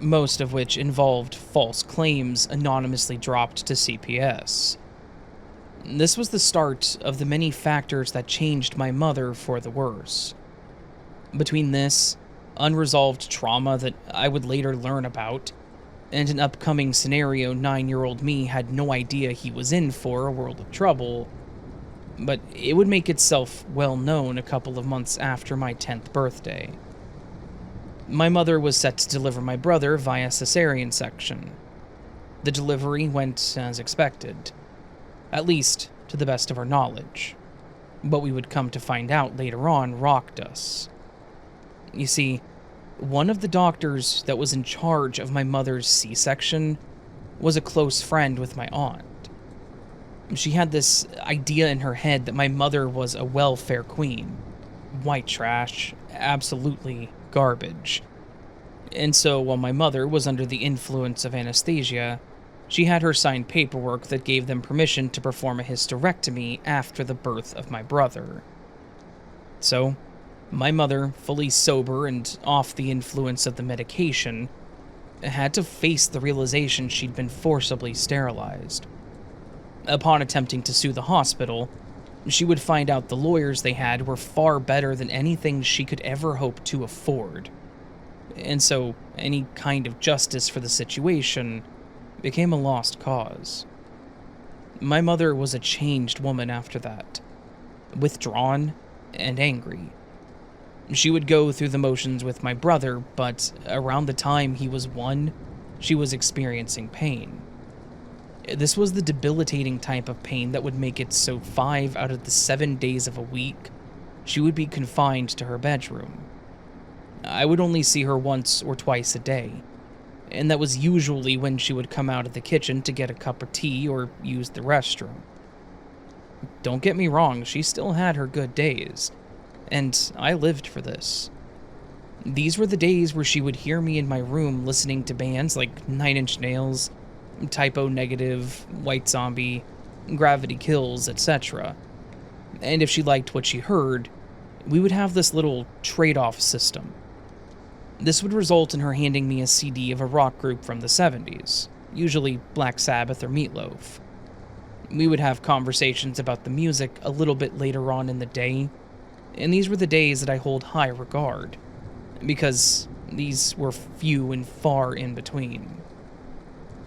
most of which involved false claims anonymously dropped to CPS. This was the start of the many factors that changed my mother for the worse. Between this, unresolved trauma that I would later learn about, and an upcoming scenario 9-year-old me had no idea he was in for a world of trouble, but it would make itself well known a couple of months after my 10th birthday. My mother was set to deliver my brother via cesarean section. The delivery went as expected, at least to the best of our knowledge. What we would come to find out later on rocked us. You see, one of the doctors that was in charge of my mother's C-section was a close friend with my aunt. She had this idea in her head that my mother was a welfare queen. White trash, absolutely garbage. And so while my mother was under the influence of anesthesia, she had her sign paperwork that gave them permission to perform a hysterectomy after the birth of my brother. So, my mother, fully sober and off the influence of the medication, had to face the realization she'd been forcibly sterilized. Upon attempting to sue the hospital, she would find out the lawyers they had were far better than anything she could ever hope to afford. And so, any kind of justice for the situation became a lost cause. My mother was a changed woman after that, withdrawn and angry. She would go through the motions with my brother, but around the time he was 1, she was experiencing pain. This was the debilitating type of pain that would make it so 5 out of the 7 days of a week, she would be confined to her bedroom. I would only see her once or twice a day, and that was usually when she would come out of the kitchen to get a cup of tea or use the restroom. Don't get me wrong, she still had her good days, and I lived for this. These were the days where she would hear me in my room listening to bands like Nine Inch Nails, Typo Negative, White Zombie, Gravity Kills, etc. And if she liked what she heard, we would have this little trade-off system. This would result in her handing me a CD of a rock group from the 70s, usually Black Sabbath or Meatloaf. We would have conversations about the music a little bit later on in the day, and these were the days that I hold high regard, because these were few and far in between.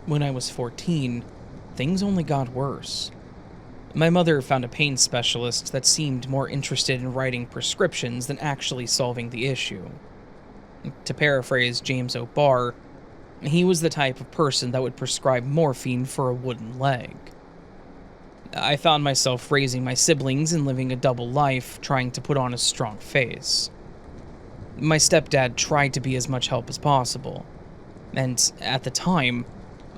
When I was 14, things only got worse. My mother found a pain specialist that seemed more interested in writing prescriptions than actually solving the issue. To paraphrase James O'Barr, he was the type of person that would prescribe morphine for a wooden leg. I found myself raising my siblings and living a double life, trying to put on a strong face. My stepdad tried to be as much help as possible, and at the time,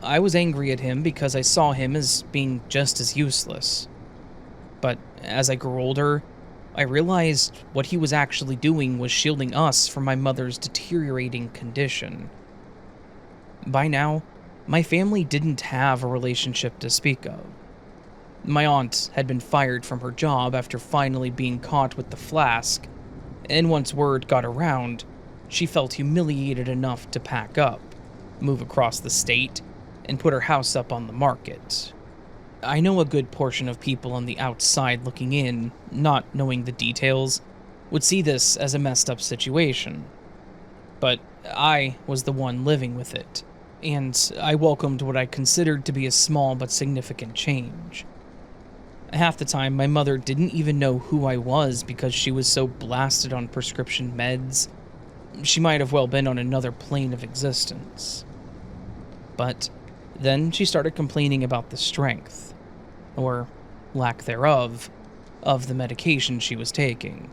I was angry at him because I saw him as being just as useless. But as I grew older, I realized what he was actually doing was shielding us from my mother's deteriorating condition. By now, my family didn't have a relationship to speak of. My aunt had been fired from her job after finally being caught with the flask, and once word got around, she felt humiliated enough to pack up, move across the state, and put her house up on the market. I know a good portion of people on the outside looking in, not knowing the details, would see this as a messed up situation. But I was the one living with it, and I welcomed what I considered to be a small but significant change. Half the time, my mother didn't even know who I was because she was so blasted on prescription meds. She might have well been on another plane of existence. But then she started complaining about the strength, or lack thereof, of the medication she was taking,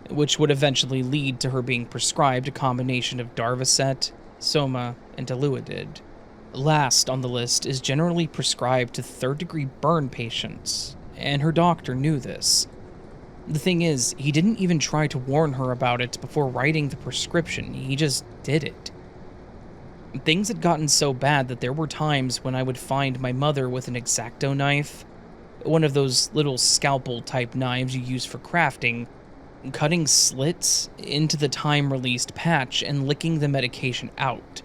which would eventually lead to her being prescribed a combination of Darvocet, Soma, and Diluidid. Last on the list is generally prescribed to third-degree burn patients, and her doctor knew this. The thing is, he didn't even try to warn her about it before writing the prescription, he just did it. Things had gotten so bad that there were times when I would find my mother with an X-Acto knife, one of those little scalpel-type knives you use for crafting, cutting slits into the time-released patch and licking the medication out,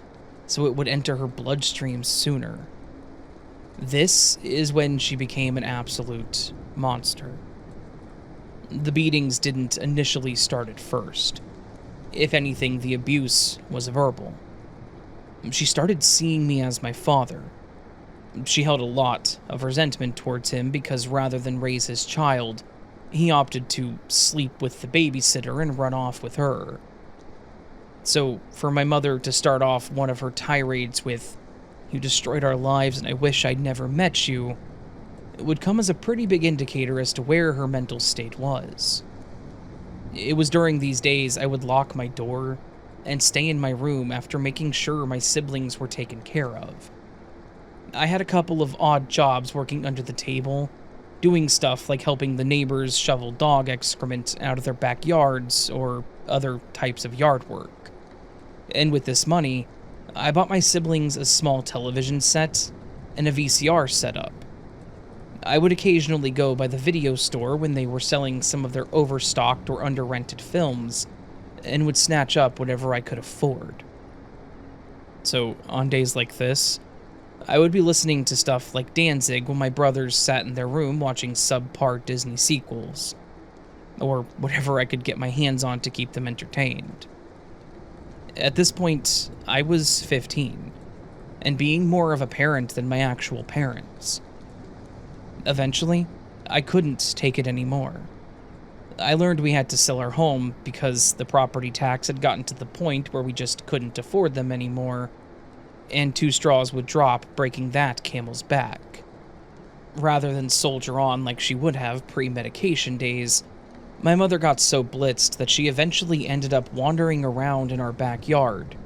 so it would enter her bloodstream sooner. This is when she became an absolute monster. The beatings didn't initially start at first. If anything, the abuse was verbal. She started seeing me as my father. She held a lot of resentment towards him because rather than raise his child, he opted to sleep with the babysitter and run off with her. So, for my mother to start off one of her tirades with, "You destroyed our lives and I wish I'd never met you," it would come as a pretty big indicator as to where her mental state was. It was during these days I would lock my door and stay in my room after making sure my siblings were taken care of. I had a couple of odd jobs working under the table, doing stuff like helping the neighbors shovel dog excrement out of their backyards or other types of yard work. And with this money, I bought my siblings a small television set and a VCR setup. I would occasionally go by the video store when they were selling some of their overstocked or under-rented films, and would snatch up whatever I could afford. So, on days like this, I would be listening to stuff like Danzig while my brothers sat in their room watching subpar Disney sequels, or whatever I could get my hands on to keep them entertained. At this point, I was 15, and being more of a parent than my actual parents. Eventually, I couldn't take it anymore. I learned we had to sell our home because the property tax had gotten to the point where we just couldn't afford them anymore, and two straws would drop, breaking that camel's back. Rather than soldier on like she would have pre-medication days, my mother got so blitzed that she eventually ended up wandering around in our backyard,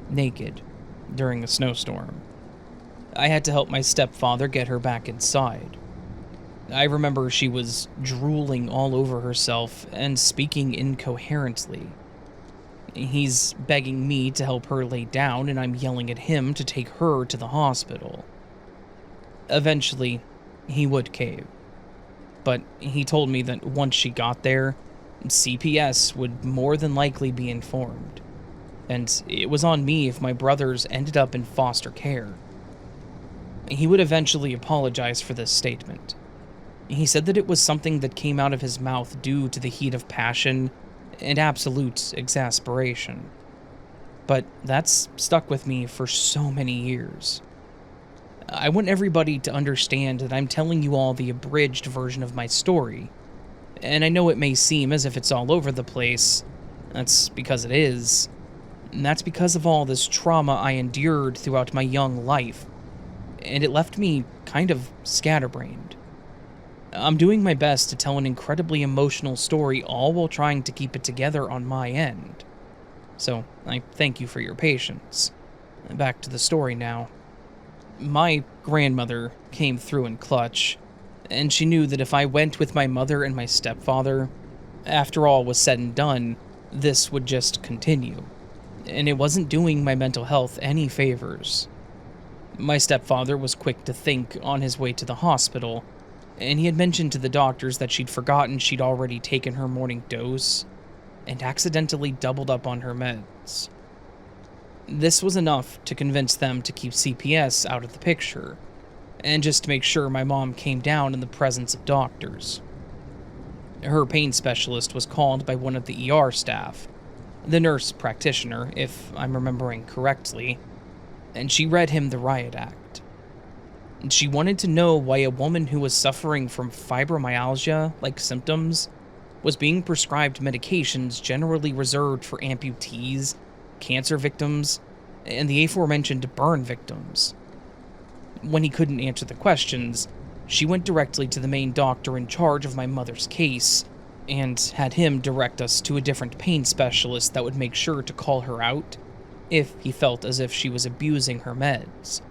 naked, during a snowstorm. I had to help my stepfather get her back inside. I remember she was drooling all over herself and speaking incoherently. He's begging me to help her lay down, and I'm yelling at him to take her to the hospital. Eventually, he would cave. But he told me that once she got there, CPS would more than likely be informed. And it was on me if my brothers ended up in foster care. He would eventually apologize for this statement. He said that it was something that came out of his mouth due to the heat of passion and absolute exasperation. But that's stuck with me for so many years. I want everybody to understand that I'm telling you all the abridged version of my story. And I know it may seem as if it's all over the place. That's because it is. And that's because of all this trauma I endured throughout my young life. And it left me kind of scatterbrained. I'm doing my best to tell an incredibly emotional story, all while trying to keep it together on my end. So, I thank you for your patience. Back to the story now. My grandmother came through in clutch, and she knew that if I went with my mother and my stepfather, after all was said and done, this would just continue. And it wasn't doing my mental health any favors. My stepfather was quick to think on his way to the hospital, and he had mentioned to the doctors that she'd forgotten she'd already taken her morning dose and accidentally doubled up on her meds. This was enough to convince them to keep CPS out of the picture, and just to make sure my mom came down in the presence of doctors. Her pain specialist was called by one of the ER staff, the nurse practitioner, if I'm remembering correctly, and she read him the riot act. She wanted to know why a woman who was suffering from fibromyalgia-like symptoms was being prescribed medications generally reserved for amputees, cancer victims, and the aforementioned burn victims. When he couldn't answer the questions, she went directly to the main doctor in charge of my mother's case and had him direct us to a different pain specialist that would make sure to call her out if he felt as if she was abusing her meds.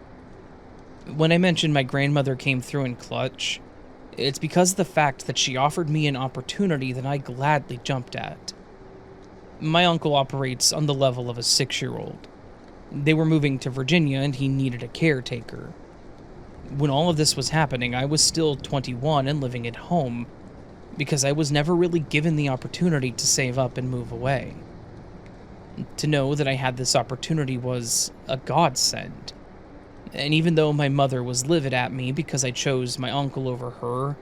When I mentioned my grandmother came through in clutch, it's because of the fact that she offered me an opportunity that I gladly jumped at. My uncle operates on the level of a 6-year-old. They were moving to Virginia and he needed a caretaker. When all of this was happening, I was still 21 and living at home, because I was never really given the opportunity to save up and move away. To know that I had this opportunity was a godsend. And even though my mother was livid at me because I chose my uncle over her,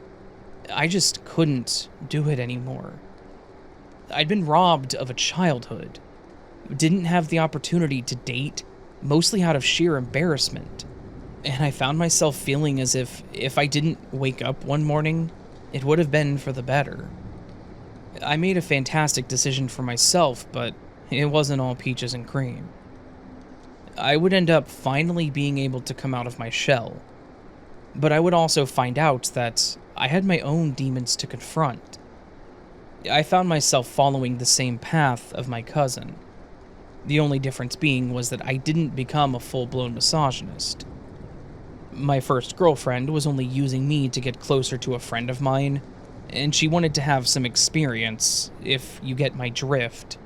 I just couldn't do it anymore. I'd been robbed of a childhood, didn't have the opportunity to date, mostly out of sheer embarrassment, and I found myself feeling as if I didn't wake up one morning, it would have been for the better. I made a fantastic decision for myself, but it wasn't all peaches and cream. I would end up finally being able to come out of my shell, but I would also find out that I had my own demons to confront. I found myself following the same path of my cousin. The only difference being was that I didn't become a full-blown misogynist. My first girlfriend was only using me to get closer to a friend of mine, and she wanted to have some experience, if you get my drift,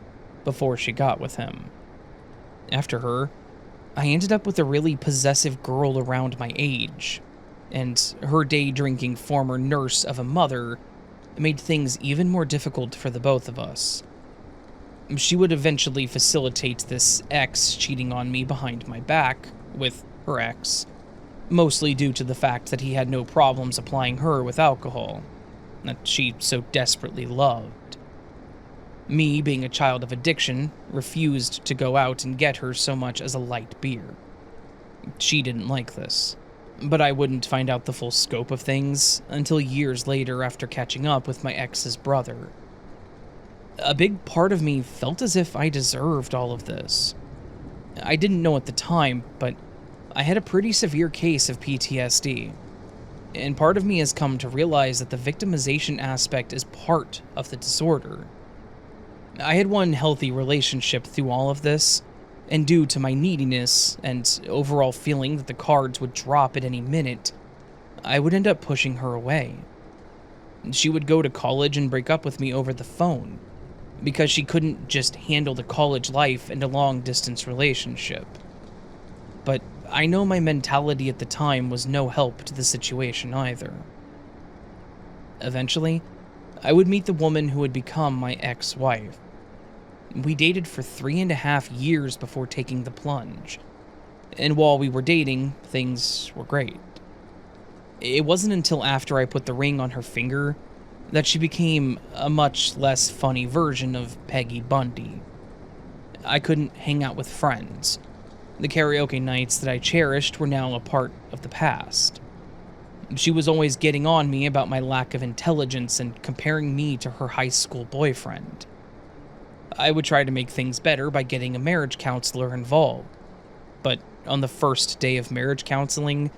before she got with him. After her, I ended up with a really possessive girl around my age, and her day-drinking former nurse of a mother made things even more difficult for the both of us. She would eventually facilitate this ex cheating on me behind my back with her ex, mostly due to the fact that he had no problems applying her with alcohol, that she so desperately loved. Me, being a child of addiction, refused to go out and get her so much as a light beer. She didn't like this, but I wouldn't find out the full scope of things until years later after catching up with my ex's brother. A big part of me felt as if I deserved all of this. I didn't know at the time, but I had a pretty severe case of PTSD, and part of me has come to realize that the victimization aspect is part of the disorder. I had one healthy relationship through all of this, and due to my neediness and overall feeling that the cards would drop at any minute, I would end up pushing her away. She would go to college and break up with me over the phone, because she couldn't just handle the college life and a long-distance relationship. But I know my mentality at the time was no help to the situation either. Eventually, I would meet the woman who would become my ex-wife. We dated for 3.5 years before taking the plunge, and while we were dating, things were great. It wasn't until after I put the ring on her finger that she became a much less funny version of Peggy Bundy. I couldn't hang out with friends. The karaoke nights that I cherished were now a part of the past. She was always getting on me about my lack of intelligence and comparing me to her high school boyfriend. I would try to make things better by getting a marriage counselor involved. But on the first day of marriage counseling,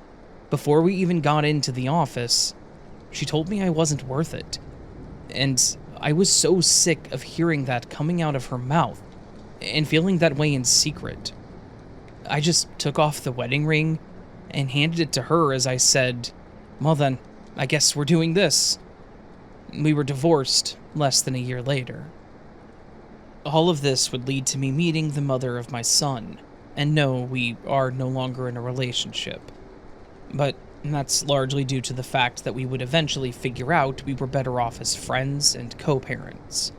before we even got into the office, she told me I wasn't worth it. And I was so sick of hearing that coming out of her mouth and feeling that way in secret. I just took off the wedding ring and handed it to her as I said, "Well then, I guess we're doing this." We were divorced less than a year later. All of this would lead to me meeting the mother of my son, and no, we are no longer in a relationship. But that's largely due to the fact that we would eventually figure out we were better off as friends and co-parents.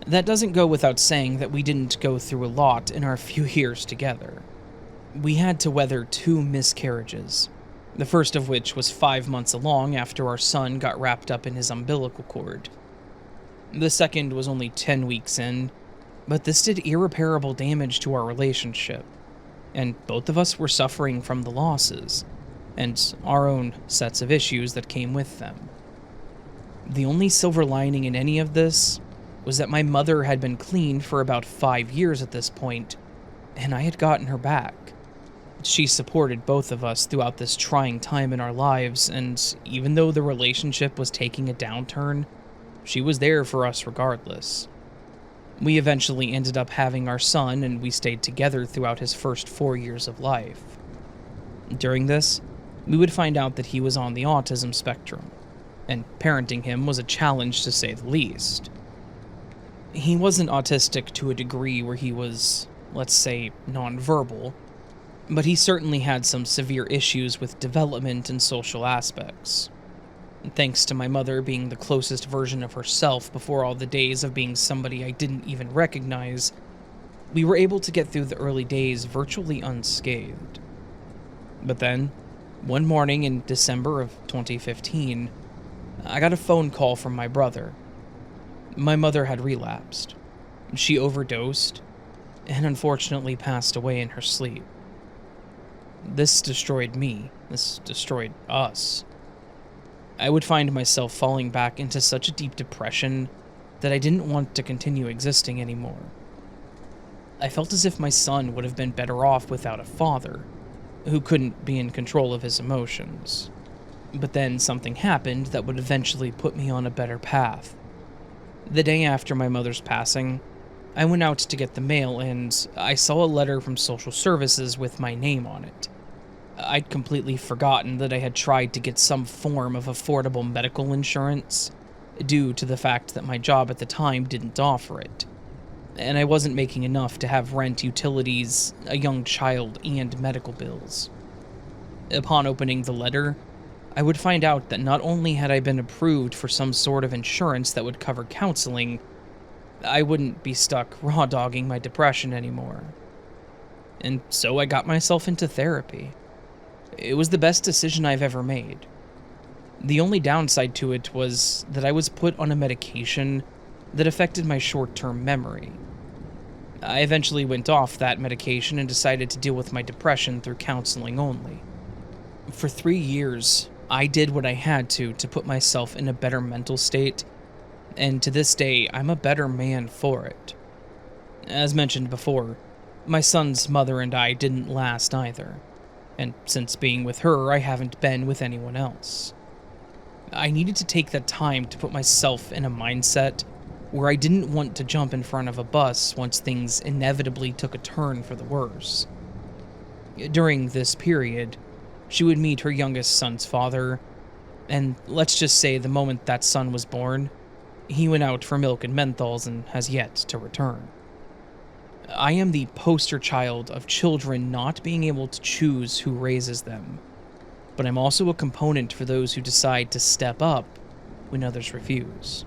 That doesn't go without saying that we didn't go through a lot in our few years together. We had to weather 2 miscarriages, the first of which was 5 months along after our son got wrapped up in his umbilical cord. The second was only 10 weeks in, but this did irreparable damage to our relationship, and both of us were suffering from the losses, and our own sets of issues that came with them. The only silver lining in any of this was that my mother had been clean for about 5 years at this point, and I had gotten her back. She supported both of us throughout this trying time in our lives, and even though the relationship was taking a downturn, she was there for us regardless. We eventually ended up having our son, and we stayed together throughout his first 4 years of life. During this, we would find out that he was on the autism spectrum, and parenting him was a challenge to say the least. He wasn't autistic to a degree where he was, let's say, nonverbal, but he certainly had some severe issues with development and social aspects. Thanks to my mother being the closest version of herself before all the days of being somebody I didn't even recognize, we were able to get through the early days virtually unscathed. But then, one morning in December of 2015, I got a phone call from my brother. My mother had relapsed. She overdosed, and unfortunately passed away in her sleep. This destroyed me. This destroyed us. I would find myself falling back into such a deep depression that I didn't want to continue existing anymore. I felt as if my son would have been better off without a father, who couldn't be in control of his emotions. But then something happened that would eventually put me on a better path. The day after my mother's passing, I went out to get the mail and I saw a letter from social services with my name on it. I'd completely forgotten that I had tried to get some form of affordable medical insurance, due to the fact that my job at the time didn't offer it, and I wasn't making enough to have rent, utilities, a young child, and medical bills. Upon opening the letter, I would find out that not only had I been approved for some sort of insurance that would cover counseling, I wouldn't be stuck raw-dogging my depression anymore. And so I got myself into therapy. It was the best decision I've ever made. The only downside to it was that I was put on a medication that affected my short-term memory. I eventually went off that medication and decided to deal with my depression through counseling only. For 3 years, I did what I had to put myself in a better mental state, and to this day, I'm a better man for it. As mentioned before, my son's mother and I didn't last either, and since being with her, I haven't been with anyone else. I needed to take that time to put myself in a mindset where I didn't want to jump in front of a bus once things inevitably took a turn for the worse. During this period, she would meet her youngest son's father, and let's just say the moment that son was born, He went out for milk and menthols and has yet to return. I am the poster child of children not being able to choose who raises them, but I'm also a component for those who decide to step up when others refuse.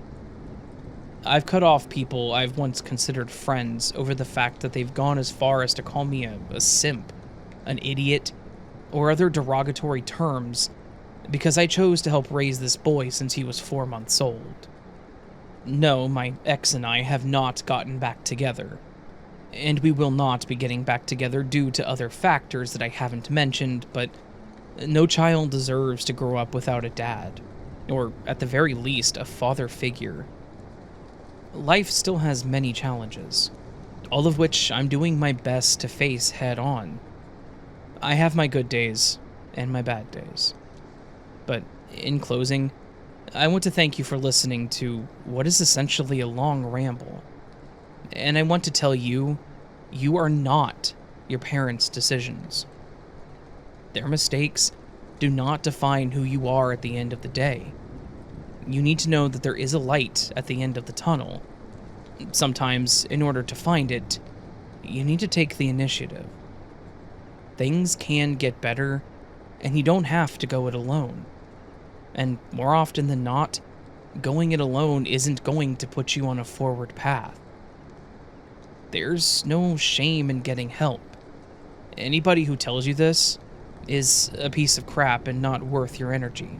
I've cut off people I've once considered friends over the fact that they've gone as far as to call me a simp, an idiot, or other derogatory terms because I chose to help raise this boy since he was 4 months old. No, my ex and I have not gotten back together, and we will not be getting back together due to other factors that I haven't mentioned, but no child deserves to grow up without a dad, or at the very least, a father figure. Life still has many challenges, all of which I'm doing my best to face head on. I have my good days and my bad days. But in closing, I want to thank you for listening to what is essentially a long ramble. And I want to tell you, you are not your parents' decisions. Their mistakes do not define who you are at the end of the day. You need to know that there is a light at the end of the tunnel. Sometimes, in order to find it, you need to take the initiative. Things can get better, and you don't have to go it alone. And more often than not, going it alone isn't going to put you on a forward path. There's no shame in getting help. Anybody who tells you this is a piece of crap and not worth your energy.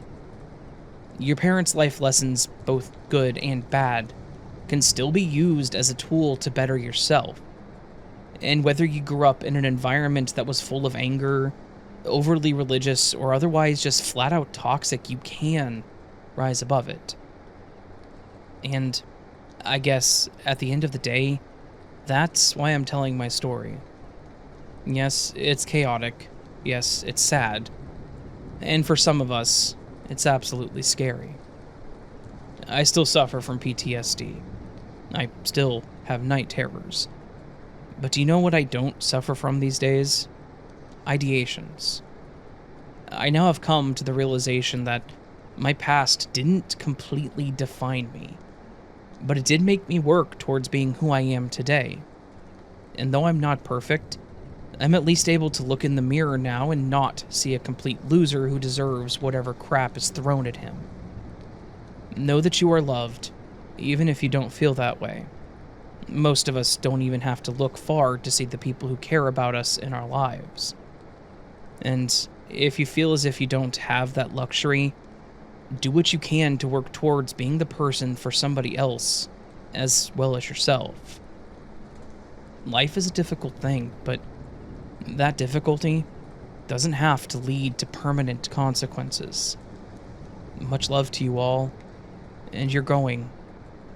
Your parents' life lessons, both good and bad, can still be used as a tool to better yourself. And whether you grew up in an environment that was full of anger, overly religious, or otherwise just flat out toxic, you can rise above it. And I guess at the end of the day, that's why I'm telling my story. Yes, it's chaotic. Yes, it's sad. And for some of us, it's absolutely scary. I still suffer from PTSD. I still have night terrors. But do you know what I don't suffer from these days? Ideations. I now have come to the realization that my past didn't completely define me, but it did make me work towards being who I am today. And though I'm not perfect, I'm at least able to look in the mirror now and not see a complete loser who deserves whatever crap is thrown at him. Know that you are loved, even if you don't feel that way. Most of us don't even have to look far to see the people who care about us in our lives. And if you feel as if you don't have that luxury, do what you can to work towards being the person for somebody else, as well as yourself. Life is a difficult thing, but that difficulty doesn't have to lead to permanent consequences. Much love to you all, and you're going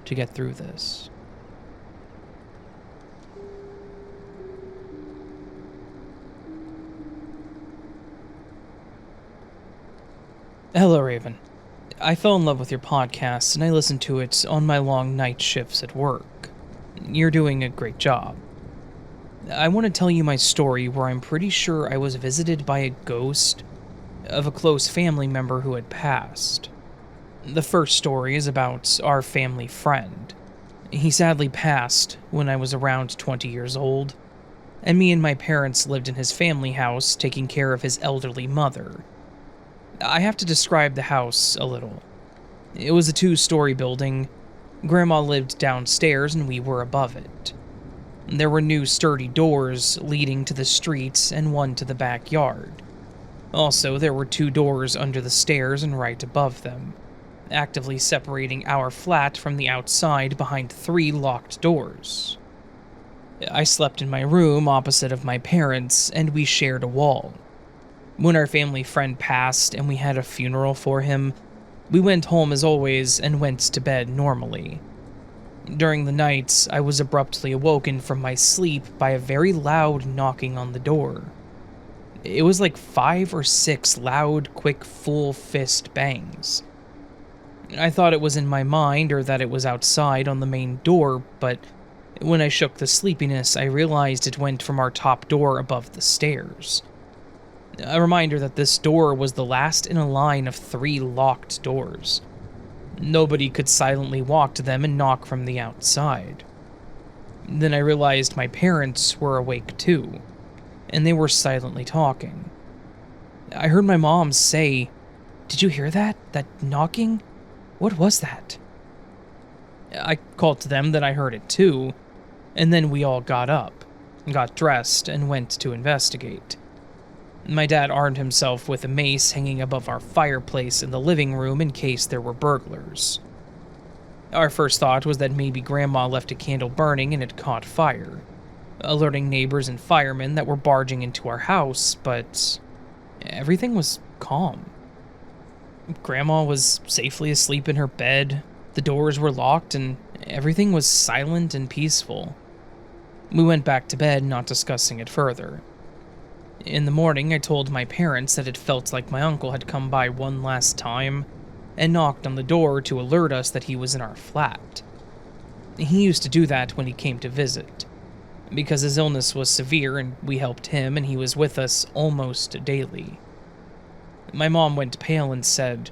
to get through this. Hello, Raven. I fell in love with your podcast, and I listened to it on my long night shifts at work. You're doing a great job. I want to tell you my story where I'm pretty sure I was visited by a ghost of a close family member who had passed. The first story is about our family friend. He sadly passed when I was around 20 years old, and me and my parents lived in his family house taking care of his elderly mother. I have to describe the house a little. It was a 2-story building. Grandma lived downstairs and we were above it. There were new sturdy doors leading to the street and one to the backyard. Also, there were 2 doors under the stairs and right above them, actively separating our flat from the outside behind 3 locked doors. I slept in my room opposite of my parents, and we shared a wall. When our family friend passed and we had a funeral for him, we went home as always and went to bed normally. During the nights, I was abruptly awoken from my sleep by a very loud knocking on the door. It was like 5 or 6 loud, quick, full fist bangs. I thought it was in my mind or that it was outside on the main door, but when I shook the sleepiness, I realized it went from our top door above the stairs. A reminder that this door was the last in a line of 3 locked doors. Nobody could silently walk to them and knock from the outside. Then I realized my parents were awake too, and they were silently talking. I heard my mom say, "Did you hear that? That knocking? What was that?" I called to them that I heard it too, and then we all got up, got dressed, and went to investigate. My dad armed himself with a mace hanging above our fireplace in the living room in case there were burglars. Our first thought was that maybe Grandma left a candle burning and it caught fire, alerting neighbors and firemen that were barging into our house, but everything was calm. Grandma was safely asleep in her bed, the doors were locked, and everything was silent and peaceful. We went back to bed, not discussing it further. In the morning, I told my parents that it felt like my uncle had come by one last time and knocked on the door to alert us that he was in our flat. He used to do that when he came to visit, because his illness was severe and we helped him and he was with us almost daily. My mom went pale and said,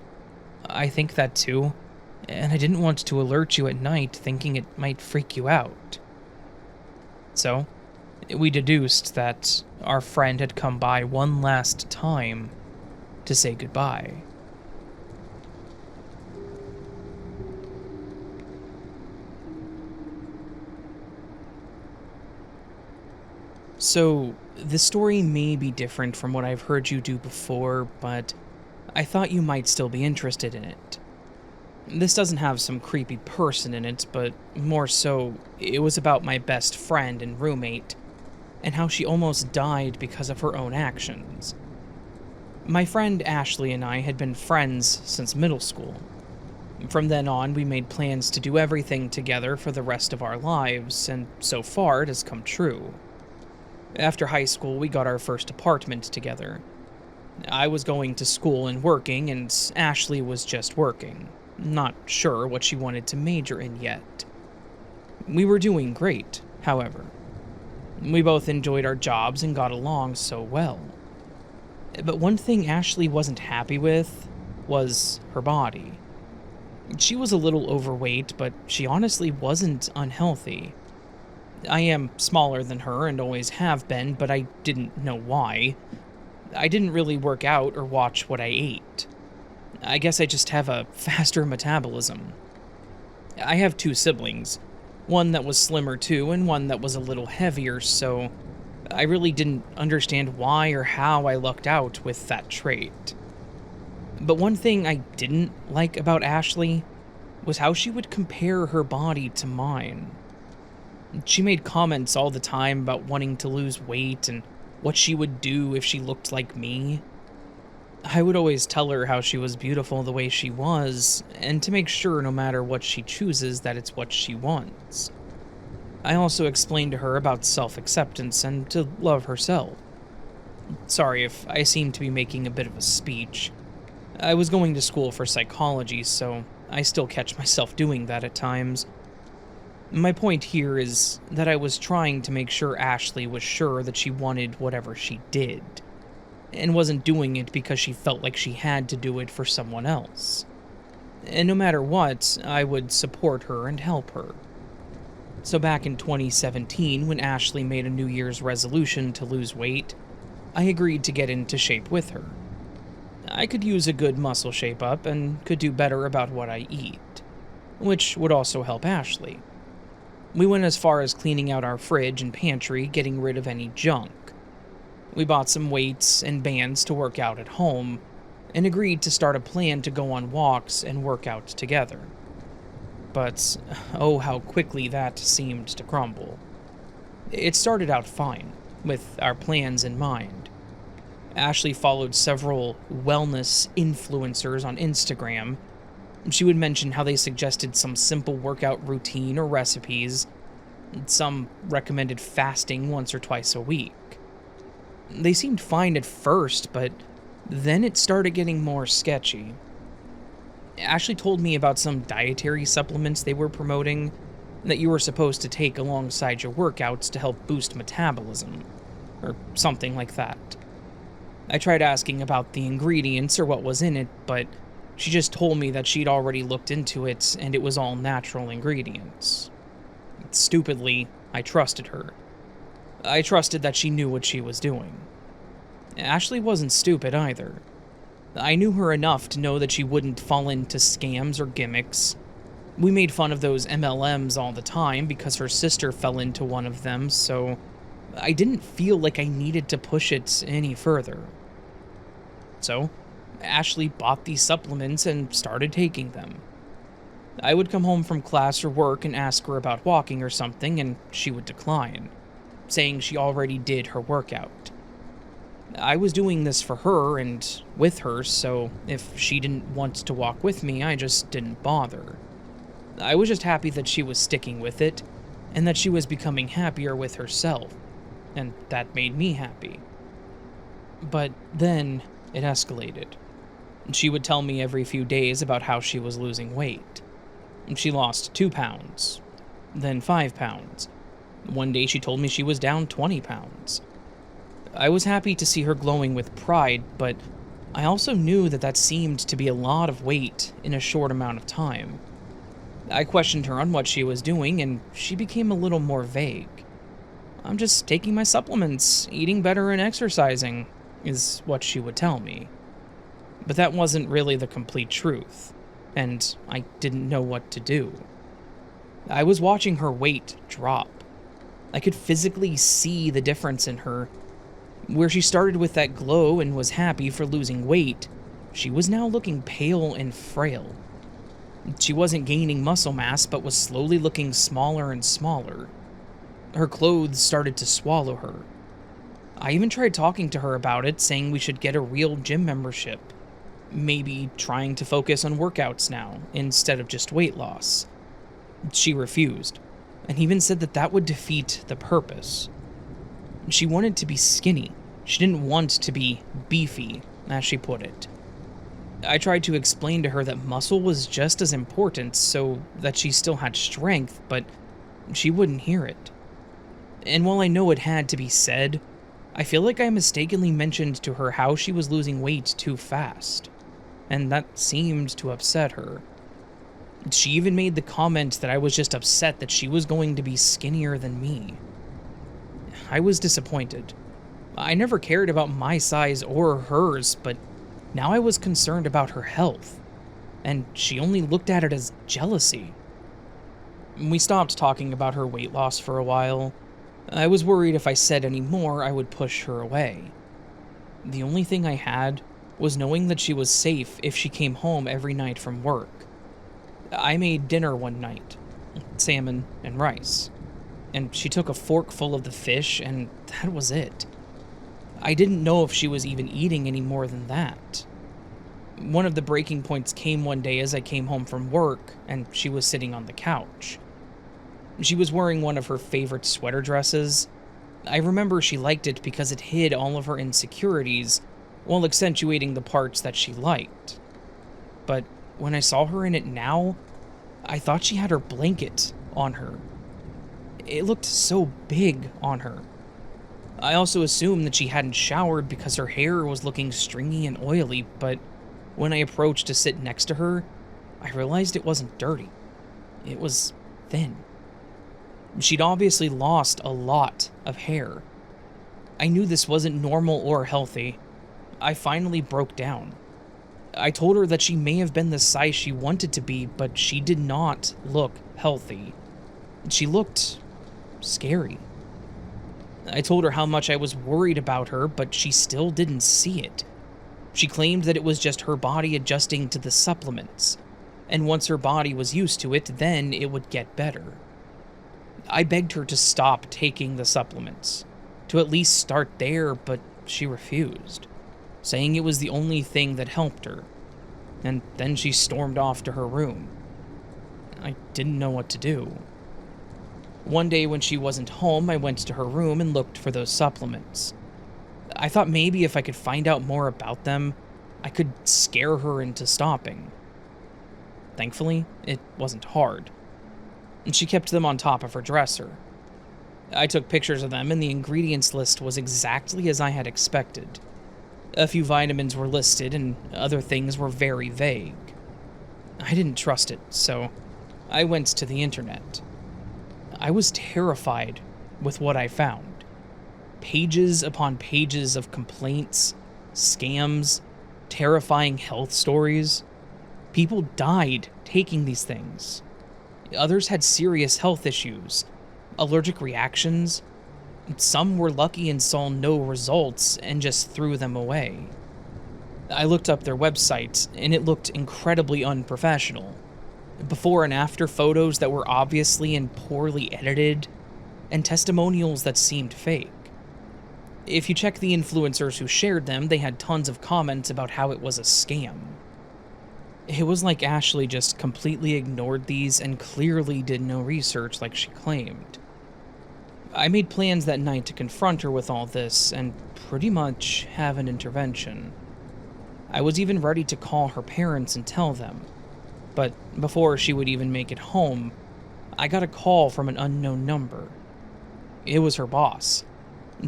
"I think that too, and I didn't want to alert you at night thinking it might freak you out." So, we deduced that our friend had come by one last time to say goodbye. So, this story may be different from what I've heard you do before, but I thought you might still be interested in it. This doesn't have some creepy person in it, but more so, it was about my best friend and roommate, and how she almost died because of her own actions. My friend Ashley and I had been friends since middle school. From then on, we made plans to do everything together for the rest of our lives, and so far it has come true. After high school, we got our first apartment together. I was going to school and working, and Ashley was just working. Not sure what she wanted to major in yet. We were doing great, however. We both enjoyed our jobs and got along so well. But one thing Ashley wasn't happy with was her body. She was a little overweight, but she honestly wasn't unhealthy. I am smaller than her and always have been, but I didn't know why. I didn't really work out or watch what I ate. I guess I just have a faster metabolism. I have two siblings, one that was slimmer too and one that was a little heavier, so I really didn't understand why or how I lucked out with that trait. But one thing I didn't like about Ashley was how she would compare her body to mine. She made comments all the time about wanting to lose weight and what she would do if she looked like me. I would always tell her how she was beautiful the way she was, and to make sure no matter what she chooses that it's what she wants. I also explained to her about self-acceptance and to love herself. Sorry if I seem to be making a bit of a speech. I was going to school for psychology, so I still catch myself doing that at times. My point here is that I was trying to make sure Ashley was sure that she wanted whatever she did, and wasn't doing it because she felt like she had to do it for someone else. And no matter what, I would support her and help her. So back in 2017, when Ashley made a New Year's resolution to lose weight, I agreed to get into shape with her. I could use a good muscle shape up and could do better about what I eat, which would also help Ashley. We went as far as cleaning out our fridge and pantry, getting rid of any junk. We bought some weights and bands to work out at home, and agreed to start a plan to go on walks and work out together. But, oh how quickly that seemed to crumble. It started out fine, with our plans in mind. Ashley followed several wellness influencers on Instagram. She would mention how they suggested some simple workout routine or recipes. Some recommended fasting once or twice a week. They seemed fine at first, but then it started getting more sketchy. Ashley told me about some dietary supplements they were promoting that you were supposed to take alongside your workouts to help boost metabolism, or something like that. I tried asking about the ingredients or what was in it, but She just told me that she'd already looked into it and it was all natural ingredients. Stupidly, I trusted her. I trusted that she knew what she was doing. Ashley wasn't stupid either. I knew her enough to know that she wouldn't fall into scams or gimmicks. We made fun of those MLMs all the time because her sister fell into one of them, so I didn't feel like I needed to push it any further. So, Ashley bought these supplements and started taking them. I would come home from class or work and ask her about walking or something, and she would decline, saying she already did her workout. I was doing this for her and with her, so if she didn't want to walk with me, I just didn't bother. I was just happy that she was sticking with it, and that she was becoming happier with herself, and that made me happy. But then it escalated. She would tell me every few days about how she was losing weight. She lost 2 pounds, then 5 pounds. One day she told me she was down 20 pounds. I was happy to see her glowing with pride, but I also knew that that seemed to be a lot of weight in a short amount of time. I questioned her on what she was doing, and she became a little more vague. "I'm just taking my supplements, eating better and exercising," is what she would tell me. But that wasn't really the complete truth, and I didn't know what to do. I was watching her weight drop. I could physically see the difference in her. Where she started with that glow and was happy for losing weight, she was now looking pale and frail. She wasn't gaining muscle mass, but was slowly looking smaller and smaller. Her clothes started to swallow her. I even tried talking to her about it, saying we should get a real gym membership. Maybe trying to focus on workouts now, instead of just weight loss. She refused, and even said that that would defeat the purpose. She wanted to be skinny. She didn't want to be beefy, as she put it. I tried to explain to her that muscle was just as important so that she still had strength, but she wouldn't hear it. And while I know it had to be said, I feel like I mistakenly mentioned to her how she was losing weight too fast, and that seemed to upset her. She even made the comment that I was just upset that she was going to be skinnier than me. I was disappointed. I never cared about my size or hers, but now I was concerned about her health, and she only looked at it as jealousy. We stopped talking about her weight loss for a while. I was worried if I said any more, I would push her away. The only thing I had was knowing that she was safe if she came home every night from work. I made dinner one night, salmon and rice, and she took a fork full of the fish, and that was it. I didn't know if she was even eating any more than that. One of the breaking points came one day as I came home from work, and she was sitting on the couch. She was wearing one of her favorite sweater dresses. I remember she liked it because it hid all of her insecurities, while accentuating the parts that she liked. But when I saw her in it now, I thought she had her blanket on her. It looked so big on her. I also assumed that she hadn't showered because her hair was looking stringy and oily, but when I approached to sit next to her, I realized it wasn't dirty. It was thin. She'd obviously lost a lot of hair. I knew this wasn't normal or healthy. I finally broke down. I told her that she may have been the size she wanted to be, but she did not look healthy. She looked scary. I told her how much I was worried about her, but she still didn't see it. She claimed that it was just her body adjusting to the supplements, and once her body was used to it, then it would get better. I begged her to stop taking the supplements, to at least start there, but she refused, saying it was the only thing that helped her, and then she stormed off to her room. I didn't know what to do. One day when she wasn't home, I went to her room and looked for those supplements. I thought maybe if I could find out more about them, I could scare her into stopping. Thankfully, it wasn't hard, and she kept them on top of her dresser. I took pictures of them, and the ingredients list was exactly as I had expected. A few vitamins were listed, and other things were very vague. I didn't trust it, so I went to the internet. I was terrified with what I found. Pages upon pages of complaints, scams, terrifying health stories. People died taking these things. Others had serious health issues, allergic reactions. Some were lucky and saw no results and just threw them away. I looked up their website, and it looked incredibly unprofessional. Before and after photos that were obviously and poorly edited, and testimonials that seemed fake. If you check the influencers who shared them, they had tons of comments about how it was a scam. It was like Ashley just completely ignored these and clearly did no research like she claimed. I made plans that night to confront her with all this and pretty much have an intervention. I was even ready to call her parents and tell them, but before she would even make it home, I got a call from an unknown number. It was her boss,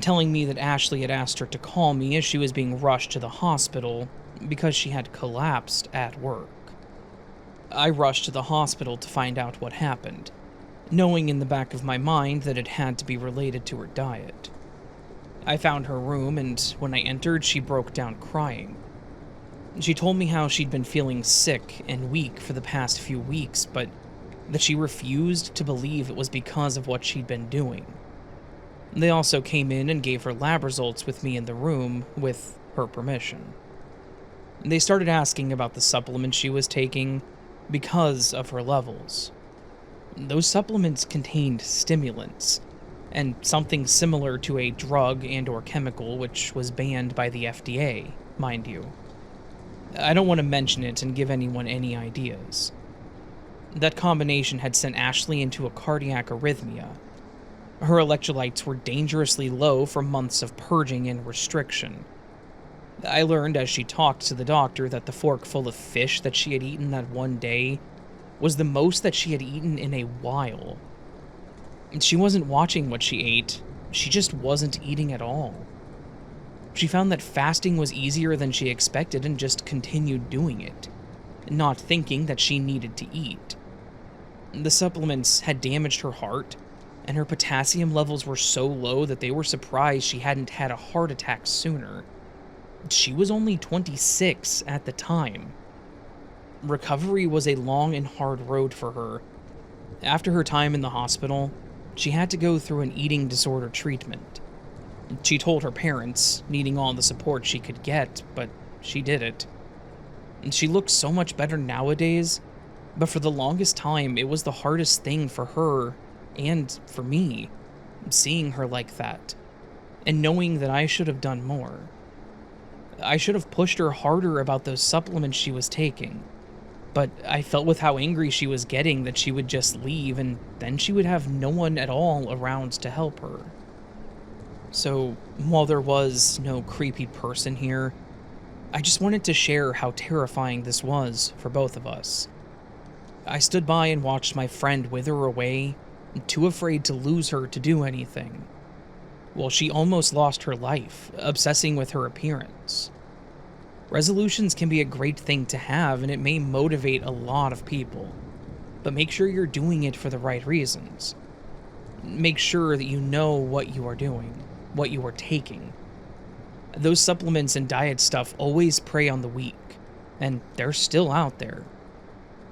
telling me that Ashley had asked her to call me as she was being rushed to the hospital because she had collapsed at work. I rushed to the hospital to find out what happened, knowing in the back of my mind that it had to be related to her diet. I found her room, and when I entered, she broke down crying. She told me how she'd been feeling sick and weak for the past few weeks, but that she refused to believe it was because of what she'd been doing. They also came in and gave her lab results with me in the room with her permission. They started asking about the supplements she was taking because of her levels. Those supplements contained stimulants, and something similar to a drug and/or chemical which was banned by the FDA, mind you. I don't want to mention it and give anyone any ideas. That combination had sent Ashley into a cardiac arrhythmia. Her electrolytes were dangerously low from months of purging and restriction. I learned as she talked to the doctor that the fork full of fish that she had eaten that one day was the most that she had eaten in a while. She wasn't watching what she ate, she just wasn't eating at all. She found that fasting was easier than she expected and just continued doing it, not thinking that she needed to eat. The supplements had damaged her heart, and her potassium levels were so low that they were surprised she hadn't had a heart attack sooner. She was only 26 at the time. Recovery was a long and hard road for her. After her time in the hospital, she had to go through an eating disorder treatment. She told her parents, needing all the support she could get, but she did it. And she looks so much better nowadays, but for the longest time, it was the hardest thing for her and for me, seeing her like that, and knowing that I should have done more. I should have pushed her harder about those supplements she was taking, but I felt with how angry she was getting that she would just leave and then she would have no one at all around to help her. So, while there was no creepy person here, I just wanted to share how terrifying this was for both of us. I stood by and watched my friend wither away, too afraid to lose her to do anything. Well, she almost lost her life, obsessing with her appearance. Resolutions can be a great thing to have, and it may motivate a lot of people, but make sure you're doing it for the right reasons. Make sure that you know what you are doing, what you are taking. Those supplements and diet stuff always prey on the weak, and they're still out there.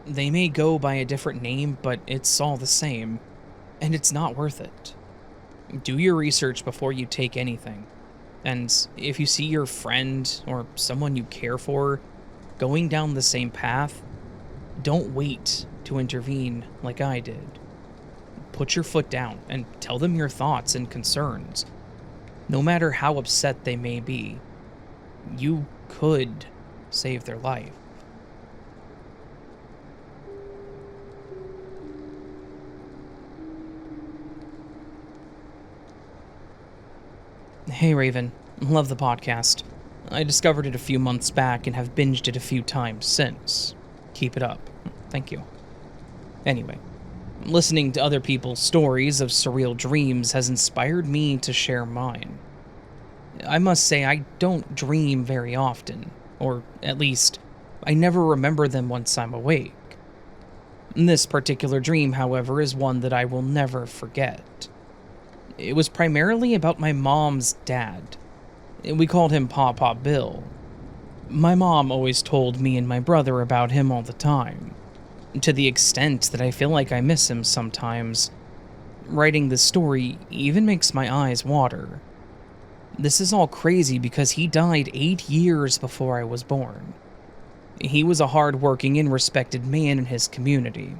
They may go by a different name, but it's all the same, and it's not worth it. Do your research before you take anything. And if you see your friend or someone you care for going down the same path, don't wait to intervene like I did. Put your foot down and tell them your thoughts and concerns. No matter how upset they may be, you could save their life. Hey Raven, love the podcast. I discovered it a few months back and have binged it a few times since. Keep it up. Thank you. Anyway, listening to other people's stories of surreal dreams has inspired me to share mine. I must say I don't dream very often, or at least, I never remember them once I'm awake. This particular dream, however, is one that I will never forget. It was primarily about my mom's dad. We called him Papa Bill. My mom always told me and my brother about him all the time, to the extent that I feel like I miss him sometimes. Writing this story even makes my eyes water. This is all crazy because he died 8 years before I was born. He was a hard-working and respected man in his community,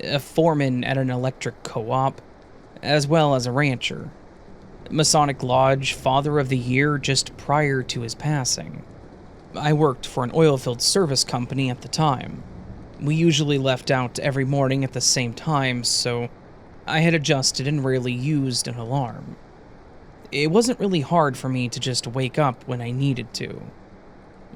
a foreman at an electric co-op, as well as a rancher. Masonic Lodge Father of the Year just prior to his passing. I worked for an oilfield service company at the time. We usually left out every morning at the same time, so I had adjusted and rarely used an alarm. It wasn't really hard for me to just wake up when I needed to.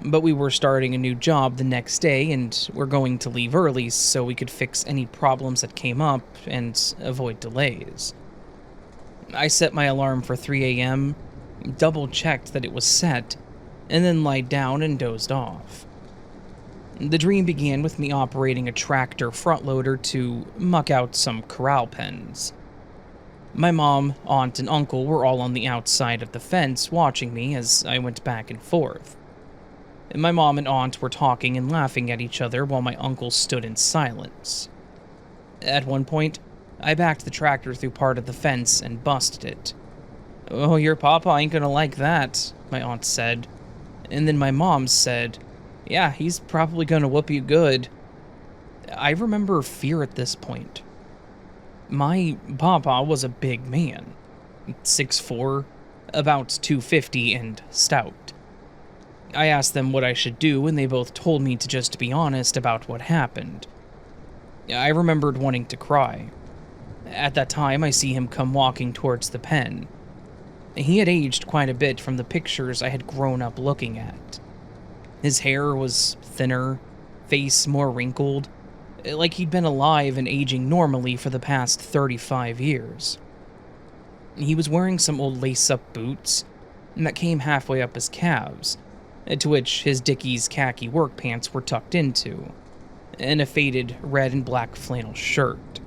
But we were starting a new job the next day and were going to leave early so we could fix any problems that came up and avoid delays. I set my alarm for 3 a.m., double-checked that it was set, and then lied down and dozed off. The dream began with me operating a tractor front loader to muck out some corral pens. My mom, aunt, and uncle were all on the outside of the fence watching me as I went back and forth. My mom and aunt were talking and laughing at each other while my uncle stood in silence. At one point, I backed the tractor through part of the fence and busted it. "Oh, your papa ain't gonna like that," my aunt said. And then my mom said, "Yeah, he's probably gonna whoop you good." I remember fear at this point. My papa was a big man, 6'4", about 250 and stout. I asked them what I should do, and they both told me to just be honest about what happened. I remembered wanting to cry. At that time, I see him come walking towards the pen. He had aged quite a bit from the pictures I had grown up looking at. His hair was thinner, face more wrinkled, like he'd been alive and aging normally for the past 35 years. He was wearing some old lace-up boots that came halfway up his calves, to which his Dickies khaki work pants were tucked into, and a faded red and black flannel shirt.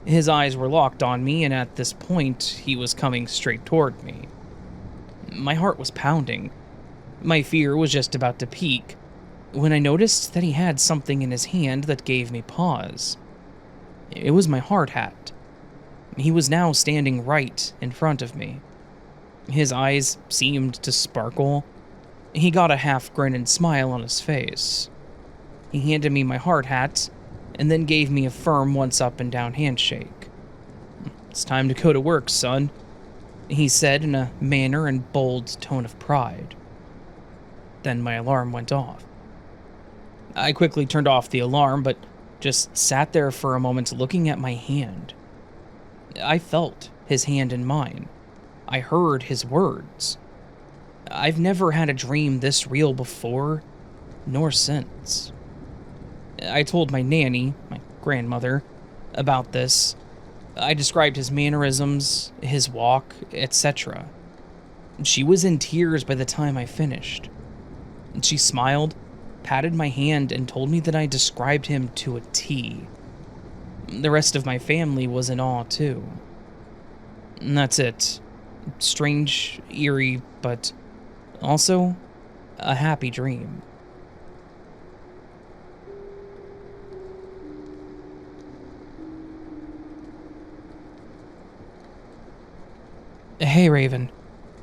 His eyes were locked on me, and at this point, he was coming straight toward me. My heart was pounding. My fear was just about to peak, when I noticed that he had something in his hand that gave me pause. It was my hard hat. He was now standing right in front of me. His eyes seemed to sparkle. He got a half grin and smile on his face. He handed me my hard hat, and then gave me a firm once up and down handshake. "It's time to go to work, son," he said in a manner and bold tone of pride. Then my alarm went off. I quickly turned off the alarm, but just sat there for a moment looking at my hand. I felt his hand in mine. I heard his words. I've never had a dream this real before, nor since. I told my nanny, my grandmother, about this. I described his mannerisms, his walk, etc. She was in tears by the time I finished. She smiled, patted my hand, and told me that I described him to a T. The rest of my family was in awe, too. And that's it. Strange, eerie, but also a happy dream. Hey Raven,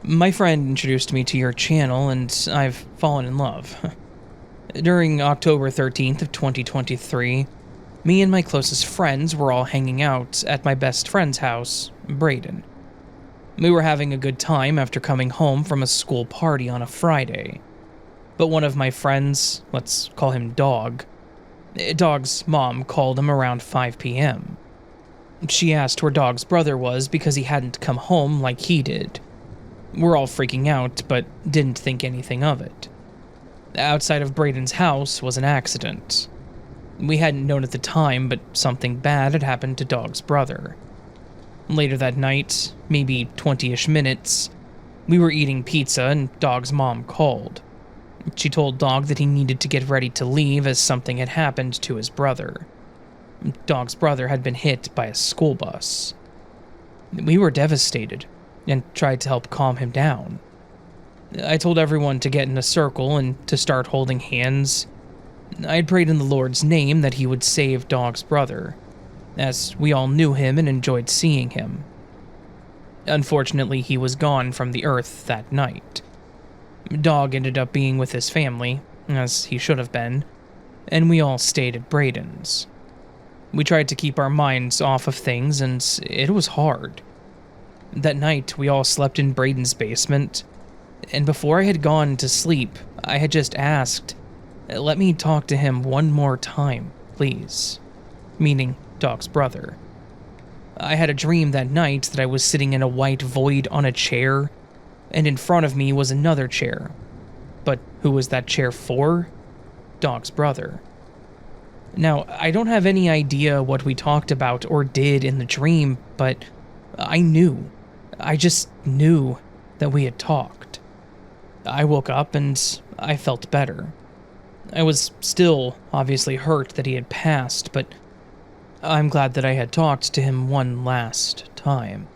my friend introduced me to your channel and I've fallen in love. During October 13th of 2023, me and my closest friends were all hanging out at my best friend's house, Braden. We were having a good time after coming home from a school party on a Friday. But one of my friends, let's call him Dog's mom called him around 5 p.m. She asked where Dog's brother was because he hadn't come home like he did. We're all freaking out, but didn't think anything of it. Outside of Braden's house was an accident. We hadn't known at the time, but something bad had happened to Dog's brother. Later that night, maybe 20-ish minutes, we were eating pizza and Dog's mom called. She told Dog that he needed to get ready to leave as something had happened to his brother. Dog's brother had been hit by a school bus. We were devastated and tried to help calm him down. I told everyone to get in a circle and to start holding hands. I had prayed in the Lord's name that he would save Dog's brother, as we all knew him and enjoyed seeing him. Unfortunately, he was gone from the earth that night. Dog ended up being with his family, as he should have been, and we all stayed at Braden's. We tried to keep our minds off of things, and it was hard. That night, we all slept in Braden's basement, and before I had gone to sleep, I had just asked, "Let me talk to him one more time, please," meaning Dog's brother. I had a dream that night that I was sitting in a white void on a chair, and in front of me was another chair. But who was that chair for? Dog's brother. Now, I don't have any idea what we talked about or did in the dream, but I knew. I just knew that we had talked. I woke up and I felt better. I was still obviously hurt that he had passed, but I'm glad that I had talked to him one last time.